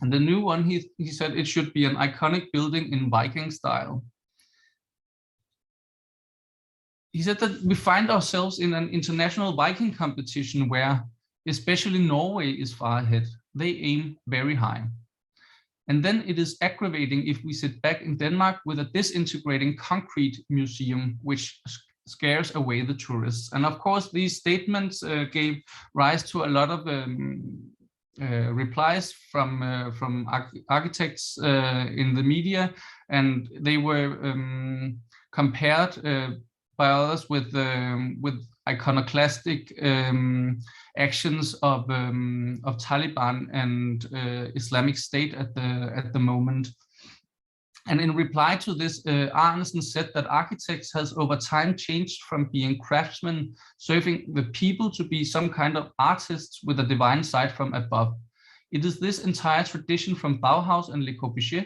And the new one, he said, it should be an iconic building in Viking style. He said that we find ourselves in an international Viking competition where especially Norway is far ahead. They aim very high. And then it is aggravating if we sit back in Denmark with a disintegrating concrete museum, which scares away the tourists. And of course, these statements gave rise to a lot of replies from architects in the media, and they were compared by others with iconoclastic actions of Taliban and Islamic State at the moment. And in reply to this, Arnesen said that architects has over time changed from being craftsmen serving the people to be some kind of artists with a divine side from above. It is this entire tradition from Bauhaus and Le Corbusier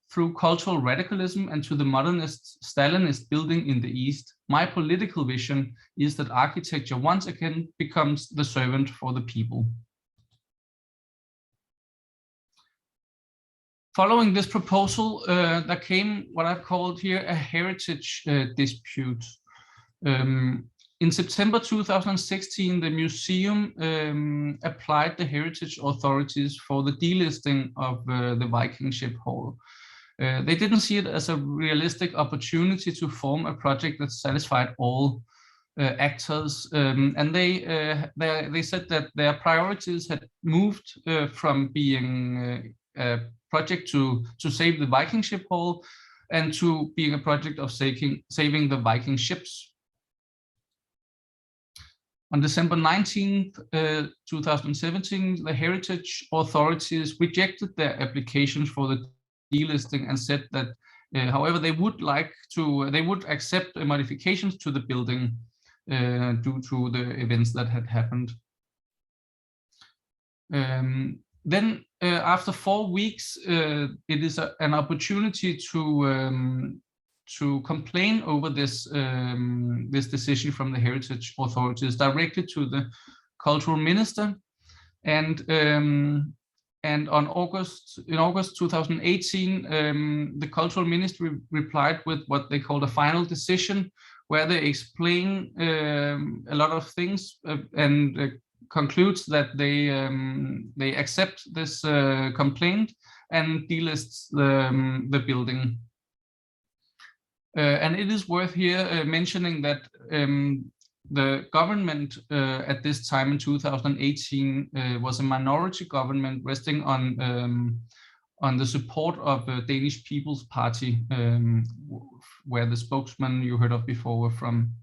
through cultural radicalism and to the modernist Stalinist building in the East. My political vision is that architecture once again becomes the servant for the people. Following this proposal, there came what I've called here a heritage dispute. In September 2016, the museum applied the heritage authorities for the delisting of the Viking ship hall. They didn't see it as a realistic opportunity to form a project that satisfied all actors, and they said that their priorities had moved from being a project to save the Viking ship hall and to being a project of saving the Viking ships. On December 19th, 2017, the heritage authorities rejected their applications for the delisting and said that, however, they would accept modifications to the building due to the events that had happened. Then, after 4 weeks, it is an opportunity to complain over this this decision from the heritage authorities directly to the cultural minister, and in August 2018, the cultural ministry replied with what they called a final decision, where they explain a lot of things and concludes that they accept this complaint and delists the building. And it is worth here mentioning that the government at this time in 2018 was a minority government resting on the support of the Danish People's Party, where the spokesman you heard of before were from.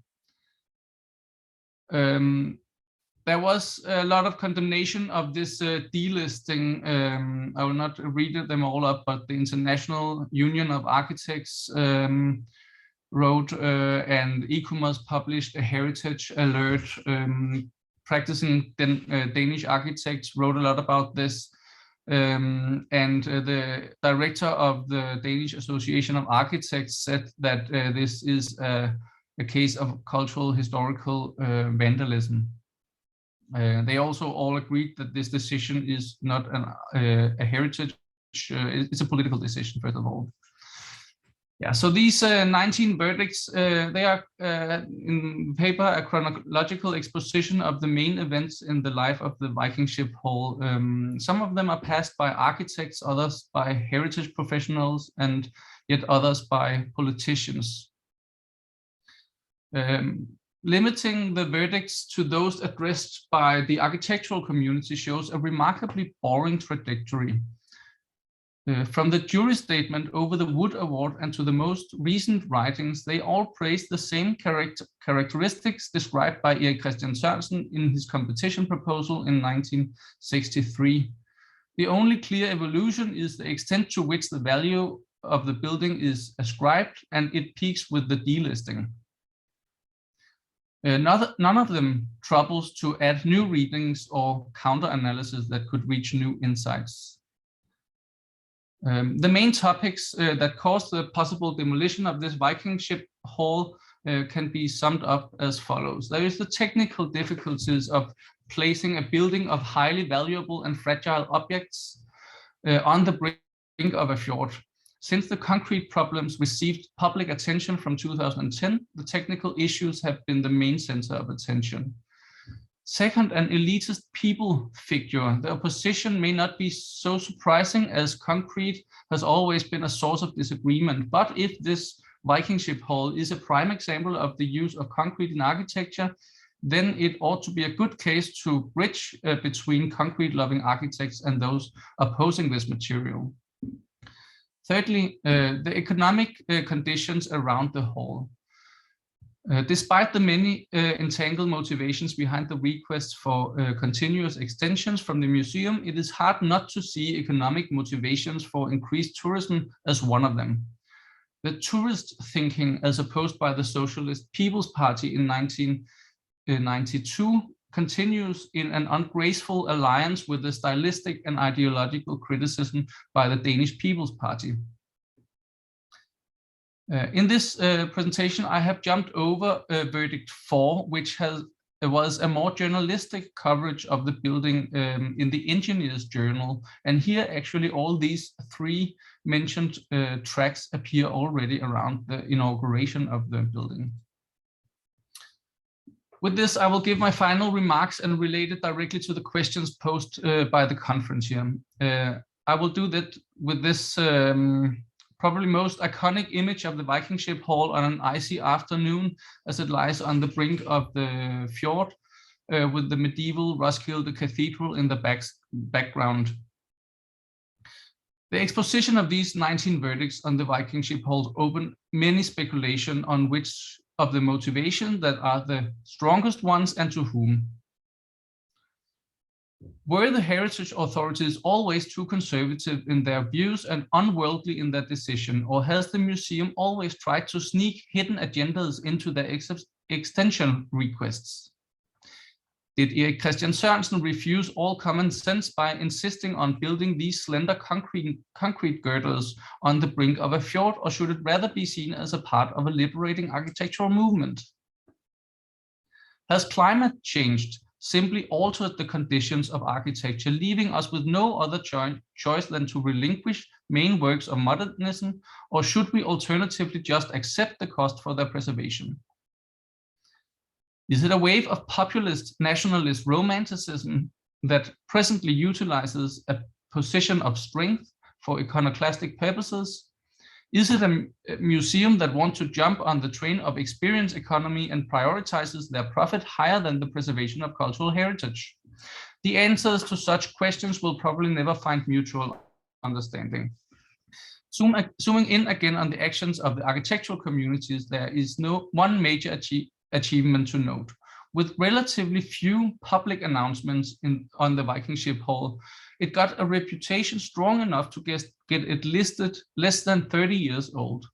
There was a lot of condemnation of this delisting. I will not read them all up, but the International Union of Architects wrote, and e-commerce published a heritage alert. Practicing Danish architects wrote a lot about this. And the director of the Danish Association of Architects said that this is a case of cultural historical vandalism. They also all agreed that this decision is not a heritage, it's a political decision, first of all. Yeah, so these 19 verdicts, they are in paper a chronological exposition of the main events in the life of the Viking ship hall. Some of them are passed by architects, others by heritage professionals, and yet others by politicians. Limiting the verdicts to those addressed by the architectural community shows a remarkably boring trajectory. From the jury statement over the Wood Award and to the most recent writings, they all praise the same characteristics described by Erik Christian Sørensen in his competition proposal in 1963. The only clear evolution is the extent to which the value of the building is ascribed, and it peaks with the delisting. None of them troubles to add new readings or counter-analysis that could reach new insights. The main topics that caused the possible demolition of this Viking ship hall can be summed up as follows. There is the technical difficulties of placing a building of highly valuable and fragile objects on the brink of a fjord. Since the concrete problems received public attention from 2010, the technical issues have been the main center of attention. Second, an elitist people figure. The opposition may not be so surprising, as concrete has always been a source of disagreement. But if this Viking ship hall is a prime example of the use of concrete in architecture, then it ought to be a good case to bridge between concrete-loving architects and those opposing this material. Thirdly, the economic conditions around the hall. Despite the many entangled motivations behind the request for continuous extensions from the museum, it is hard not to see economic motivations for increased tourism as one of them. The tourist thinking, as opposed by the Socialist People's Party in 1992, continues in an ungraceful alliance with the stylistic and ideological criticism by the Danish People's Party. In this presentation, I have jumped over verdict 4, which was a more journalistic coverage of the building in the Engineers Journal. And here, actually, all these 3 mentioned tracks appear already around the inauguration of the building. With this, I will give my final remarks and relate it directly to the questions posed by the conference here. I will do that with this probably most iconic image of the Viking ship hall on an icy afternoon as it lies on the brink of the fjord with the medieval Roskilde Cathedral in the background. The exposition of these 19 verdicts on the Viking ship holds open many speculation on which of the motivation that are the strongest ones and to whom. Were the heritage authorities always too conservative in their views and unworldly in their decision, or has the museum always tried to sneak hidden agendas into their extension requests? Did Erik Christian Sørensen refuse all common sense by insisting on building these slender concrete girders on the brink of a fjord, or should it rather be seen as a part of a liberating architectural movement? Has climate changed simply altered the conditions of architecture, leaving us with no other choice than to relinquish main works of modernism, or should we alternatively just accept the cost for their preservation? Is it a wave of populist nationalist romanticism that presently utilizes a position of strength for iconoclastic purposes? Is it a museum that wants to jump on the train of experience economy and prioritizes their profit higher than the preservation of cultural heritage? The answers to such questions will probably never find mutual understanding. Zooming in again on the actions of the architectural communities, there is no one major achievement to note. With relatively few public announcements on the Viking ship hall, it got a reputation strong enough to get it listed less than 30 years old.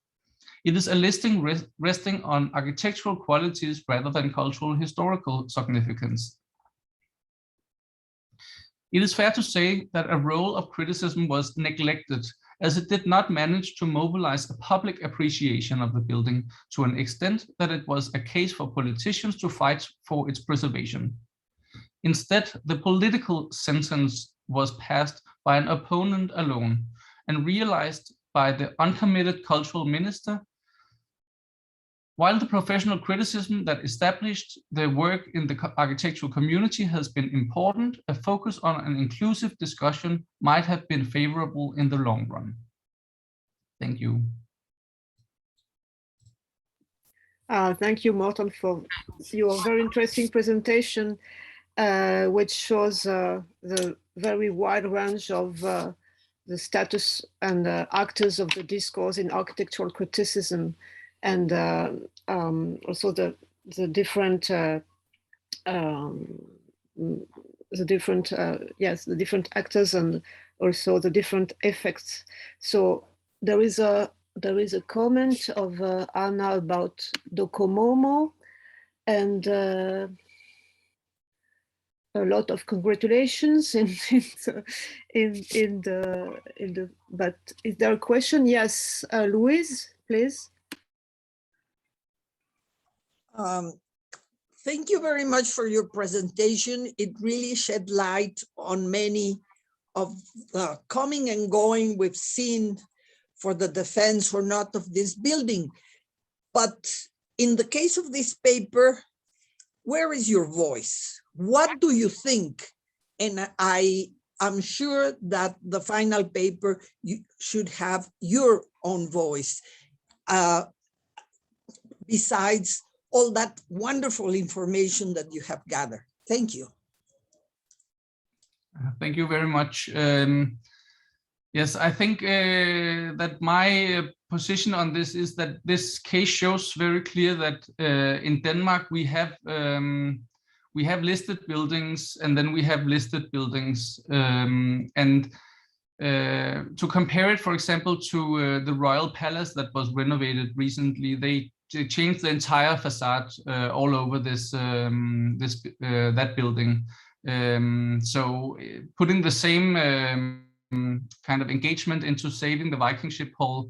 It is a listing resting on architectural qualities rather than cultural historical significance. It is fair to say that a role of criticism was neglected, as it did not manage to mobilize a public appreciation of the building to an extent that it was a case for politicians to fight for its preservation. Instead, the political sentence was passed by an opponent alone and realized by the uncommitted cultural minister. While the professional criticism that established the work in the architectural community has been important, a focus on an inclusive discussion might have been favorable in the long run. Thank you. Thank you, Morten, for your very interesting presentation, which shows the very wide range of the status and actors of the discourse in architectural criticism, and also the different different actors and also the different effects. So there is a comment of Anna about Docomomo, and a lot of congratulations but is there a question? Yes, Louise, please. Thank you very much for your presentation. It really shed light on many of the coming and going we've seen for the defense or not of this building. But in the case of this paper, where is your voice? What do you think? And I'm sure that the final paper you should have your own voice, besides all that wonderful information that you have gathered. Thank you. Thank you very much. Yes, I think that my position on this is that this case shows very clear that in Denmark we have listed buildings, and then we have listed buildings, and to compare it, for example, to the Royal Palace that was renovated recently, they changed the entire facade all over that building. So putting the same kind of engagement into saving the Viking ship hall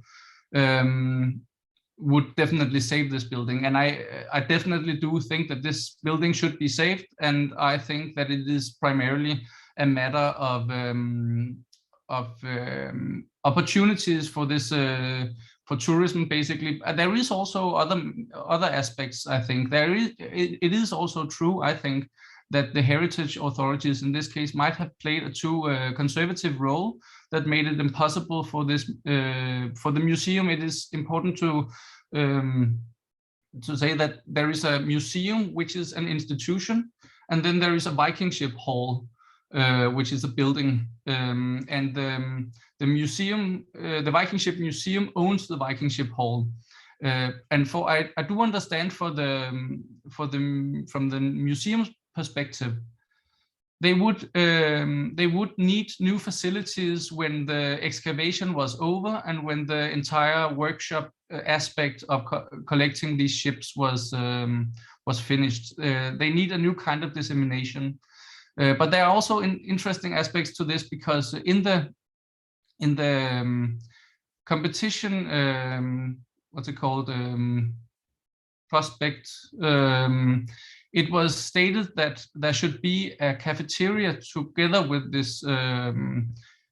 would definitely save this building. And I definitely do think that this building should be saved. And I think that it is primarily a matter of opportunities for this for tourism, basically. There is also other aspects. I think it is also true, I think, that the heritage authorities in this case might have played a too conservative role that made it impossible for this for the museum. It is important to say that there is a museum which is an institution, and then there is a Viking ship hall. which is a building, and the museum, the Viking Ship Museum, owns the Viking Ship Hall. And I do understand from the museum's perspective, they would need new facilities when the excavation was over and when the entire workshop aspect of collecting these ships was finished. They need a new kind of dissemination. But there are also interesting aspects to this, because in the competition, what's it called, prospect, it was stated that there should be a cafeteria together with this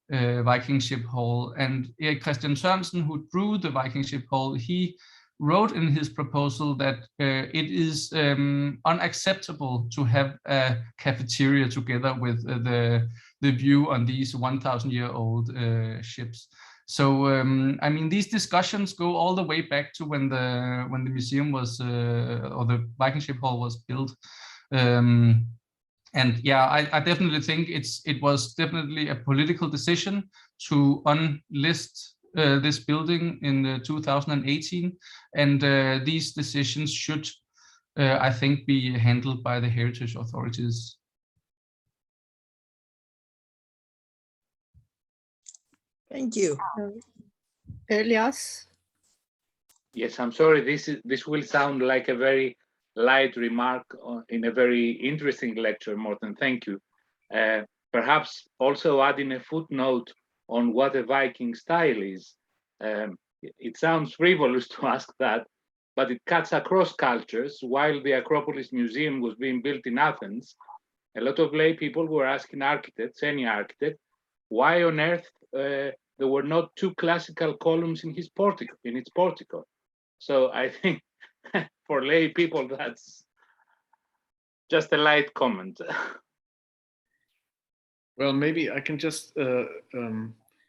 Viking Ship Hall. And Erik Christian Sørensen, who drew the Viking Ship Hall, he wrote in his proposal that it is unacceptable to have a cafeteria together with the view on these 1,000-year-old ships. So I mean, these discussions go all the way back to when the museum was or the Viking Ship Hall was built. And yeah, I definitely think it was definitely a political decision to unlist this building in 2018, and these decisions should, I think, be handled by the heritage authorities. Thank you. Elias? Yes, I'm sorry. This will sound like a very light remark in a very interesting lecture, Morten. Thank you. Perhaps also adding a footnote on what a Viking style is. It sounds frivolous to ask that, but it cuts across cultures. While the Acropolis Museum was being built in Athens, a lot of lay people were asking architects, any architect, why on earth there were not two classical columns in its portico. So I think for lay people, that's just a light comment. Well, maybe I can just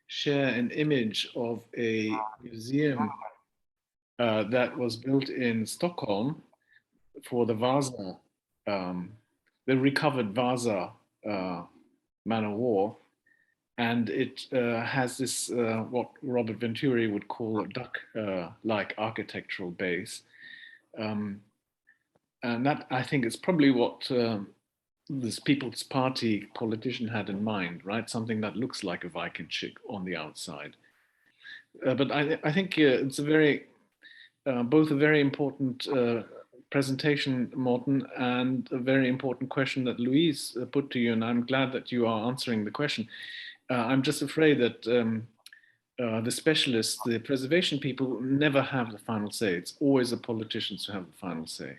share an image of a museum that was built in Stockholm for the Vasa, the recovered Vasa man of war. And it has this, what Robert Venturi would call a duck-like architectural base. And that, I think, is probably what this People's Party politician had in mind, right? Something that looks like a Viking ship on the outside. But I think it's a very, both a very important presentation, Morten, and a very important question that Louise put to you, and I'm glad that you are answering the question. I'm just afraid that the specialists, the preservation people, never have the final say. It's always the politicians who have the final say.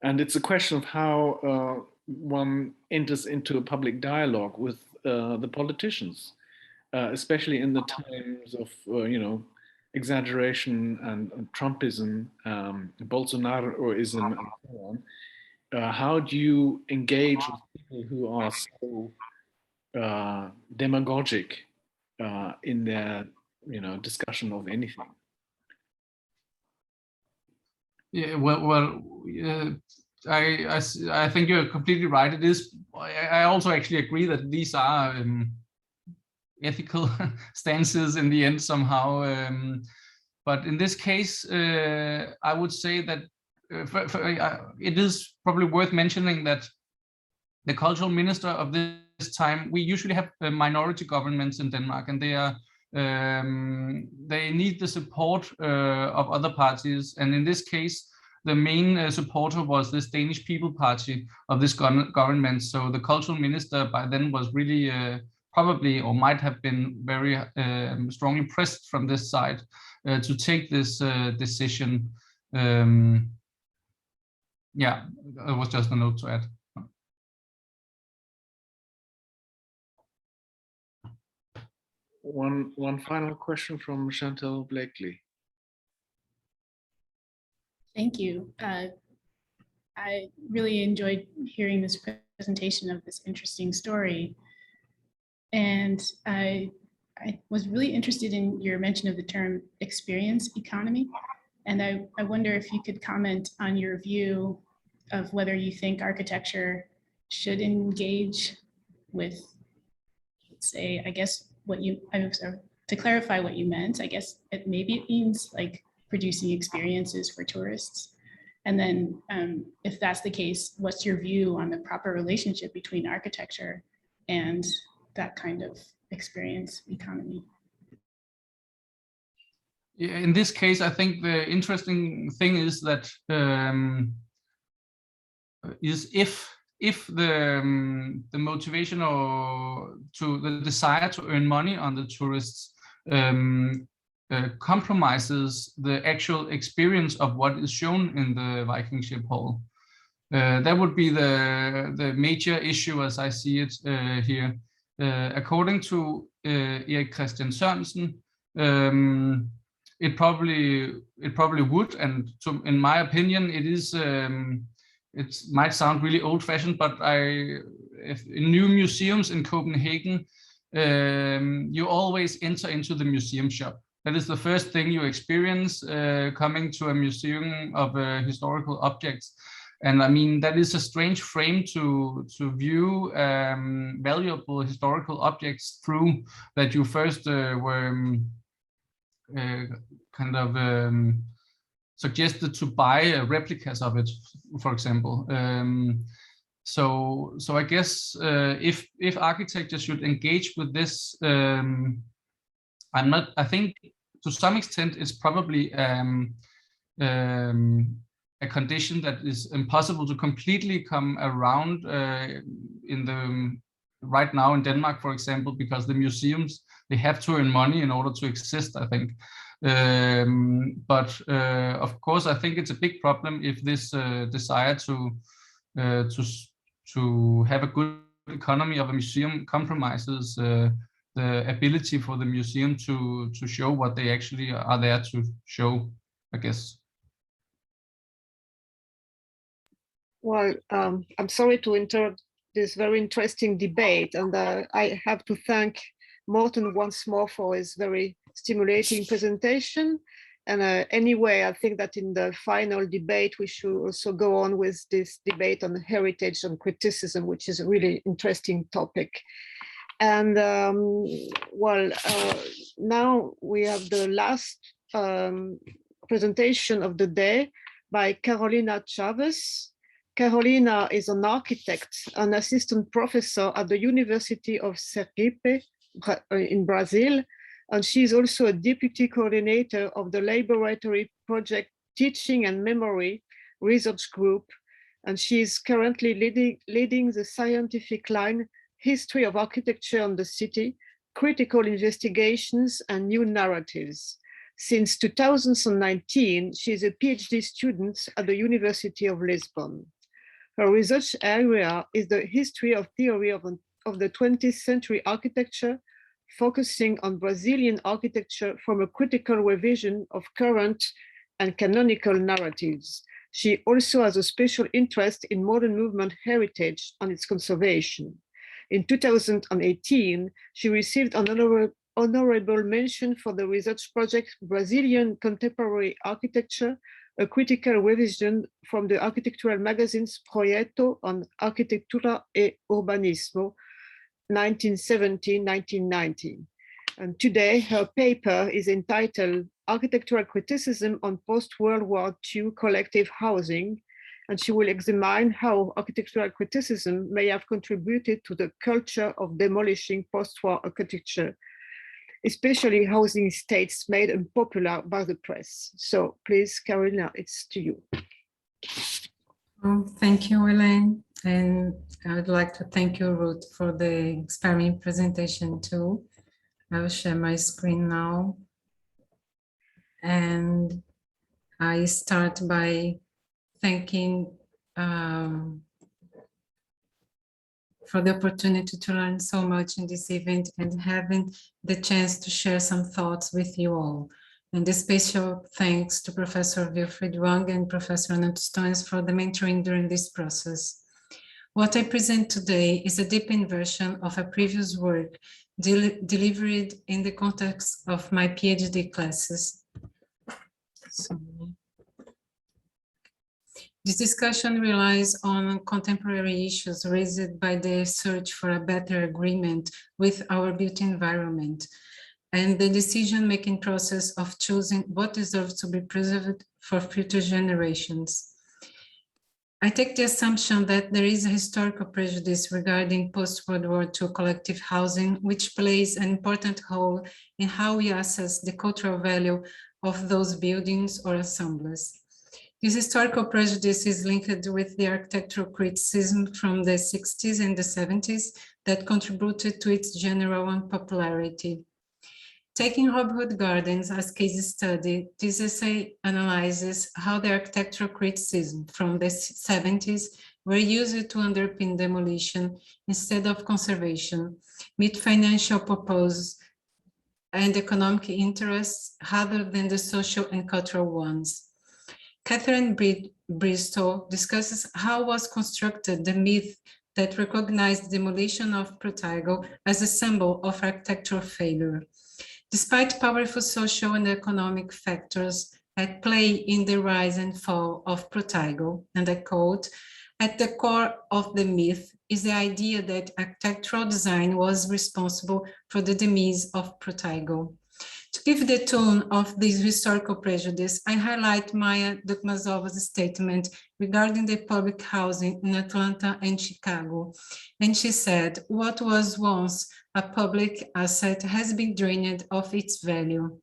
And it's a question of how one enters into a public dialogue with the politicians, especially in the times of, exaggeration and Trumpism, Bolsonaroism, and so on. How do you engage with people who are so demagogic in their, discussion of anything? Yeah, I think you're completely right. It is. I also actually agree that these are ethical stances in the end somehow. But in this case, I would say that it is probably worth mentioning that the cultural minister of this time, we usually have minority governments in Denmark, and they need the support of other parties. And in this case, the main supporter was this Danish People Party of this government. So the cultural minister by then was really probably, or might have been, very strongly pressed from this side to take this decision. Yeah, it was just a note to add. One final question from Chantal Blakely. Thank you. I really enjoyed hearing this presentation of this interesting story. And I was really interested in your mention of the term experience economy. And I wonder if you could comment on your view of whether you think architecture should engage with, say, I guess what you, to clarify what you meant, I guess maybe it means like producing experiences for tourists. And then if that's the case, what's your view on the proper relationship between architecture and that kind of experience economy? Yeah, in this case, I think the interesting thing is that if the motivation or to the desire to earn money on the tourists compromises the actual experience of what is shown in the Viking ship hall. That would be the major issue as I see it here. According to Erik Christian Sørensen, it probably would, and in my opinion, it is. It might sound really old-fashioned, but in new museums in Copenhagen, you always enter into the museum shop. That is the first thing you experience coming to a museum of historical objects. And I mean, that is a strange frame to view valuable historical objects through, that you first were kind of suggested to buy replicas of it, for example. So I guess if architecture should engage with this, I think to some extent it's probably a condition that is impossible to completely come around right now in Denmark, for example, because the museums, they have to earn money in order to exist, I think. But of course, I think it's a big problem if this desire to have a good economy of a museum compromises the ability for the museum to show what they actually are there to show, I guess. Well, I'm sorry to interrupt this very interesting debate, and I have to thank Morten once more for his very stimulating presentation. And anyway, I think that in the final debate, we should also go on with this debate on heritage and criticism, which is a really interesting topic. And now we have the last presentation of the day by Carolina Chaves. Carolina is an architect, an assistant professor at the University of Sergipe in Brazil, and she is also a deputy coordinator of the laboratory project Teaching and Memory Research Group, and she is currently leading the scientific line History of Architecture on the City, Critical Investigations and New Narratives. Since 2019, she is a PhD student at the University of Lisbon. Her research area is the history of theory of the 20th century architecture, focusing on Brazilian architecture from a critical revision of current and canonical narratives. She also has a special interest in modern movement heritage and its conservation. In 2018, she received an honorable mention for the research project Brazilian Contemporary Architecture, a critical revision from the architectural magazine's Projeto on Arquitectura e Urbanismo, 1970-1990. And today her paper is entitled Architectural Criticism on Post-World War II Collective Housing, and she will examine how architectural criticism may have contributed to the culture of demolishing post-war architecture, especially housing estates made unpopular by the press. So please, Carolina, it's to you. Thank you, Hélène. And I would like to thank you, Ruth, for the inspiring presentation too. I will share my screen now. And I start by thanking for the opportunity to learn so much in this event and having the chance to share some thoughts with you all. And a special thanks to Professor Wilfried Wang and Professor Fernando for the mentoring during this process. What I present today is a deepened version of a previous work delivered in the context of my PhD classes. This discussion relies on contemporary issues raised by the search for a better agreement with our built environment and the decision-making process of choosing what deserves to be preserved for future generations. I take the assumption that there is a historical prejudice regarding post-World War II collective housing, which plays an important role in how we assess the cultural value of those buildings or ensembles. This historical prejudice is linked with the architectural criticism from the 60s and the 70s that contributed to its general unpopularity. Taking Robin Hood Gardens as case study, this essay analyzes how the architectural criticism from the 70s were used to underpin demolition instead of conservation, meet financial purposes and economic interests rather than the social and cultural ones. Catherine Bristol discusses how was constructed the myth that recognized demolition of Protego as a symbol of architectural failure. Despite powerful social and economic factors at play in the rise and fall of Protego, and I quote, at the core of the myth is the idea that architectural design was responsible for the demise of Protego. To give the tone of this historical prejudice, I highlight Maya Dukmazova's statement regarding the public housing in Atlanta and Chicago. And she said, what was once a public asset has been drained of its value.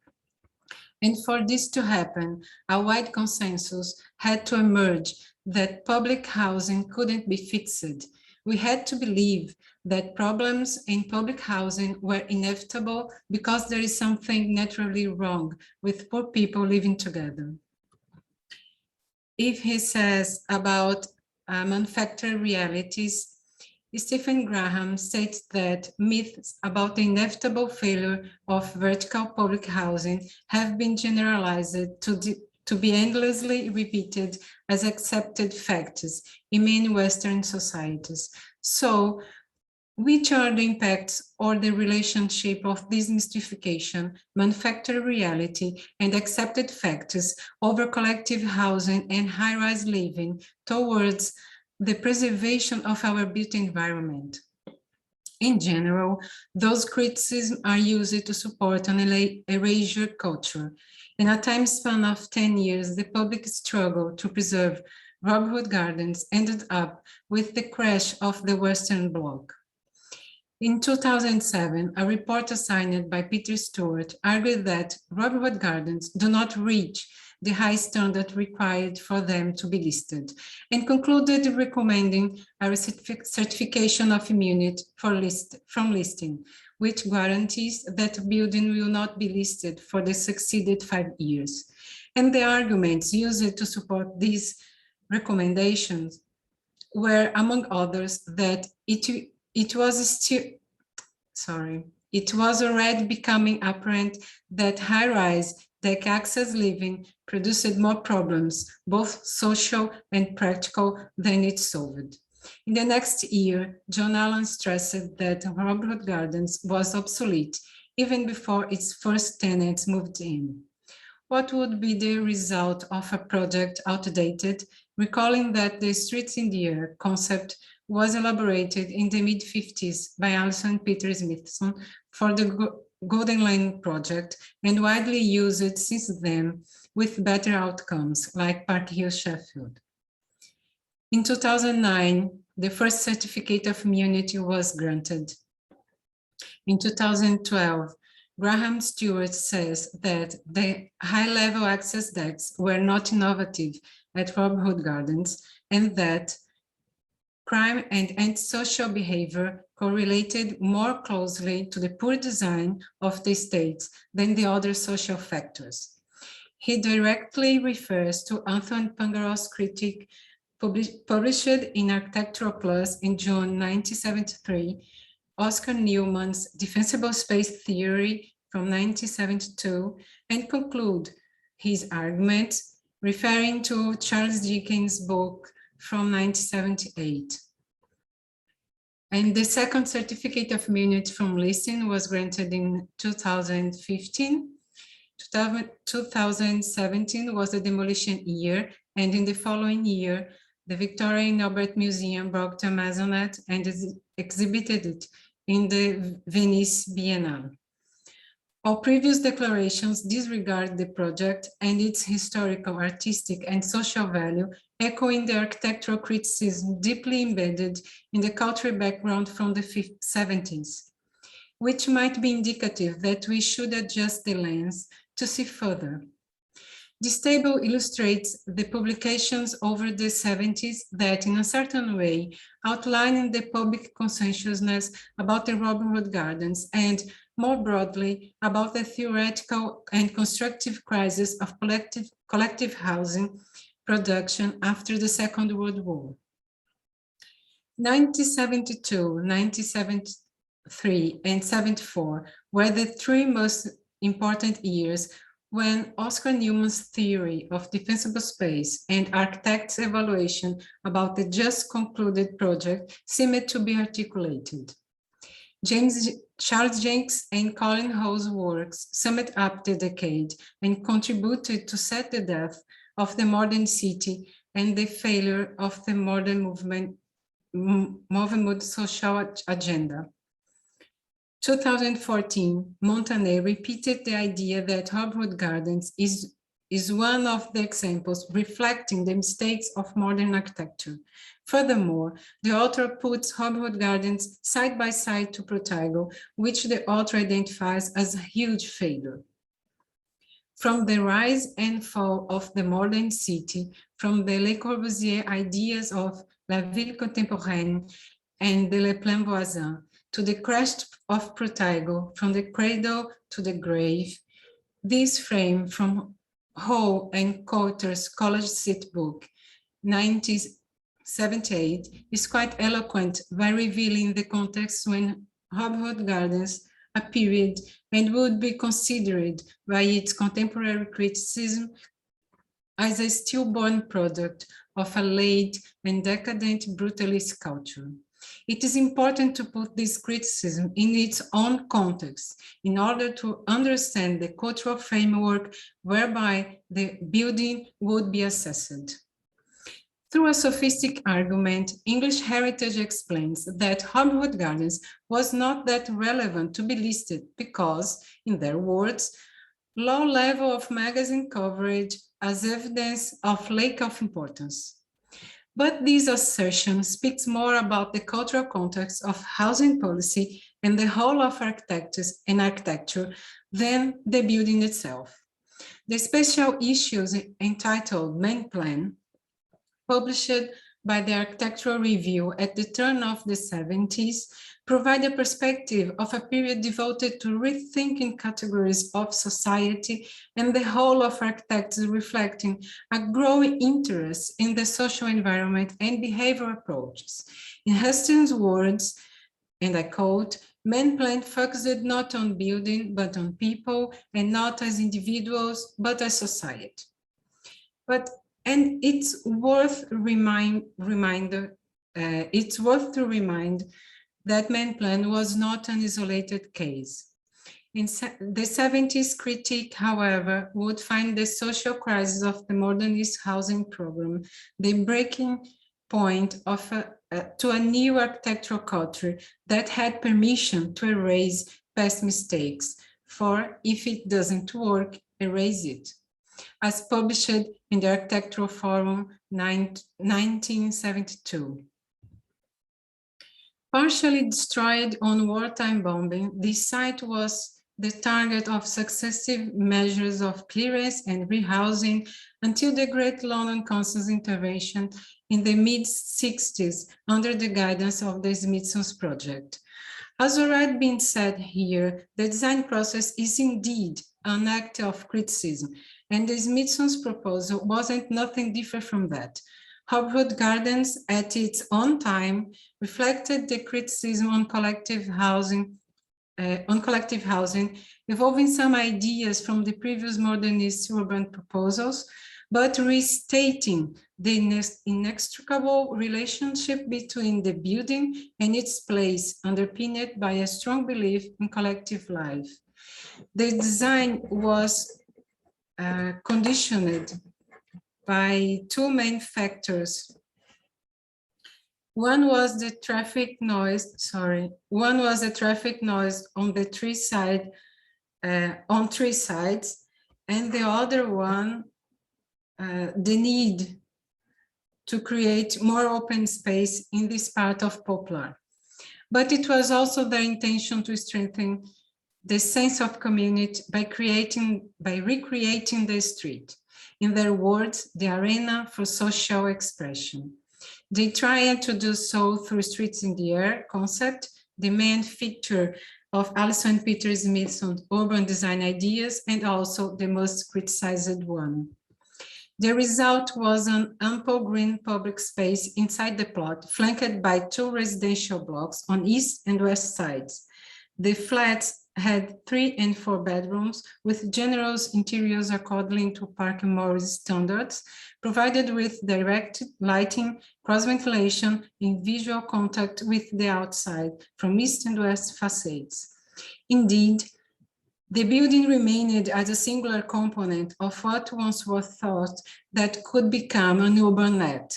And for this to happen, a wide consensus had to emerge that public housing couldn't be fixed. We had to believe that problems in public housing were inevitable because there is something naturally wrong with poor people living together. If he says about manufactured realities, Stephen Graham states that myths about the inevitable failure of vertical public housing have been generalized to be endlessly repeated as accepted facts in many Western societies. So, which are the impacts or the relationship of this mystification, manufactured reality, and accepted facts over collective housing and high-rise living towards the preservation of our built environment? In general, those criticisms are used to support an erasure culture. In a time span of 10 years, the public struggle to preserve Robin Hood Gardens ended up with the crash of the Western Bloc. In 2007, a report assigned by Peter Stewart argued that Robin Hood Gardens do not reach the high standard required for them to be listed, and concluded recommending a certification of immunity from listing, which guarantees that a building will not be listed for the succeeded 5 years. And the arguments used to support these recommendations were, among others, that it was already becoming apparent that high-rise deck access living produced more problems, both social and practical, than it solved. In the next year, John Allen stressed that Robin Hood Gardens was obsolete even before its first tenants moved in. What would be the result of a project outdated, recalling that the streets in the air concept was elaborated in the mid-50s by Alison Peter Smithson for the Golden Lane project and widely used since then with better outcomes like Park Hill, Sheffield. In 2009, the first certificate of immunity was granted. In 2012, Graham Stewart says that the high-level access decks were not innovative at Robin Hood Gardens and that crime and antisocial behavior correlated more closely to the poor design of the estates than the other social factors. He directly refers to Anthony Pangaro's critique published in Architectural Plus in June 1973, Oscar Newman's Defensible Space Theory from 1972, and conclude his arguments referring to Charles Dickens' book from 1978. And the second certificate of immunity from listing was granted in 2015. 2017 was the demolition year, and in the following year, the Victoria and Albert Museum broke the maisonette and exhibited it in the Venice Biennale. All previous declarations disregard the project and its historical, artistic, and social value, echoing the architectural criticism deeply embedded in the cultural background from the 70s, which might be indicative that we should adjust the lens to see further. This table illustrates the publications over the 70s that, in a certain way, outline the public consciousness about the Robin Hood Gardens and, more broadly, about the theoretical and constructive crisis of collective housing production after the Second World War. 1972, 1973, and 74 were the three most important years when Oscar Newman's theory of defensible space and architects' evaluation about the just concluded project seemed to be articulated. Charles Jenks and Colin Howe's works summed up the decade and contributed to set the death of the modern city and the failure of the modern movement social agenda. 2014, Montaner repeated the idea that Robin Hood Gardens is one of the examples reflecting the mistakes of modern architecture. Furthermore, the author puts Robin Hood Gardens side by side to Protego, which the author identifies as a huge failure. From the rise and fall of the modern city, from the Le Corbusier ideas of La Ville Contemporaine and the Le Plan Voisin, to the crash of Protego, from the cradle to the grave, this frame from Howe and Coulter's College Seat book, 1978, is quite eloquent by revealing the context when Robin Hood Gardens appeared and would be considered by its contemporary criticism as a stillborn product of a late and decadent brutalist culture. It is important to put this criticism in its own context in order to understand the cultural framework whereby the building would be assessed. Through a sophistic argument, English Heritage explains that Robin Hood Gardens was not that relevant to be listed because, in their words, low level of magazine coverage as evidence of lack of importance. But this assertion speaks more about the cultural context of housing policy and the whole of architecture than the building itself. The special issues entitled Main Plan, published by the Architectural Review at the turn of the 70s, provide a perspective of a period devoted to rethinking categories of society and the whole of architecture, reflecting a growing interest in the social environment and behavioral approaches. In Huston's words, and I quote, "Main Plan focused not on building, but on people, and not as individuals, but as society." And it's worth to remind that Main Plan was not an isolated case. In the 70s critique, however, would find the social crisis of the modernist housing program the breaking point of to a new architectural culture that had permission to erase past mistakes, for if it doesn't work, erase it, as published in the Architectural Forum 1972. Partially destroyed on wartime bombing, this site was the target of successive measures of clearance and rehousing until the Great London Council's intervention in the mid-60s under the guidance of the Smithson's project. As already been said here, the design process is indeed an act of criticism, and the Smithson's proposal wasn't nothing different from that. Robin Hood Gardens, at its own time, reflected the criticism on collective housing, evolving some ideas from the previous modernist urban proposals, but restating the inextricable relationship between the building and its place, underpinned by a strong belief in collective life. The design was conditioned by two main factors. One was the traffic noise, One was the traffic noise on the on three sides, and the other one, the need to create more open space in this part of Poplar. But it was also their intention to strengthen the sense of community by recreating the street. In their words, the arena for social expression. They tried to do so through Streets in the Air concept, the main feature of Alison and Peter Smith's urban design ideas, and also the most criticized one. The result was an ample green public space inside the plot, flanked by two residential blocks on east and west sides. The flats had 3 and 4 bedrooms with generous interiors according to Park and Morris standards, provided with direct lighting, cross ventilation, and visual contact with the outside from east and west facades. Indeed, the building remained as a singular component of what once was thought that could become an urban net.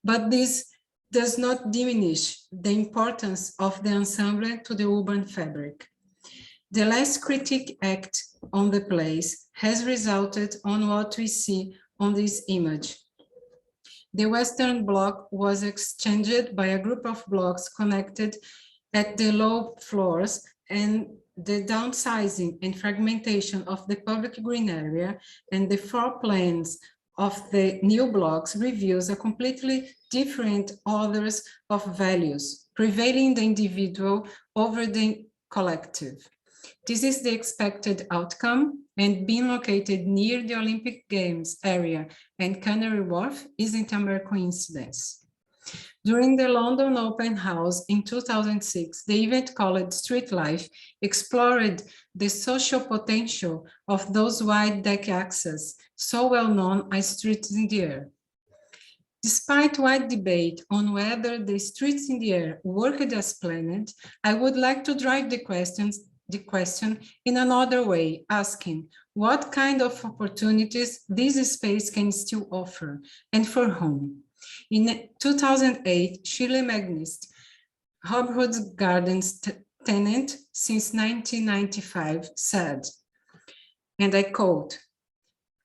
But this does not diminish the importance of the ensemble to the urban fabric. The last critique act on the place has resulted on what we see on this image. The western block was exchanged by a group of blocks connected at the low floors, and the downsizing and fragmentation of the public green area and the floor plans of the new blocks reveals a completely different orders of values, prevailing the individual over the collective. This is the expected outcome, and being located near the Olympic Games area and Canary Wharf isn't a mere coincidence. During the London Open House in 2006, the event called Street Life explored the social potential of those wide deck access, so well known as Streets in the Air. Despite wide debate on whether the Streets in the Air worked as planned, I would like to drive the question in another way, asking what kind of opportunities this space can still offer and for whom. In 2008, Shirley Magnist, Hobhood Gardens tenant since 1995, said, and I quote,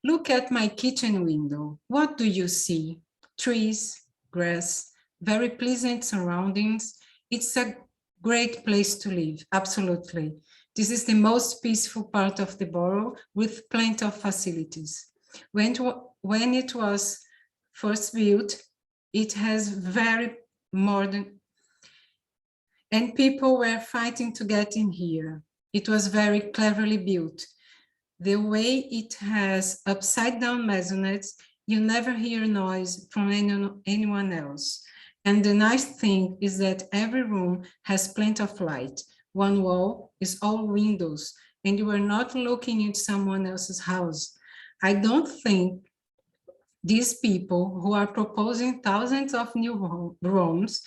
"Look at my kitchen window. What do you see? Trees, grass, very pleasant surroundings. It's a great place to live, absolutely. This is the most peaceful part of the borough with plenty of facilities. When it was first built, it has very modern, and people were fighting to get in here. It was very cleverly built. The way it has upside down maisonettes, you never hear noise from anyone else. And the nice thing is that every room has plenty of light. One wall is all windows, and you are not looking into someone else's house. I don't think these people who are proposing thousands of new rooms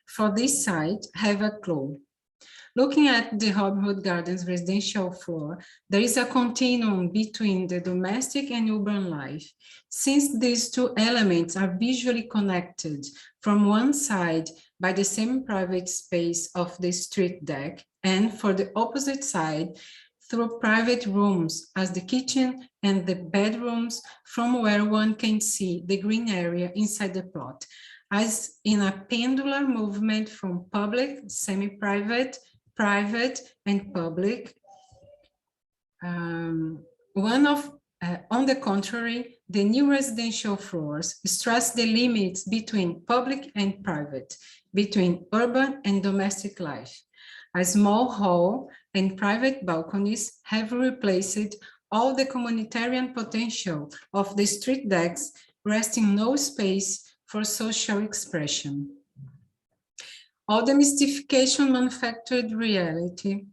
for this site have a clue. Looking at the Hobhood Gardens residential floor, there is a continuum between the domestic and urban life. Since these two elements are visually connected from one side by the semi-private space of the street deck, and for the opposite side through private rooms as the kitchen and the bedrooms from where one can see the green area inside the plot, as in a pendular movement from public, semi-private, private, and public. On the contrary, the new residential floors stress the limits between public and private, between urban and domestic life. A small hall and private balconies have replaced all the communitarian potential of the street decks, resting no space for social expression. All the mystification, manufactured reality,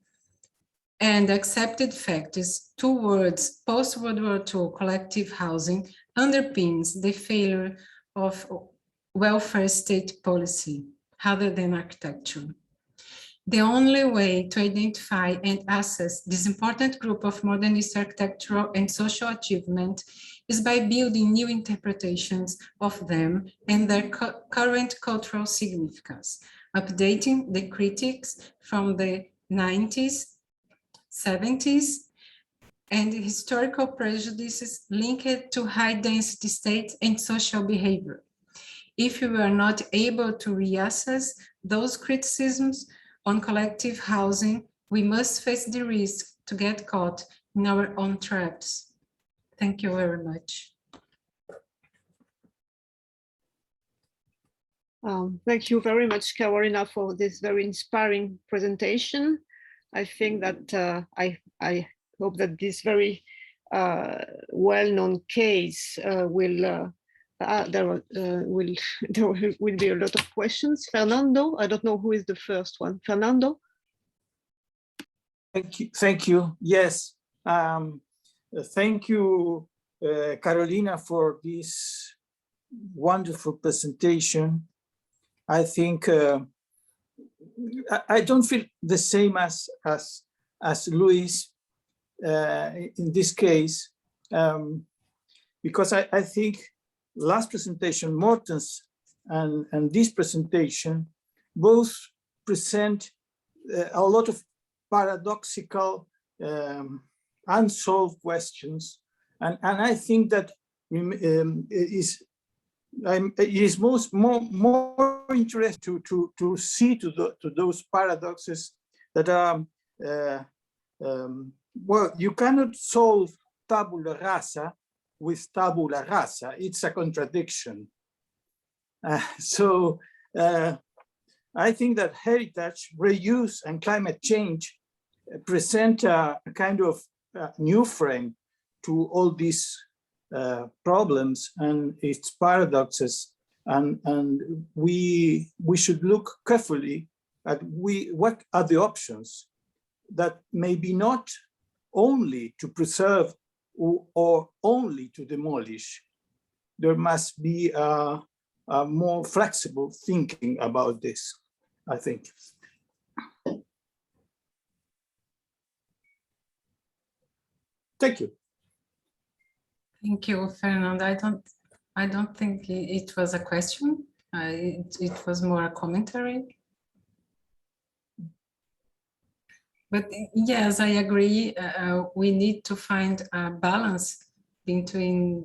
and accepted facts towards post-World War II collective housing underpins the failure of welfare state policy rather than architecture. The only way to identify and assess this important group of modernist architectural and social achievement is by building new interpretations of them and their current cultural significance, updating the critiques from the 90s, 70s, and historical prejudices linked to high-density states and social behavior. If we are not able to reassess those criticisms on collective housing, we must face the risk to get caught in our own traps. Thank you very much. Thank you very much, Carolina, for this very inspiring presentation. I think that I hope that this very well-known case there will be a lot of questions. Fernando, I don't know who is the first one. Fernando? Thank you. Yes. Thank you, Carolina, for this wonderful presentation. I think I don't feel the same as Luis in this case, because I think last presentation, Morten's and this presentation, both present a lot of paradoxical, unsolved questions. And I think that it is more interesting to see to those paradoxes that are, well, you cannot solve tabula rasa with tabula rasa. It's a contradiction. So I think that heritage, reuse, and climate change present a kind of new frame to all these problems and its paradoxes, and we should look carefully at what are the options that may be not only to preserve or only to demolish. There must be a more flexible thinking about this, I think. Thank you. Thank you, Fernando. I don't think it was a question. It was more a commentary. But yes, I agree. We need to find a balance between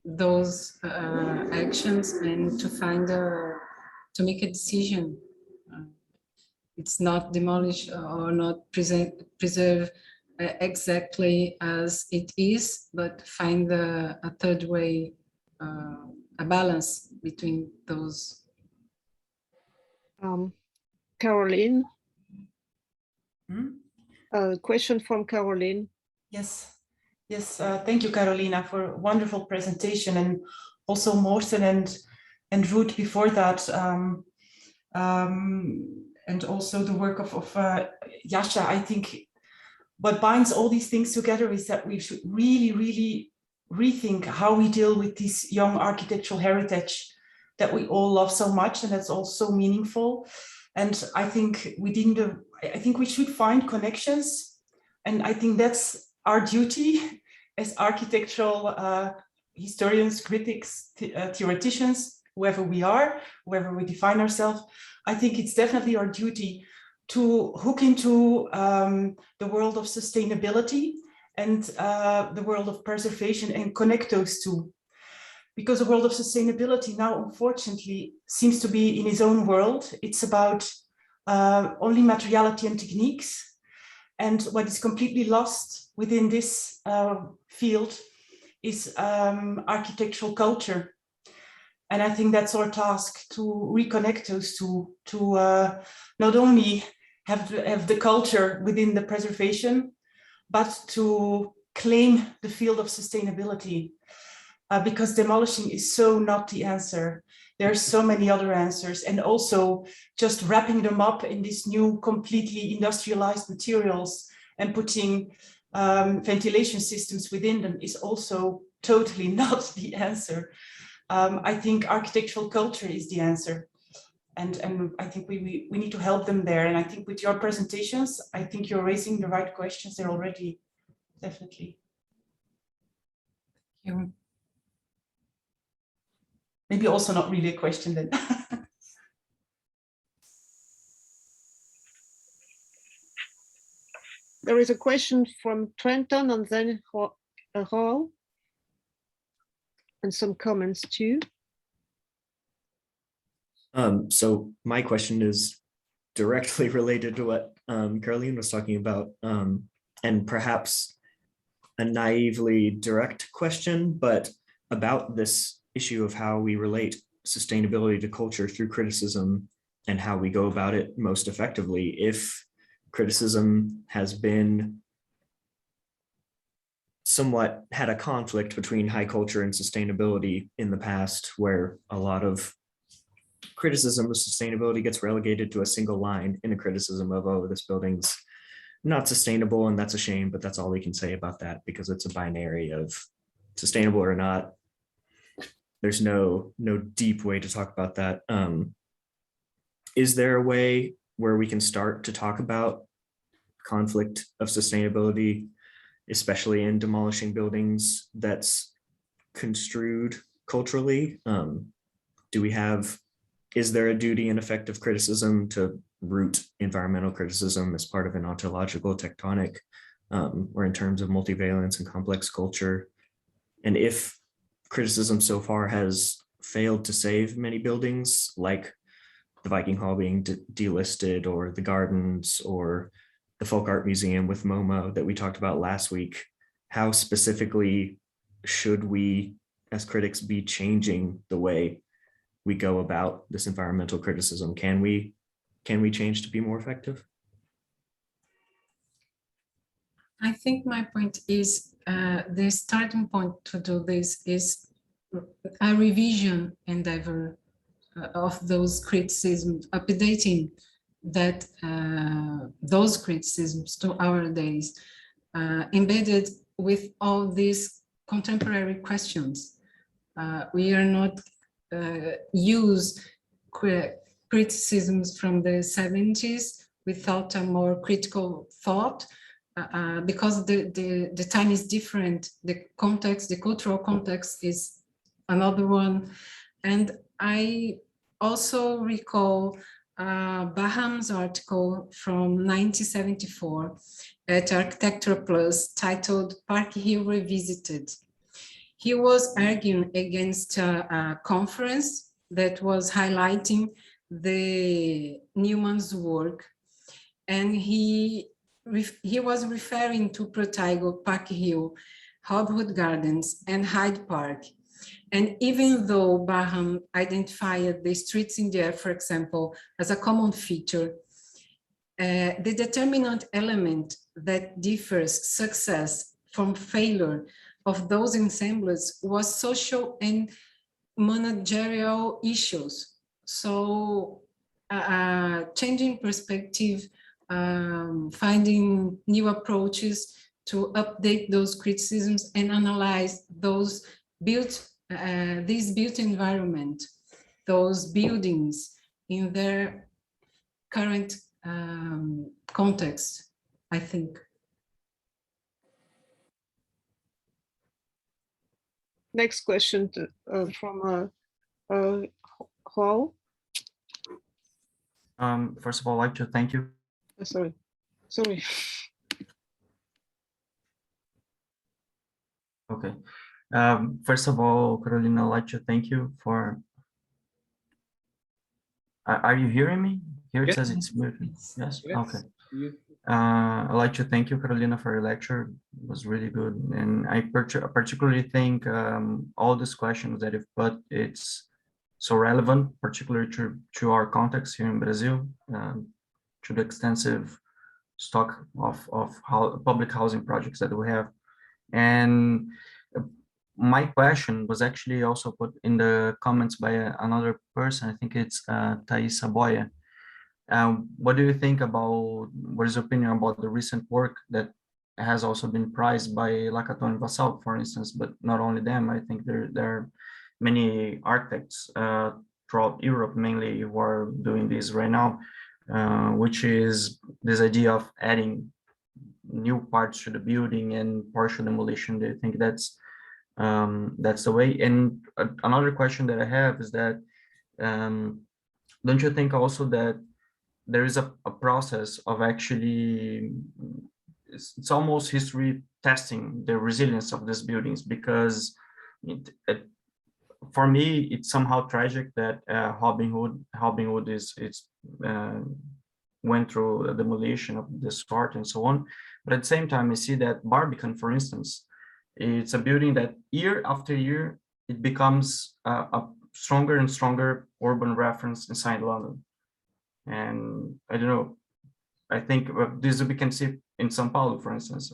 those actions and to find to make a decision. It's not demolish or not preserve exactly as it is, but find a third way, a balance between those. Caroline? A question from Caroline. Yes, thank you, Carolina, for a wonderful presentation, and also Morten and Ruth before that, and also the work of Jasna. I think what binds all these things together is that we should really rethink how we deal with this young architectural heritage that we all love so much, and that's all so meaningful. And I think we should find connections, and I think that's our duty as architectural historians, critics, theoreticians, whoever we are, whoever we define ourselves. I think it's definitely our duty to hook into the world of sustainability and the world of preservation and connect those two. Because the world of sustainability now, unfortunately, seems to be in its own world. It's about only materiality and techniques. And what is completely lost within this field is architectural culture. And I think that's our task, to reconnect those two, to not only have the culture within the preservation, but to claim the field of sustainability. Because demolishing is so not the answer. There are so many other answers, and also just wrapping them up in these new completely industrialized materials and putting ventilation systems within them is also totally not the answer. I think architectural culture is the answer. And I think we need to help them there. And I think with your presentations, I think you're raising the right questions there already, definitely. Thank you. Maybe also not really a question then. There is a question from Trenton and then Hall, and some comments too. So my question is directly related to what Caroline was talking about, and perhaps a naively direct question, but about this issue of how we relate sustainability to culture through criticism and how we go about it most effectively. If criticism has been somewhat had a conflict between high culture and sustainability in the past, where a lot of criticism of sustainability gets relegated to a single line in a criticism of, oh, this building's not sustainable and that's a shame, but that's all we can say about that because it's a binary of sustainable or not. There's no deep way to talk about that. Is there a way where we can start to talk about conflict of sustainability, especially in demolishing buildings, that's construed culturally? Is there a duty and effective criticism to root environmental criticism as part of an ontological tectonic, or in terms of multivalence and complex culture? And if criticism so far has failed to save many buildings, like the Viking Hall being delisted, or the gardens, or the Folk Art Museum with MoMA that we talked about last week, how specifically should we as critics be changing the way we go about this environmental criticism? Can we change to be more effective? I think my point is the starting point to do this is a revision endeavor of those criticisms, updating that those criticisms to our days, embedded with all these contemporary questions. We are not use criticisms from the 70s without a more critical thought, because the time is different, the context, the cultural context is another one. And I also recall Baham's article from 1974 at Architecture Plus titled Park Hill Revisited. He was arguing against a conference that was highlighting the Newman's work, and he was referring to Protego, Park Hill, Hobwood Gardens, and Hyde Park. And even though Baham identified the streets in the air, for example, as a common feature, the determinant element that differs success from failure of those ensembles was social and managerial issues. So changing perspective, finding new approaches to update those criticisms and analyze those this built environment, those buildings in their current context, I think. Next question from Hall. First of all, I'd like to thank you. Sorry. Okay. First of all, Carolina, I'd like to thank you for. Are you hearing me? Here it says it's muted. Yes. Okay. I'd like to thank you, Carolina, for your lecture. It was really good, and I particularly think all these questions that you've put, it's so relevant, particularly to our context here in Brazil, to the extensive stock of public housing projects that we have. And my question was actually also put in the comments by another person. I think it's Thais Saboya. What do you think about, what is your opinion about the recent work that has also been prized by Lacaton and Vassal, for instance, but not only them. I think there are many architects throughout Europe, mainly who are doing this right now, which is this idea of adding new parts to the building and partial demolition. Do you think that's the way? And another question that I have is that, don't you think also that there is a process of actually, it's almost history testing the resilience of these buildings, because for me, it's somehow tragic that Robin Hood went through a demolition of this sort and so on. But at the same time, I see that Barbican, for instance, it's a building that year after year, it becomes a stronger and stronger urban reference inside London. And I don't know, I think this we can see in São Paulo, for instance.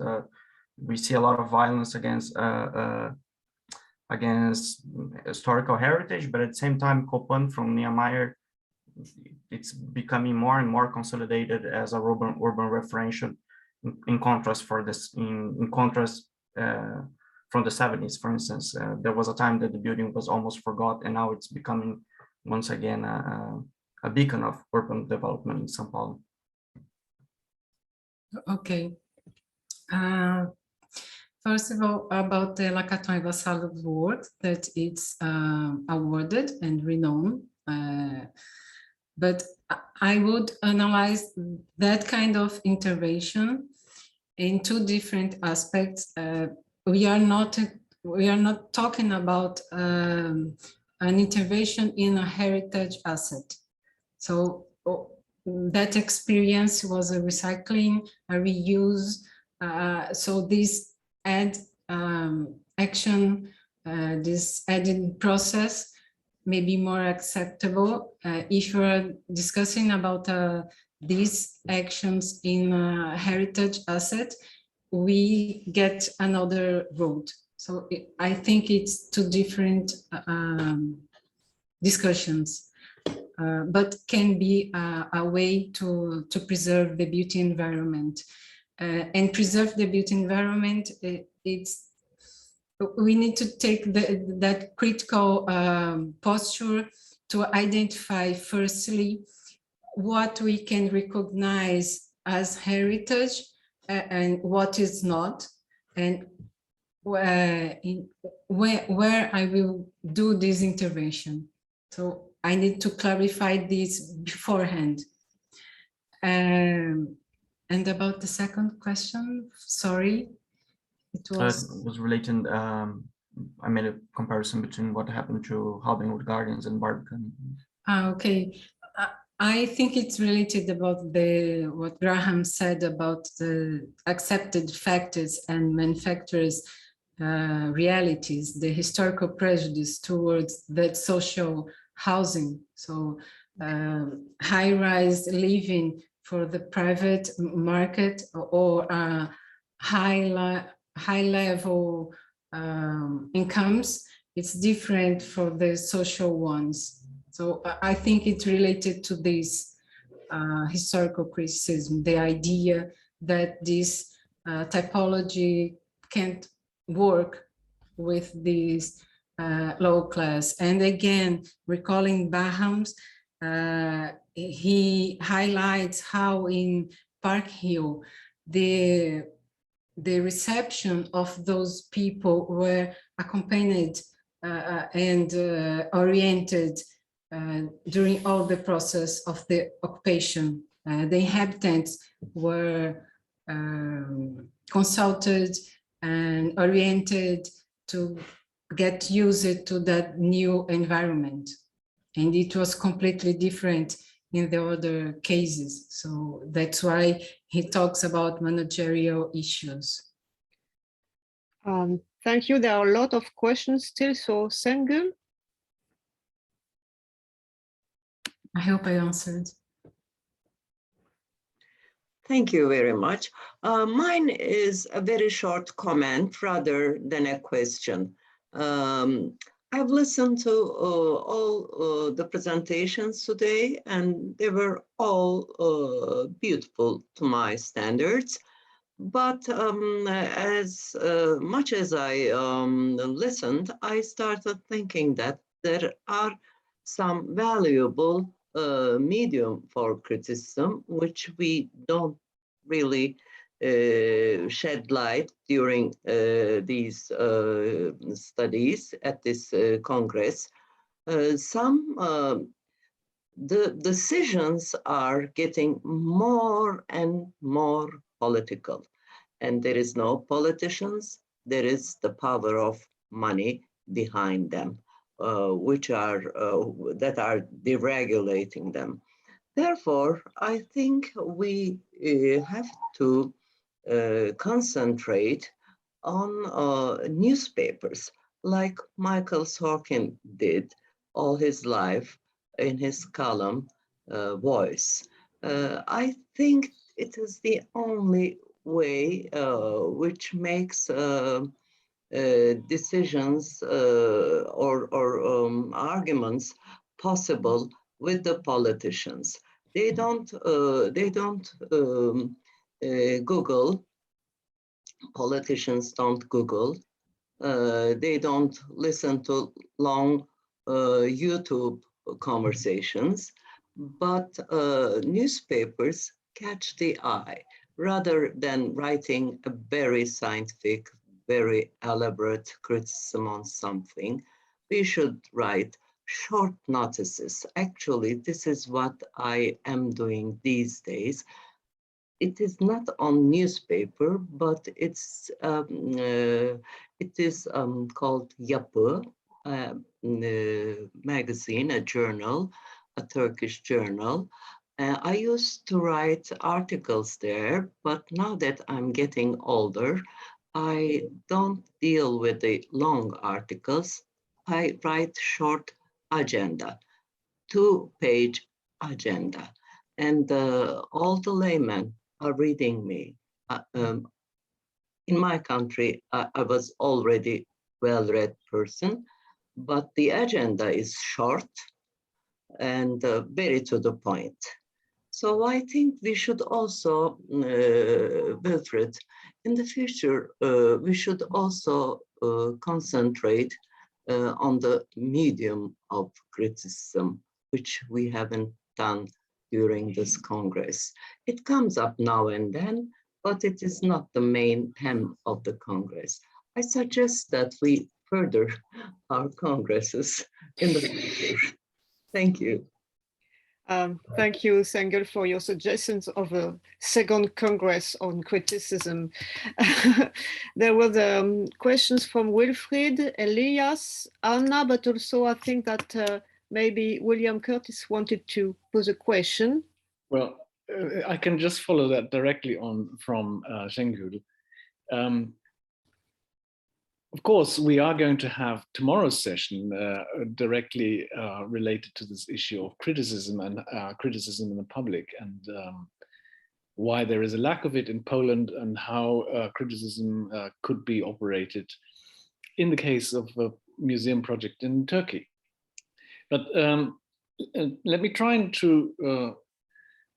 We see a lot of violence against historical heritage, but at the same time, Kopan from Niemeyer, it's becoming more and more consolidated as a urban referential. In contrast, in contrast from the 70s, for instance, there was a time that the building was almost forgot, and now it's becoming once again a beacon of urban development in São Paulo. Okay. First of all, about the Lacaton and Vassalo Award, that it's awarded and renowned. But I would analyze that kind of intervention in two different aspects. We are not talking about an intervention in a heritage asset. So that experience was a recycling, a reuse. So this action, this added process may be more acceptable. If you're discussing about these actions in a heritage asset, we get another road. So I think it's two different discussions, but can be a way to preserve the beauty environment. And preserve the beauty environment, we need to take that critical posture to identify firstly what we can recognize as heritage and what is not, and where I will do this intervention. So I need to clarify this beforehand. And about the second question, sorry, it was related. I made a comparison between what happened to Hollywood Gardens and Barbican. Okay, I think it's related about what Graham said about the accepted factors and manufacturers' realities, the historical prejudice towards that social housing. So high-rise living for the private market or high-level incomes, it's different for the social ones. So I think it's related to this historical criticism, the idea that this typology can't work with this low class. And again, recalling Bahams, he highlights how in Park Hill, the reception of those people were accompanied and oriented during all the process of the occupation. The inhabitants were consulted and oriented to get used to that new environment. And it was completely different in the other cases. So that's why he talks about managerial issues. Thank you. There are a lot of questions still. So Sengül. I hope I answered. Thank you very much. Mine is a very short comment rather than a question. I've listened to all the presentations today, and they were all beautiful to my standards. But as much as I listened, I started thinking that there are some valuable medium for criticism, which we don't really shed light during these studies at this Congress. The decisions are getting more and more political, and there is no politicians, there is the power of money behind them, that are deregulating them. Therefore, I think we have to concentrate on newspapers, like Michael Sorkin did all his life in his column, Voice. I think it is the only way which makes decisions or arguments possible with the politicians. They don't Google. Politicians don't Google. They don't listen to long YouTube conversations, but newspapers catch the eye rather than writing a very scientific, very elaborate criticism on something. We should write short notices. Actually, this is what I am doing these days. It is not on newspaper, but it is called Yapı, magazine, a journal, a Turkish journal. I used to write articles there, but now that I'm getting older, I don't deal with the long articles. I write short agenda, 2-page agenda, and all the laymen are reading me. In my country, I was already well-read person, but the agenda is short and very to the point. So I think we should also, Wilfried, in the future, we should also concentrate on the medium of criticism, which we haven't done during this Congress. It comes up now and then, but it is not the main theme of the Congress. I suggest that we further our congresses in the future. Thank you. Thank you, Sengel, for your suggestions of a second Congress on criticism. There were questions from Wilfried, Elias, Anna, but also I think that maybe William Curtis wanted to pose a question. Well, I can just follow that directly on from Sengel. Of course, we are going to have tomorrow's session directly related to this issue of criticism and criticism in the public, and why there is a lack of it in Poland, and how criticism could be operated in the case of a museum project in Turkey. But let me try to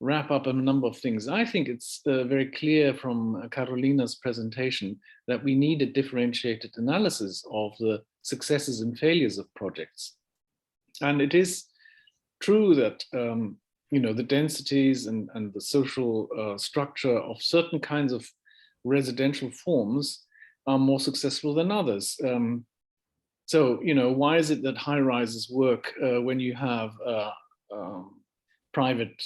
wrap up a number of things. I think it's very clear from Carolina's presentation that we need a differentiated analysis of the successes and failures of projects. And it is true that the densities and the social structure of certain kinds of residential forms are more successful than others. So, why is it that high-rises work when you have private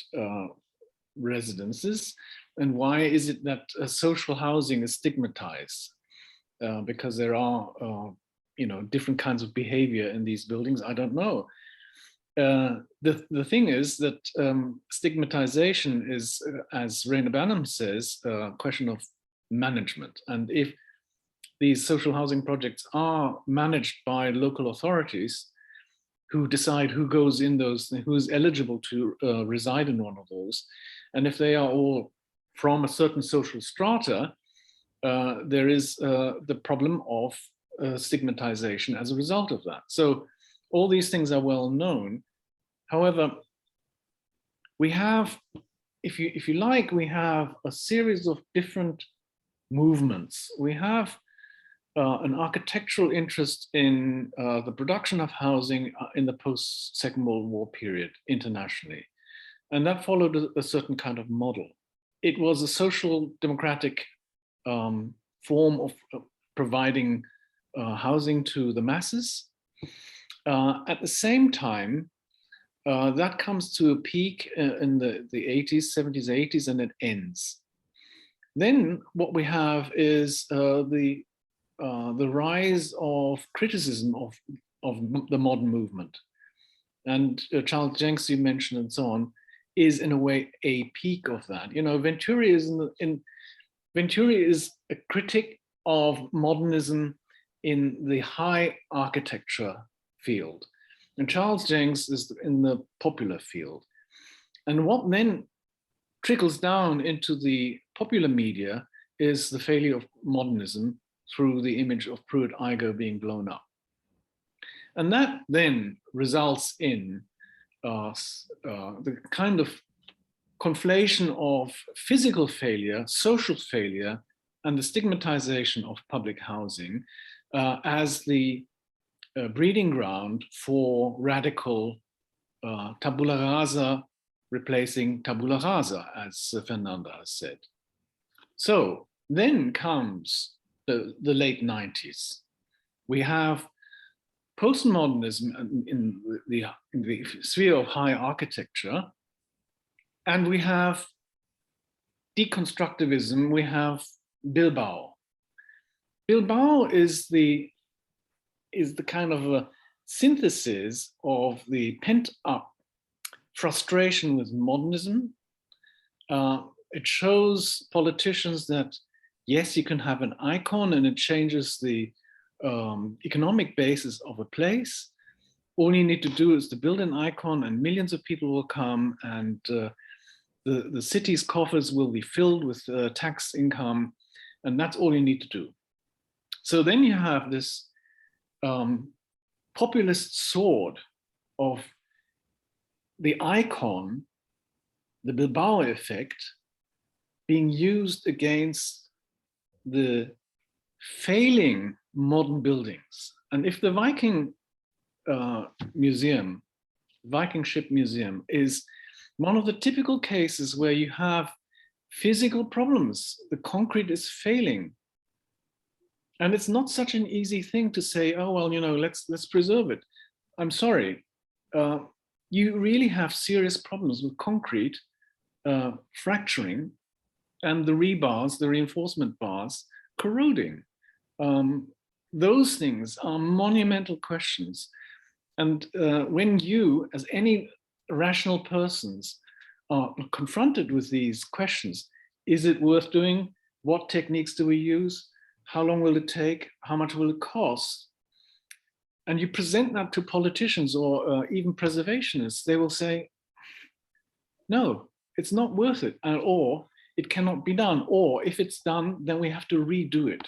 residences, and why is it that social housing is stigmatized? Because there are, different kinds of behavior in these buildings. I don't know. The thing is that stigmatization is, as Rainer Bannum says, a question of management. And if these social housing projects are managed by local authorities who decide who goes in those, who's eligible to reside in one of those, and if they are all from a certain social strata, there is the problem of stigmatization as a result of that. So all these things are well known. However, we have, if you like, we have a series of different movements. We have an architectural interest in the production of housing in the post-Second World War period internationally. And that followed a certain kind of model. It was a social democratic form of providing housing to the masses. At the same time, that comes to a peak in the 80s, 70s, 80s, and it ends. Then what we have is the rise of criticism of the modern movement. And Charles Jenks, you mentioned, and so on, is in a way a peak of that. You know, Venturi is a critic of modernism in the high architecture field. And Charles Jenks is in the popular field. And what then trickles down into the popular media is the failure of modernism through the image of Pruitt-Igoe being blown up. And that then results in the kind of conflation of physical failure, social failure, and the stigmatization of public housing as the breeding ground for radical tabula rasa replacing tabula rasa, as Fernando has said. So then comes the late 90s. We have postmodernism in the sphere of high architecture, and we have deconstructivism, we have Bilbao. Bilbao is the kind of a synthesis of the pent-up frustration with modernism. It shows politicians that, yes, you can have an icon and it changes the economic basis of a place. All you need to do is to build an icon and millions of people will come, and the city's coffers will be filled with tax income, and that's all you need to do. So then you have this populist sword of the icon, the Bilbao effect, being used against the failing modern buildings. And if the Viking museum, Viking ship museum, is one of the typical cases where you have physical problems, the concrete is failing. And it's not such an easy thing to say, oh, well, you know, let's preserve it. I'm sorry. You really have serious problems with concrete fracturing and the rebars, the reinforcement bars, corroding. Those things are monumental questions. And when you, as any rational persons, are confronted with these questions, is it worth doing? What techniques do we use? How long will it take? How much will it cost? And you present that to politicians or even preservationists, they will say, no, it's not worth it, or it cannot be done, or if it's done, then we have to redo it.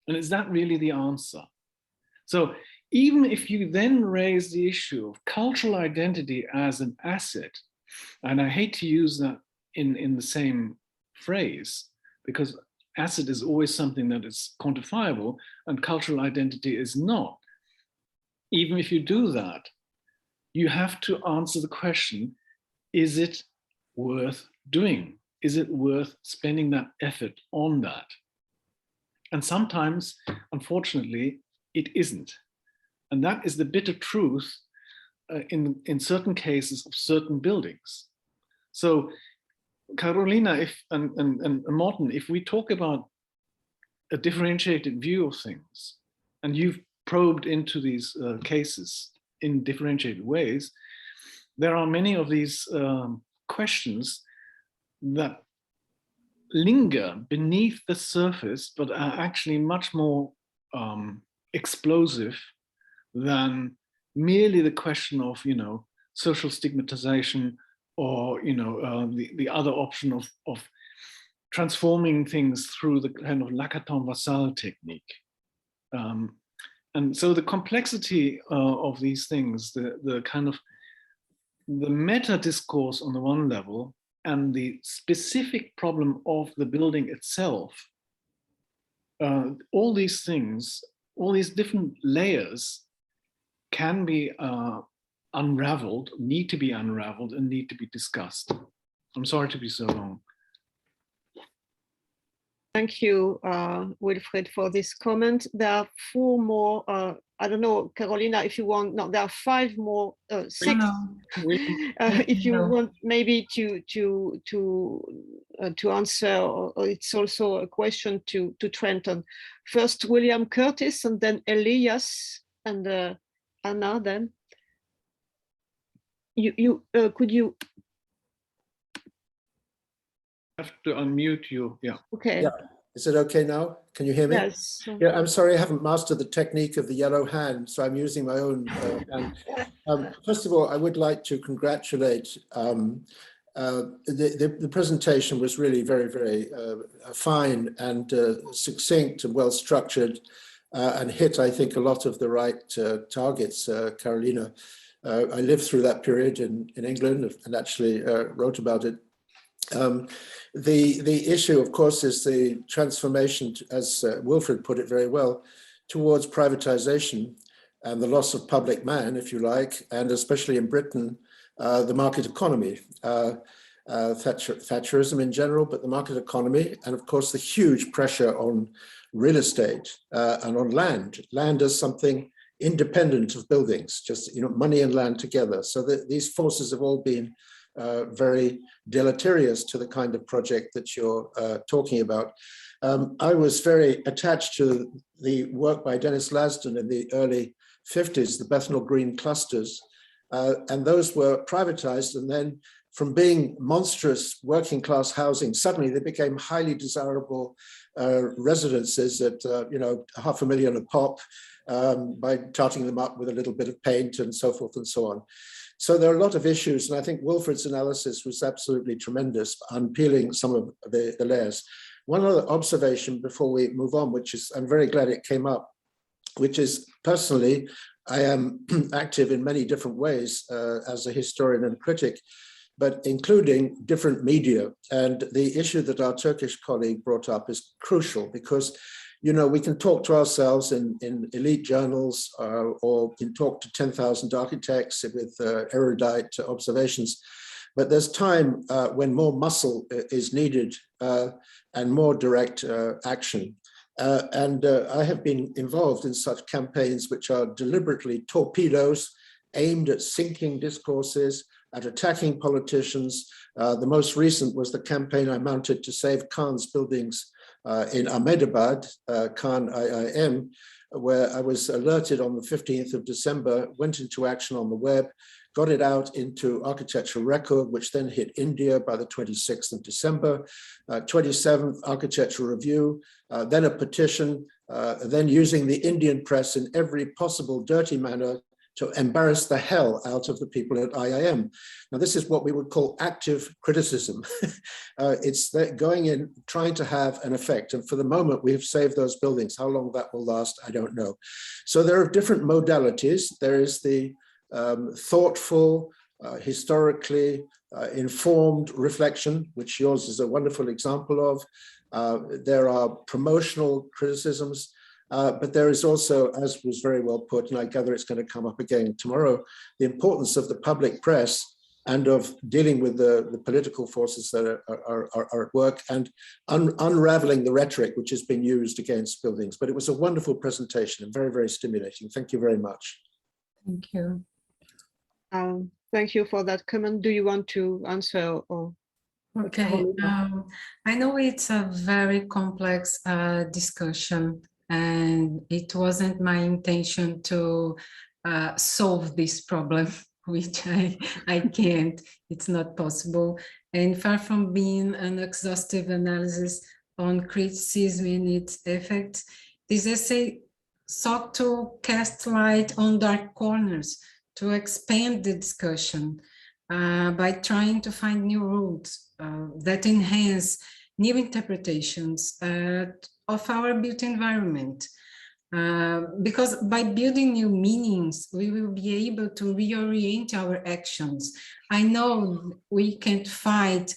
And is that really the answer? So even if you then raise the issue of cultural identity as an asset, and I hate to use that in the same phrase, because asset is always something that is quantifiable and cultural identity is not. Even if you do that, you have to answer the question, is it worth doing? Is it worth spending that effort on that? And sometimes, unfortunately, it isn't. And that is the bitter truth in certain cases of certain buildings. So Carolina and Morten, if we talk about a differentiated view of things, and you've probed into these cases in differentiated ways, there are many of these questions that linger beneath the surface, but are actually much more explosive than merely the question of, you know, social stigmatization, or, you know, the other option of transforming things through the kind of Lacaton Vassal technique. And so the complexity of these things, the kind of the meta discourse on the one level, and the specific problem of the building itself all these things, all these different layers can be unraveled, need to be unraveled, and need to be discussed. I'm sorry to be so long. Thank you, Wilfried, for this comment. There are 4 more, I don't know, Carolina, if you want, no, there are 5 more, 6. If you want maybe to answer, or it's also a question to Trenton. First, William Curtis, and then Elias, and Anna, then. Could you have to unmute you? Yeah. Okay. Yeah. Is it okay now? Can you hear me? Yes. Yeah, I'm sorry, I haven't mastered the technique of the yellow hand, so I'm using my own hand. First of all, I would like to congratulate the presentation was really very, very fine and succinct and well structured, and hit, I think, a lot of the right targets, Carolina. I lived through that period in England and actually wrote about it. The issue, of course, is the transformation, as Wilfried put it very well, towards privatization and the loss of public man, if you like, and especially in Britain, the market economy, Thatcherism in general, but the market economy, and of course the huge pressure on real estate and on land. Land as something independent of buildings, just money and land together. So these forces have all been very deleterious to the kind of project that you're talking about. I was very attached to the work by Dennis Lasdon in the early 50s, the Bethnal Green clusters, and those were privatized, and then from being monstrous working class housing, suddenly they became highly desirable residences at $500,000 a pop by tarting them up with a little bit of paint and so forth and so on. So there are a lot of issues, and I think Wilfried's analysis was absolutely tremendous, unpeeling some of the layers. One other observation before we move on, which is, I'm very glad it came up, which is personally, I am active in many different ways as a historian and critic, but including different media. And the issue that our Turkish colleague brought up is crucial because we can talk to ourselves in elite journals or can talk to 10,000 architects with erudite observations, but there's time when more muscle is needed and more direct action. And I have been involved in such campaigns which are deliberately torpedoes aimed at sinking discourses, at attacking politicians. The most recent was the campaign I mounted to save Khan's buildings in Ahmedabad, Khan IIM, where I was alerted on the 15th of December, went into action on the web, got it out into Architectural Record, which then hit India by the 26th of December, 27th Architectural Review, then a petition, then using the Indian press in every possible dirty manner to embarrass the hell out of the people at IIM. Now, this is what we would call active criticism. It's going in, trying to have an effect. And for the moment, we have saved those buildings. How long that will last, I don't know. So there are different modalities. There is the thoughtful, historically informed reflection, which yours is a wonderful example of. There are promotional criticisms. But there is also, as was very well put, and I gather it's going to come up again tomorrow, the importance of the public press and of dealing with the political forces that are at work and unraveling the rhetoric which has been used against buildings. But it was a wonderful presentation and very, very stimulating. Thank you very much. Thank you. Thank you for that comment. Do you want to answer? Or okay. I know it's a very complex discussion. And it wasn't my intention to solve this problem, which I can't, it's not possible. And far from being an exhaustive analysis on criticism and its effects, this essay sought to cast light on dark corners, to expand the discussion by trying to find new routes that enhance new interpretations of our built environment. Because by building new meanings, we will be able to reorient our actions. I know we can't fight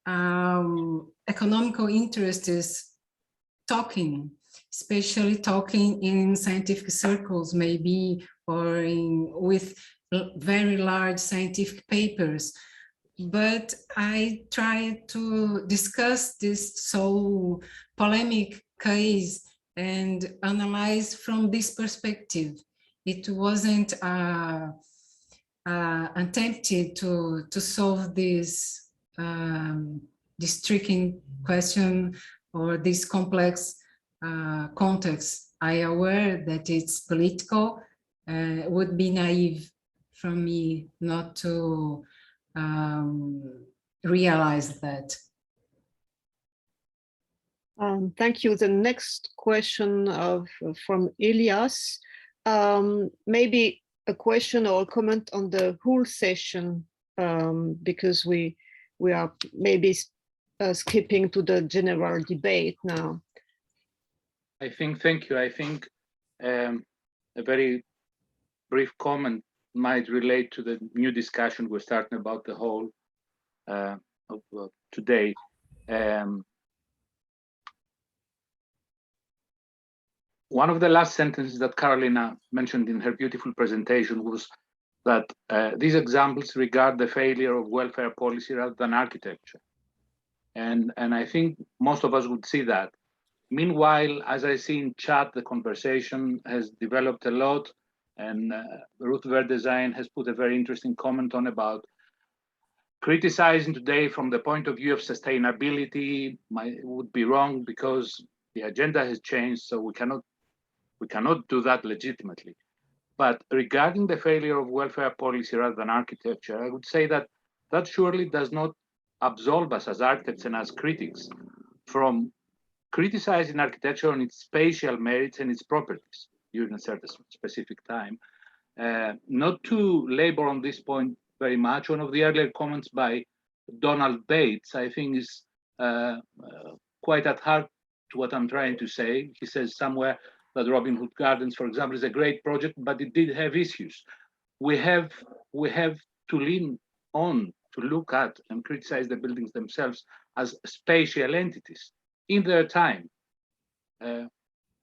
economical interests talking. especially talking in scientific circles, maybe, or with very large scientific papers. But I tried to discuss this so polemic case and analyze from this perspective. It wasn't attempted to solve this this tricky question or this complex context. I am aware that it's political. It would be naive from me not to realize that. Thank you. The next question from Elias. Maybe a question or a comment on the whole session, because we are maybe skipping to the general debate now. Thank you. I think a very brief comment might relate to the new discussion we're starting about the whole of today. One of the last sentences that Carolina mentioned in her beautiful presentation was that these examples regard the failure of welfare policy rather than architecture. And I think most of us would see that. Meanwhile, as I see in chat, the conversation has developed a lot, and Ruth Verde Zein has put a very interesting comment on about criticizing today from the point of view of sustainability would be wrong because the agenda has changed, so we cannot do that legitimately. But regarding the failure of welfare policy rather than architecture, I would say that that surely does not absolve us as architects and as critics from criticizing architecture on its spatial merits and its properties during a certain specific time. Not to labor on this point very much, one of the earlier comments by Donald Bates, I think is quite at heart to what I'm trying to say. He says somewhere that Robin Hood Gardens, for example, is a great project, but it did have issues. We have to lean on to look at and criticize the buildings themselves as spatial entities in their time.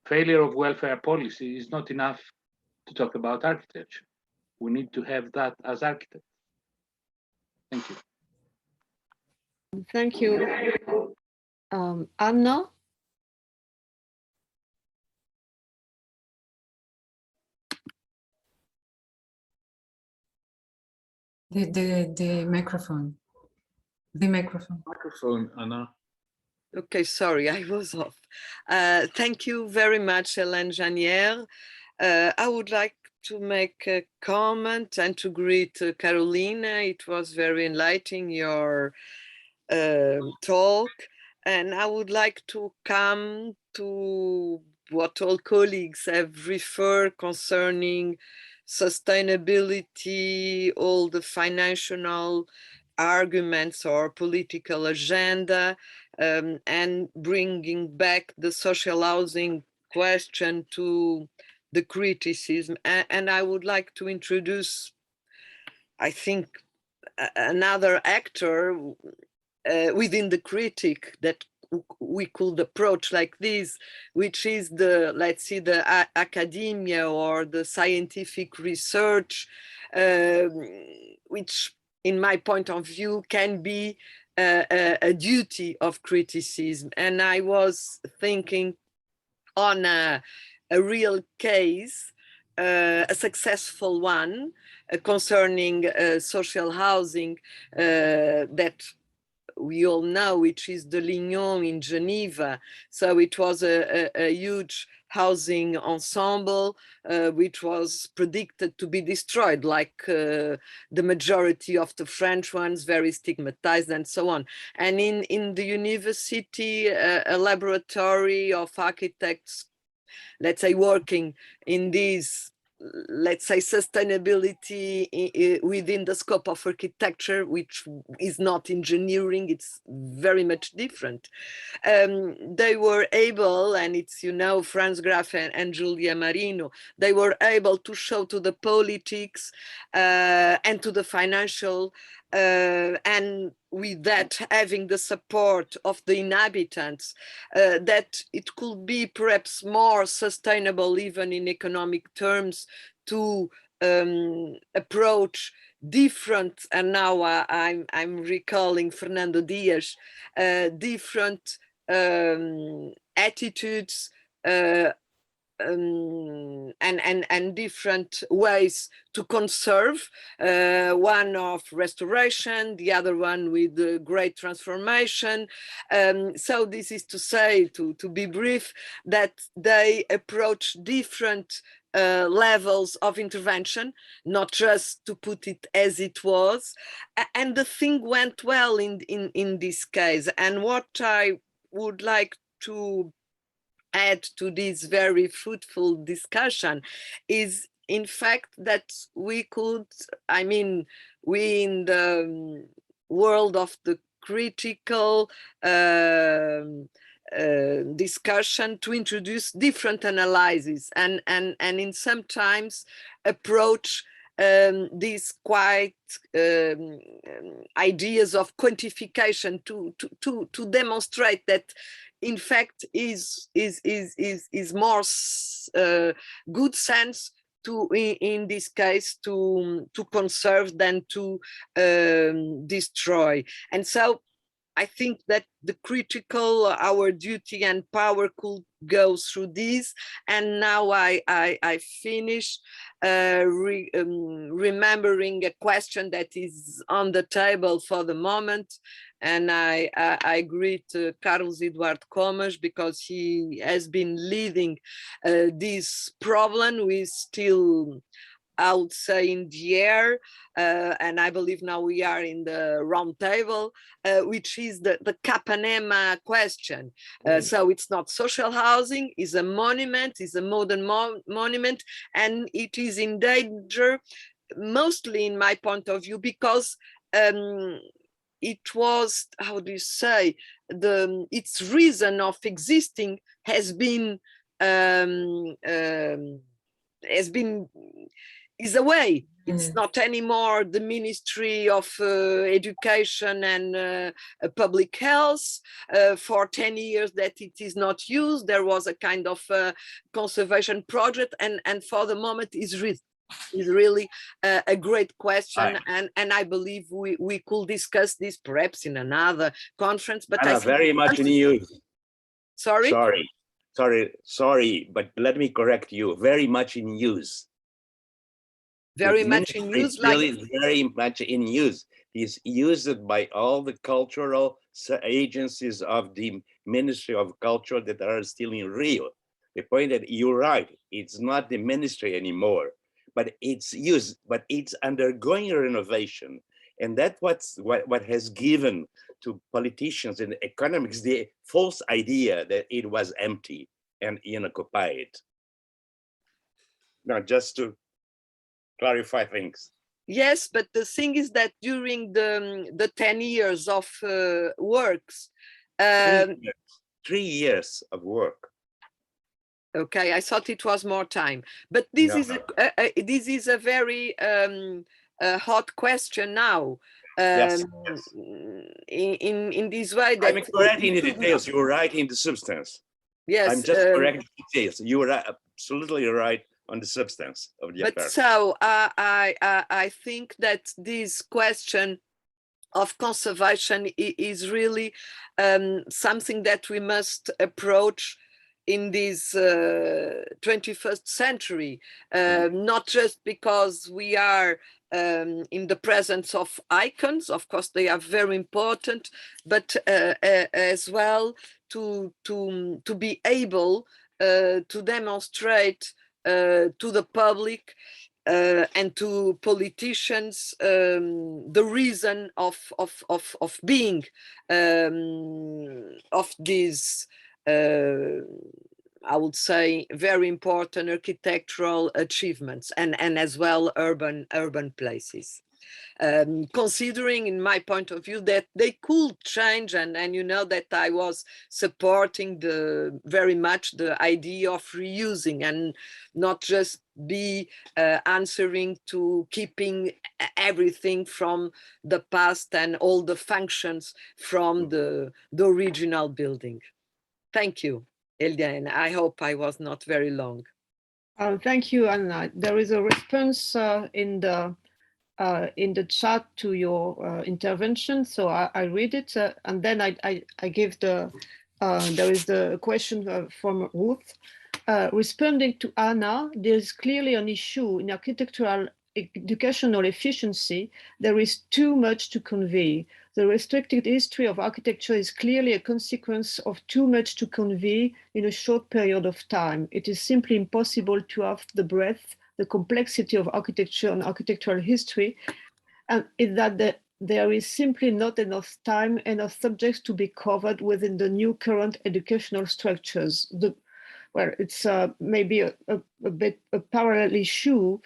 Failure of welfare policy is not enough to talk about architecture. We need to have that as architects. Thank you. Thank you. Anna? The microphone. The microphone. Microphone, Anna. Okay, sorry, I was off. Thank you very much, Hélène Jannière. I would like to make a comment and to greet Carolina. It was very enlightening, your talk. And I would like to come to what all colleagues have referred concerning sustainability, all the financial arguments or political agenda, and bringing back the social housing question to the criticism. And I would like to introduce, I think, another actor within the critic that we could approach like this, which is the, let's see, the academia or the scientific research, which in my point of view can be a duty of criticism. And I was thinking on a real case, a successful one concerning social housing that we all know, which is the Lignon in Geneva. So it was a huge housing ensemble, which was predicted to be destroyed, like the majority of the French ones, very stigmatized and so on. And in the university, a laboratory of architects, let's say, working in these, let's say, sustainability within the scope of architecture, which is not engineering, it's very much different. They were able, and it's, you know, Franz Graf and Julia Marino, they were able to show to the politics and to the financial and with that having the support of the inhabitants, that it could be perhaps more sustainable even in economic terms to approach different, and now I'm recalling Fernando Diez, different attitudes and different ways to conserve, one of restoration, the other one with the great transformation. So this is to say, to be brief, that they approach different levels of intervention, not just to put it as it was, and the thing went well in this case. And what I would like to add to this very fruitful discussion is, in fact, that we could, I mean, we in the world of the critical discussion, to introduce different analyses and in sometimes approach these quite ideas of quantification to demonstrate that in fact is more good sense to, in this case, to conserve than to destroy. And so I think that the critical, our duty and power could go through this. And now I finish remembering a question that is on the table for the moment. And I greet Carlos Eduardo Comas, because he has been leading this problem. We still, I would say, in the air, and I believe now we are in the round table, which is the Capanema question. So it's not social housing, it's a monument, it's a modern monument, and it is in danger, mostly in my point of view, because it was, how do you say, its reason of existing is away. It's not anymore the Ministry of Education and Public Health. For 10 years that it is not used. There was a kind of conservation project, and for the moment is really a great question, and I believe we could discuss this perhaps in another conference. But I very much in use. Sorry, but let me correct you. Very much in use. Very much in use, really very much in use. It's used by all the cultural agencies of the Ministry of Culture that are still in Rio. The point that you're right, it's not the ministry anymore, but it's used, but it's undergoing renovation. And that's what has given to politicians and economics the false idea that it was empty and unoccupied. Now, just to clarify things. Yes, but the thing is that during the 10 years of works, 3 years of work. Okay, I thought it was more time, but this is a very hot question now. Yes. In this way, that I'm correct in the details. You're right in the substance. Yes, I'm just correct in the details. You are absolutely right on the substance of the affair. But so I think that this question of conservation is really something that we must approach in this 21st century, not just because we are in the presence of icons. Of course, they are very important, but as well to be able to demonstrate to the public and to politicians the reason of being of these I would say very important architectural achievements and as well urban places. considering, in my point of view, that they could change, and you know that I was supporting very much the idea of reusing and not just be answering to keeping everything from the past and all the functions from the original building. Thank you, Hélène. I hope I was not very long. Thank you, Anna. There is a response in the chat to your intervention, so I read it, and then I give there is the question from Ruth. Responding to Anna, there is clearly an issue in architectural educational efficiency. There is too much to convey. The restricted history of architecture is clearly a consequence of too much to convey in a short period of time. It is simply impossible to have the breadth, the complexity of architecture and architectural history, and in that there is simply not enough time, enough subjects to be covered within the new current educational structures. Well, it's maybe a bit a parallel issue.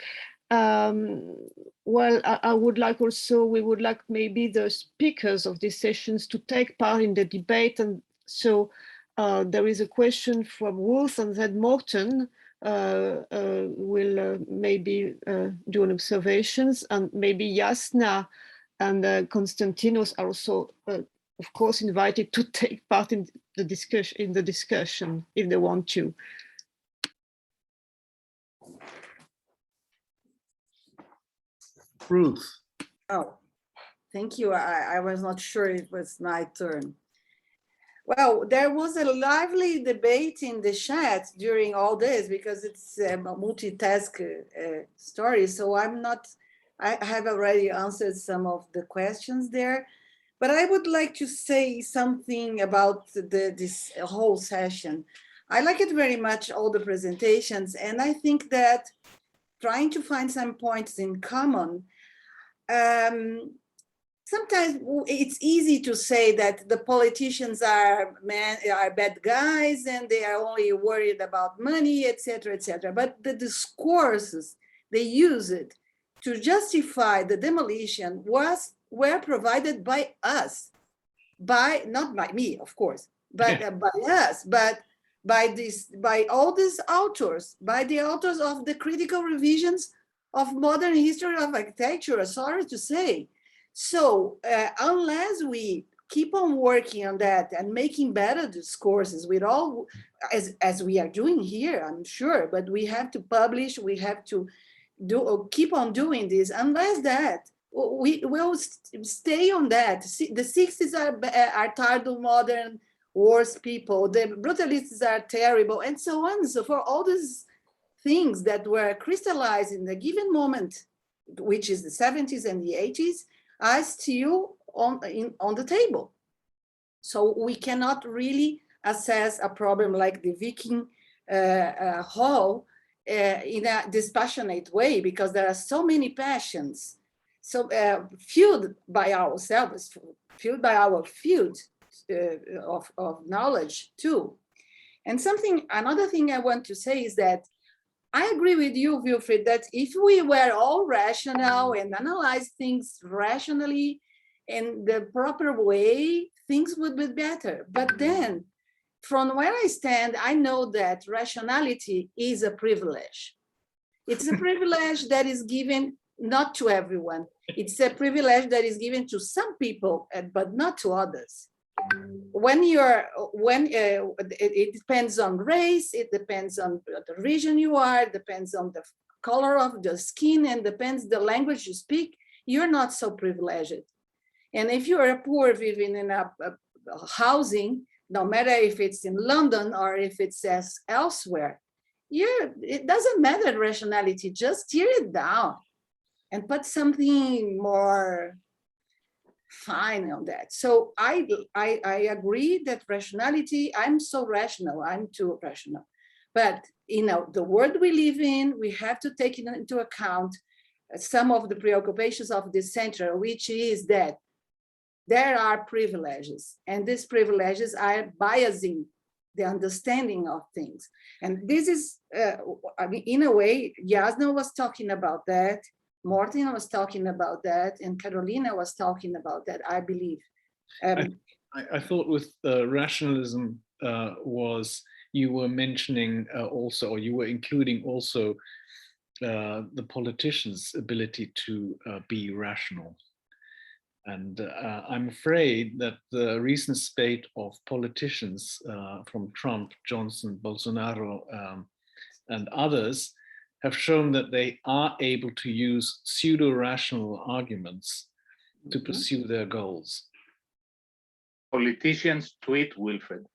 Well, I would like also, we would like maybe the speakers of these sessions to take part in the debate. And so there is a question from Ruth, and then Morten will maybe do an observations, and maybe Jasna and Konstantinos are also, of course, invited to take part in the discussion if they want to. Ruth. Oh, thank you. I was not sure it was my turn. Well, there was a lively debate in the chat during all this because it's a multitask story. So I have already answered some of the questions there, but I would like to say something about this whole session. I like it very much, all the presentations, and I think that trying to find some points in common, sometimes it's easy to say that the politicians are bad guys and they are only worried about money, etc., etc. But the discourses they use it to justify the demolition were provided by us, not by me, of course, but by us, but by all these authors, by the authors of the critical revisions of modern history of architecture, sorry to say. So unless we keep on working on that and making better discourses with all, as we are doing here, I'm sure, but we have to publish, we have to keep on doing this. Unless that, we will stay on that. The 60s are tired of modern worse people, the brutalists are terrible, and so on. So for all these things that were crystallized in the given moment, which is the 70s and the 80s, are still on the table. So we cannot really assess a problem like the Viking Hall in a dispassionate way, because there are so many passions, so fueled by ourselves, fueled by our field of knowledge too. And another thing I want to say is that I agree with you, Wilfried, that if we were all rational and analyze things rationally in the proper way, things would be better. But then, from where I stand, I know that rationality is a privilege. It's a privilege that is given not to everyone. It's a privilege that is given to some people, but not to others. It depends on race, it depends on the region you are, it depends on the color of the skin, and depends the language you speak, you're not so privileged. And if you're a poor living in a housing, no matter if it's in London or if it's elsewhere, it doesn't matter rationality, just tear it down and put something more fine on that. So I agree that rationality, I'm so rational, I'm too rational. But the world we live in, we have to take into account some of the preoccupations of this century, which is that there are privileges, and these privileges are biasing the understanding of things. And this is, in a way, Jasna was talking about that. Morten was talking about that, and Carolina was talking about that, I believe. I thought with rationalism was you were mentioning also, or you were including also the politicians' ability to be rational. And I'm afraid that the recent spate of politicians from Trump, Johnson, Bolsonaro, and others have shown that they are able to use pseudo-rational arguments to pursue their goals. Politicians tweet, Wilfried.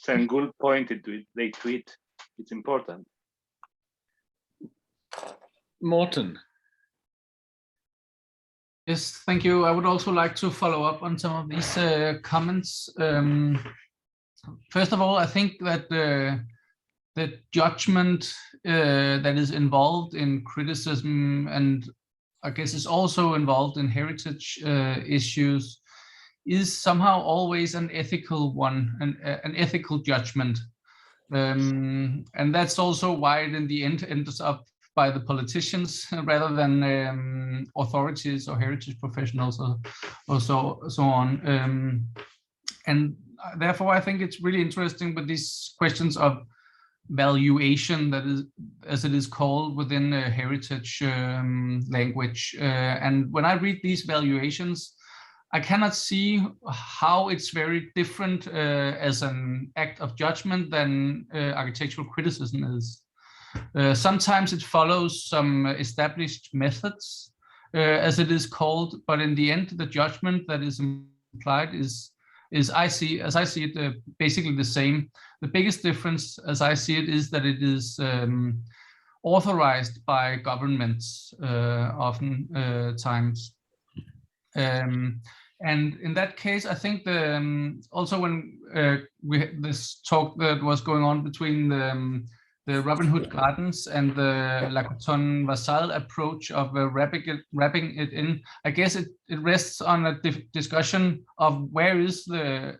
Sengul pointed to it. They tweet. It's important. Morten. Yes, thank you. I would also like to follow up on some of these comments. First of all, I think that the judgment that is involved in criticism, and I guess is also involved in heritage issues, is somehow always an ethical one, an ethical judgment. And that's also why it in the end ends up by the politicians rather than authorities or heritage professionals or so on. And therefore, I think it's really interesting with these questions of valuation, that is, as it is called within heritage language. And when I read these valuations, I cannot see how it's very different as an act of judgment than architectural criticism is. Sometimes it follows some established methods, as it is called, but in the end, the judgment that is implied is as I see it, basically the same. The biggest difference, as I see it, is that it is authorized by governments oftentimes. And in that case, I think also when this talk that was going on between the Robin Hood Gardens and the Lacoton Vassal approach of wrapping it in, I guess it rests on a discussion of where is the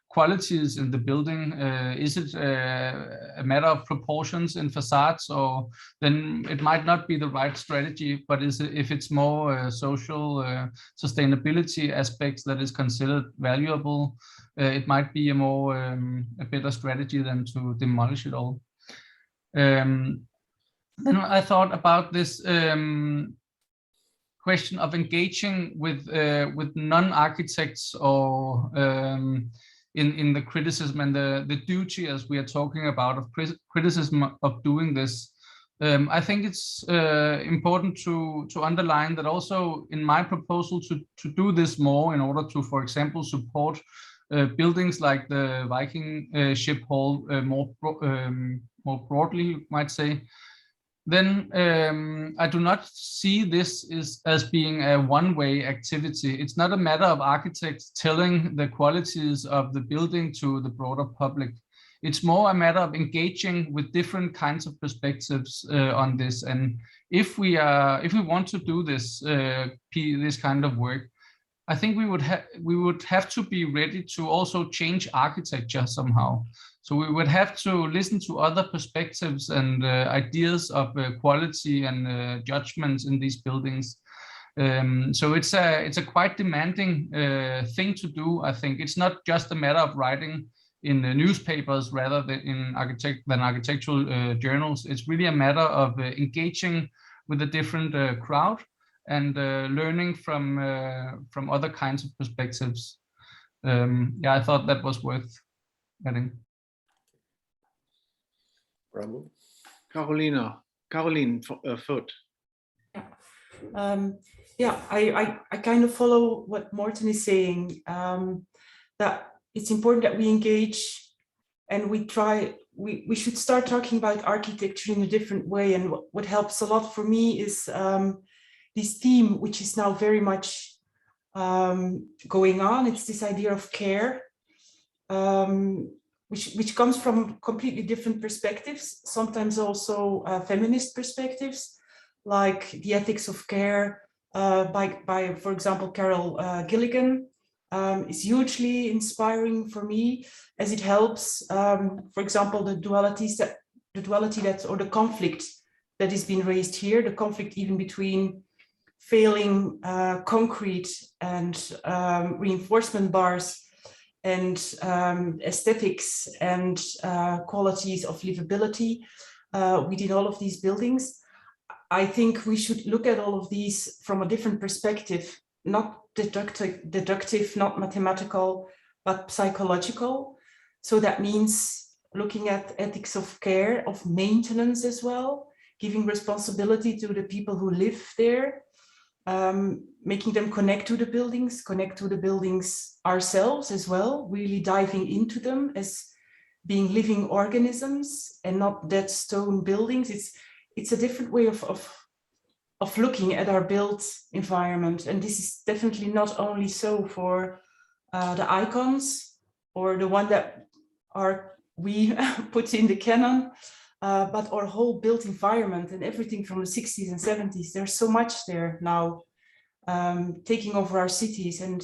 qualities in the building. Is it a matter of proportions in facades, or then it might not be the right strategy, but if it's more social sustainability aspects that is considered valuable, it might be a better strategy than to demolish it all. Then I thought about this question of engaging with non-architects or in the criticism and the duty, as we are talking about, of criticism of doing this. I think it's important to underline that also in my proposal to do this more in order to, for example, support buildings like the Viking ship hall more broadly, you might say, then I do not see this as being a one-way activity. It's not a matter of architects telling the qualities of the building to the broader public. It's more a matter of engaging with different kinds of perspectives on this. And if we want to do this kind of work, I think we would have to be ready to also change architecture somehow. So we would have to listen to other perspectives and ideas of quality and judgments in these buildings. So it's a quite demanding thing to do. I think it's not just a matter of writing in the newspapers rather than in architectural journals. It's really a matter of engaging with a different crowd and learning from other kinds of perspectives. Yeah, I thought that was worth adding. Caroline Foot. Yeah, I kind of follow what Morten is saying, that it's important that we engage and we should start talking about architecture in a different way. And what helps a lot for me is this theme, which is now very much going on. It's this idea of care, which comes from completely different perspectives, sometimes also feminist perspectives, like the ethics of care by for example, Carol Gilligan, is hugely inspiring for me, as it helps, for example, the conflict that is being raised here, the conflict even between failing concrete and reinforcement bars and aesthetics and qualities of livability within all of these buildings. I think we should look at all of these from a different perspective, not deductive, not mathematical, but psychological. So that means looking at ethics of care, of maintenance as well, giving responsibility to the people who live there, making them connect to the buildings ourselves as well, really diving into them as being living organisms and not dead stone buildings. It's a different way of looking at our built environment. And this is definitely not only so for the icons or the one that we put in the canon, but our whole built environment and everything from the 60s and 70s. There's so much there now taking over our cities, and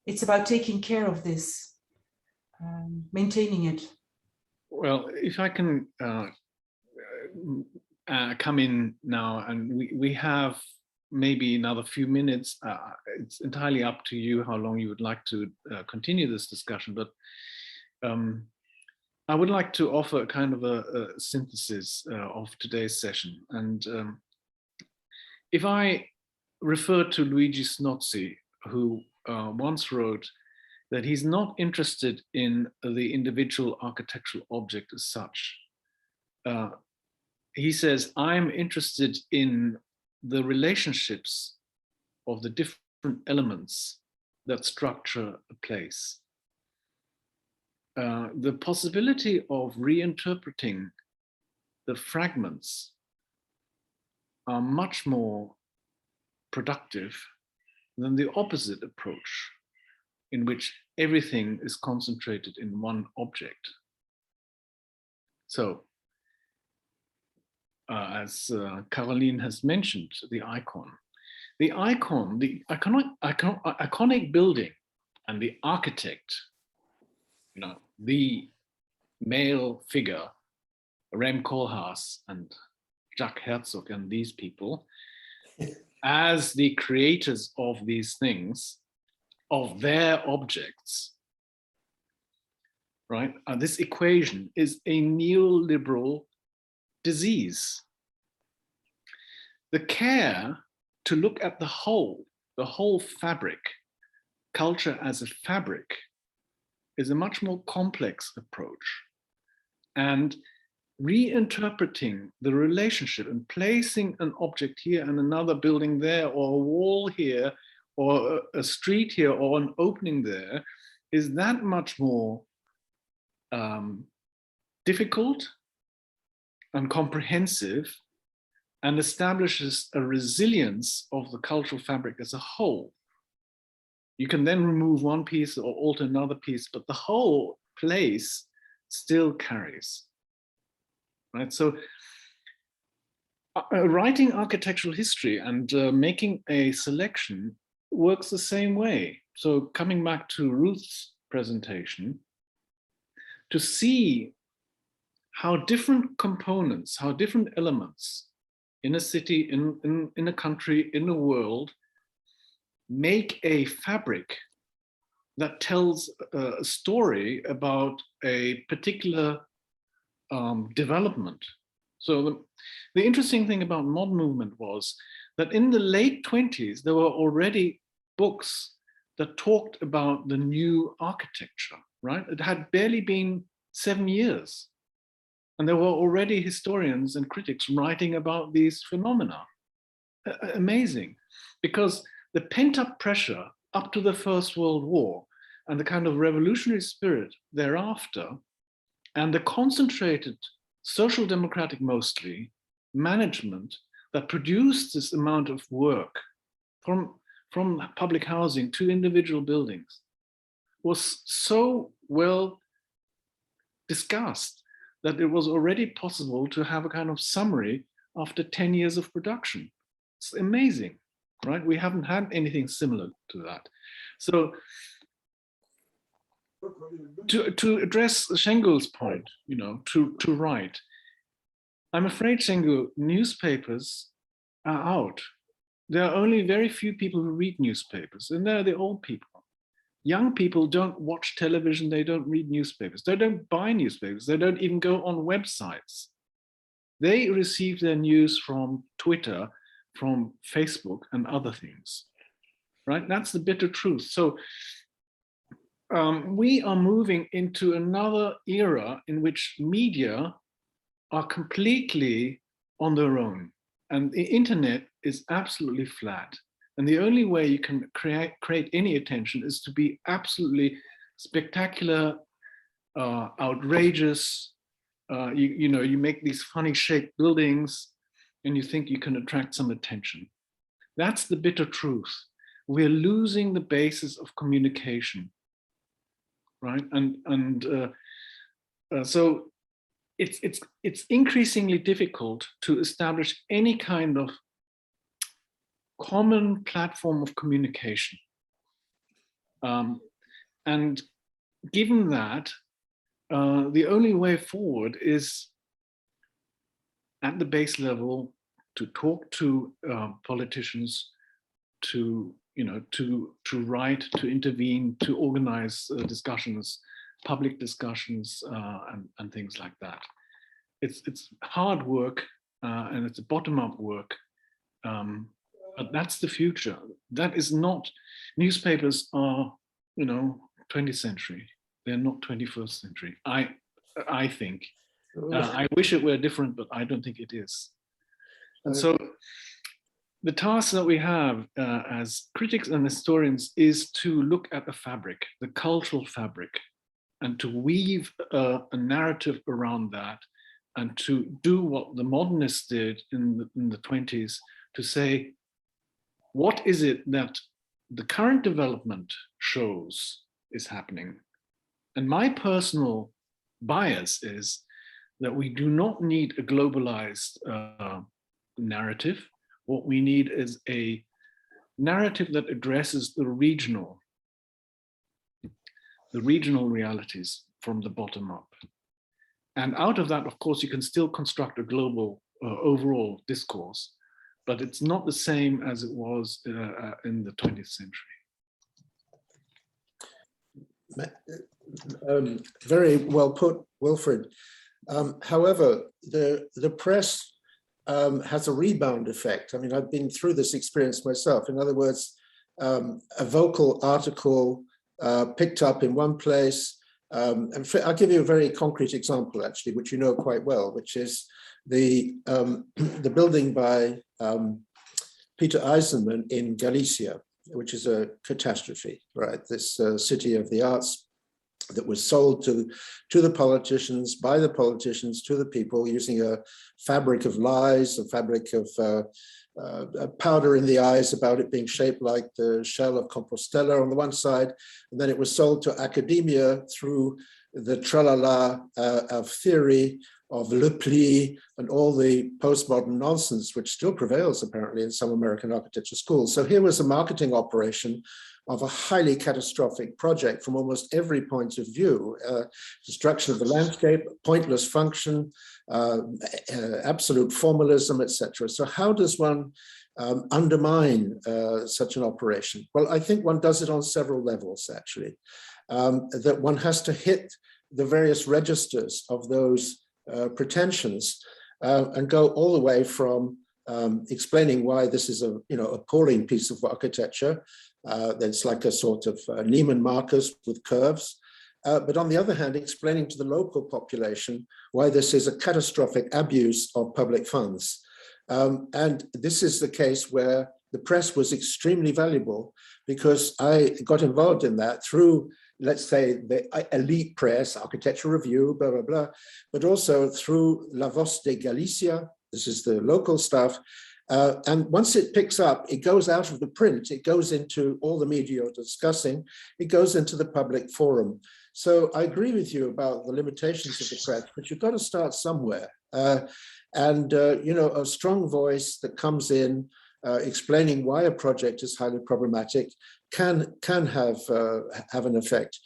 it's about taking care of this, maintaining it. Well, if I can come in now, and we have maybe another few minutes. It's entirely up to you how long you would like to continue this discussion, but I would like to offer a kind of a synthesis of today's session. And if I refer to Luigi Snozzi, who once wrote that he's not interested in the individual architectural object as such. He says, I'm interested in the relationships of the different elements that structure a place. The possibility of reinterpreting the fragments are much more productive than the opposite approach, in which everything is concentrated in one object. So, as Caroline has mentioned, the icon. The iconic building and the architect, you know, the male figure, Rem Koolhaas and Jacques Herzog and these people, as the creators of these things, of their objects, right? This equation is a neoliberal disease. The care to look at the whole fabric, culture as a fabric, is a much more complex approach. And reinterpreting the relationship and placing an object here and another building there, or a wall here, or a street here, or an opening there, is that much more difficult and comprehensive, and establishes a resilience of the cultural fabric as a whole. You can then remove one piece or alter another piece, but the whole place still carries, right? So writing architectural history and making a selection works the same way. So coming back to Ruth's presentation, to see how different components, how different elements in a city, in a country, in a world, make a fabric that tells a story about a particular development. So the interesting thing about modern movement was that in the late 20s, there were already books that talked about the new architecture, right? It had barely been 7 years. And there were already historians and critics writing about these phenomena. Amazing, because the pent-up pressure up to the First World War and the kind of revolutionary spirit thereafter, and the concentrated social democratic, mostly, management that produced this amount of work from public housing to individual buildings was so well discussed that it was already possible to have a kind of summary after 10 years of production. It's amazing, right? We haven't had anything similar to that. So to address Şengül's point, you know, to write, I'm afraid, Sengu, newspapers are out. There are only very few people who read newspapers, and they're the old people. Young people don't watch television, they don't read newspapers, they don't buy newspapers, they don't even go on websites. They receive their news from Twitter, from Facebook and other things, right? That's the bitter truth. So we are moving into another era in which media are completely on their own, and the internet is absolutely flat. And the only way you can create any attention is to be absolutely spectacular, outrageous. You know, you make these funny shaped buildings and you think you can attract some attention. That's the bitter truth. We're losing the basis of communication, right? So it's increasingly difficult to establish any kind of common platform of communication. And given that, the only way forward is at the base level to talk to politicians, to write, to intervene, to organize discussions, public discussions, and things like that. It's hard work and it's bottom-up work. But that's the future. That is not, newspapers are, 20th century. They're not 21st century, I think. I wish it were different, but I don't think it is. And so the task that we have as critics and historians is to look at the fabric, the cultural fabric, and to weave a narrative around that, and to do what the modernists did in the 20s, to say, what is it that the current development shows is happening? And my personal bias is that we do not need a globalized narrative. What we need is a narrative that addresses the regional realities from the bottom up. And out of that, of course, you can still construct a global overall discourse, but it's not the same as it was in the 20th century. Very well put, Wilfried. However, the press has a rebound effect. I mean, I've been through this experience myself. In other words, a vocal article picked up in one place. And I'll give you a very concrete example, actually, which you know quite well, which is the building by Peter Eisenman in Galicia, which is a catastrophe, right? This city of the arts that was sold to the politicians, by the politicians, to the people, using a fabric of lies, a fabric of powder in the eyes about it being shaped like the shell of Compostela on the one side, and then it was sold to academia through the tralala of theory, of le pli, and all the postmodern nonsense, which still prevails apparently in some American architecture schools. So here was a marketing operation of a highly catastrophic project from almost every point of view. Destruction of the landscape, pointless function, absolute formalism, etc. So how does one undermine such an operation? Well, I think one does it on several levels, actually. That one has to hit the various registers of those pretensions and go all the way from explaining why this is a appalling piece of architecture. That's like a sort of Neiman Marcus with curves. But on the other hand, explaining to the local population why this is a catastrophic abuse of public funds. And this is the case where the press was extremely valuable, because I got involved in that through, let's say, the elite press, Architecture Review, blah, blah, blah, but also through La Voz de Galicia. This is the local stuff. And once it picks up, it goes out of the print, it goes into all the media you're discussing, it goes into the public forum. So I agree with you about the limitations of the press, but you've got to start somewhere. A strong voice that comes in explaining why a project is highly problematic can have an effect.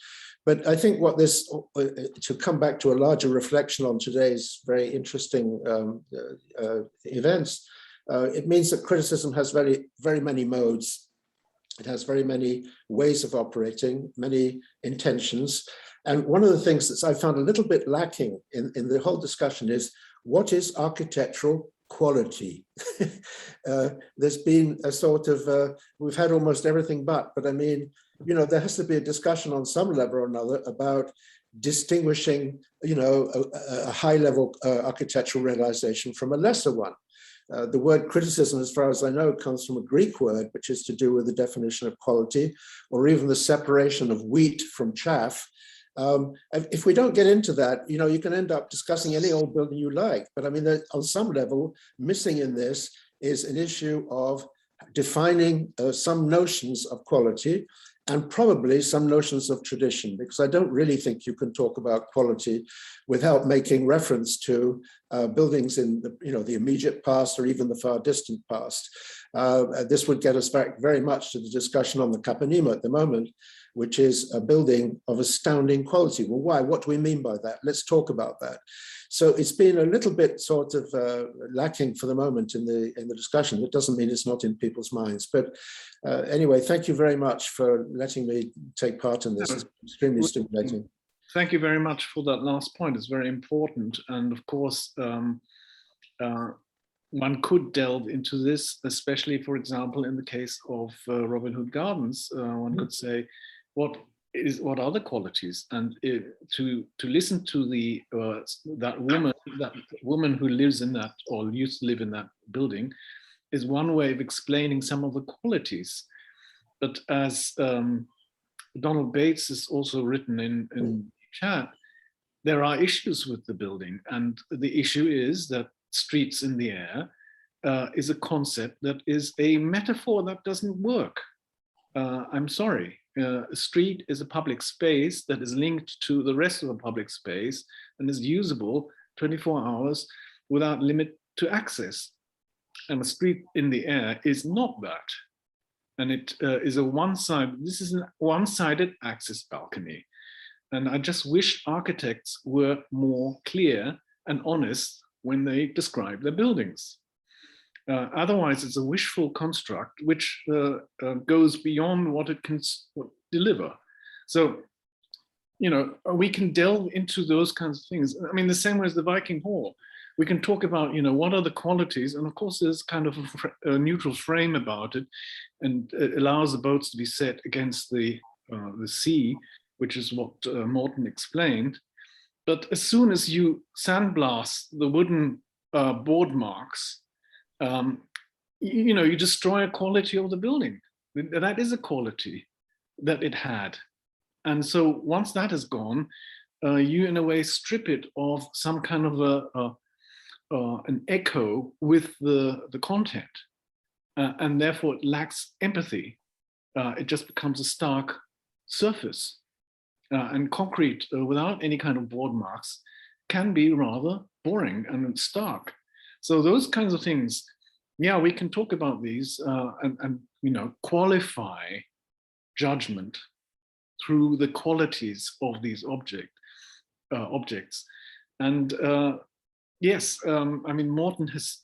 But I think what this, to come back to a larger reflection on today's very interesting events, it means that criticism has very many modes. It has very many ways of operating, many intentions. And one of the things that I found a little bit lacking in the whole discussion is, what is architectural quality? There's been a sort of, we've had almost everything but I mean, you know, there has to be a discussion on some level or another about distinguishing, you know, a high level architectural realization from a lesser one. The word criticism, as far as I know, comes from a Greek word, which is to do with the definition of quality, or even the separation of wheat from chaff. If we don't get into that, you know, you can end up discussing any old building you like. But I mean, on some level, missing in this is an issue of defining some notions of quality and probably some notions of tradition, because I don't really think you can talk about quality without making reference to buildings in the, you know, the immediate past or even the far distant past. This would get us back very much to the discussion on the Capanema at the moment, which is a building of astounding quality. Well, why? What do we mean by that? Let's talk about that. So it's been a little bit sort of lacking for the moment in the discussion. It doesn't mean it's not in people's minds. But anyway, thank you very much for letting me take part in this. It's extremely stimulating. Thank you very much for that last point. It's very important. And of course, one could delve into this, especially, for example, in the case of Robin Hood Gardens. One could say, what are the qualities? And to listen to the that woman who lives in that, or used to live in that building, is one way of explaining some of the qualities. But as Donald Bates has also written in chat, there are issues with the building, and the issue is that streets in the air is a concept that is a metaphor that doesn't work. I'm sorry. A street is a public space that is linked to the rest of the public space and is usable 24 hours without limit to access. And a street in the air is not that. And it is a this is a one-sided access balcony. And I just wish architects were more clear and honest when they describe their buildings. Otherwise, it's a wishful construct which goes beyond what it can deliver. So, you know, we can delve into those kinds of things. I mean, the same way as the Viking Hall. We can talk about, you know, what are the qualities, and of course there's kind of a neutral frame about it, and it allows the boats to be set against the sea, which is what Morten explained. But as soon as you sandblast the wooden board marks, you know, you destroy a quality of the building. That is a quality that it had. And so once that is gone, you in a way strip it of some kind of an echo with the content. And therefore it lacks empathy. It just becomes a stark surface. And concrete without any kind of board marks can be rather boring and stark. So those kinds of things, yeah, we can talk about these and you know, qualify judgment through the qualities of these objects. And yes, I mean, Morten has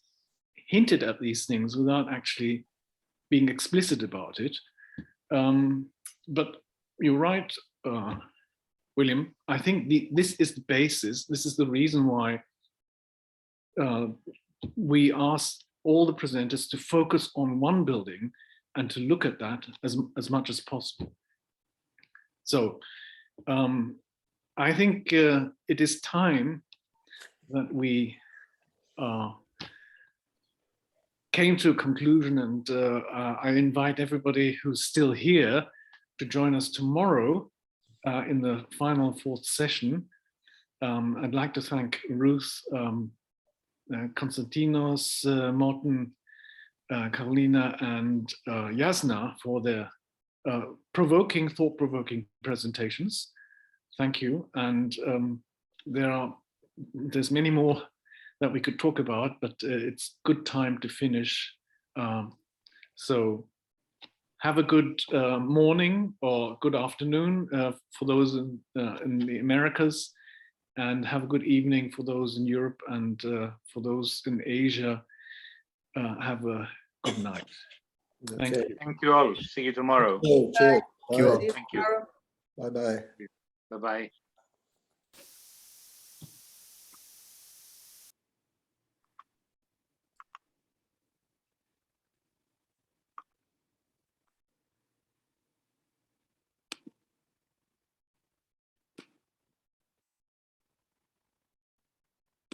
hinted at these things without actually being explicit about it. But you're right, William. I think this is the basis. This is the reason why we asked all the presenters to focus on one building and to look at that as much as possible. So I think it is time that we came to a conclusion, and I invite everybody who's still here to join us tomorrow in the final fourth session. I'd like to thank Ruth, Konstantinos, Morten, Carolina, and Jasna for their thought-provoking presentations. Thank you. And there's many more that we could talk about, but it's good time to finish. So have a good morning or good afternoon for those in the Americas, and have a good evening for those in Europe, and for those in Asia, have a good night. Thank you. Thank you all. See you tomorrow. Cheers. Thank you all. Thank you. Bye-bye. Bye-bye.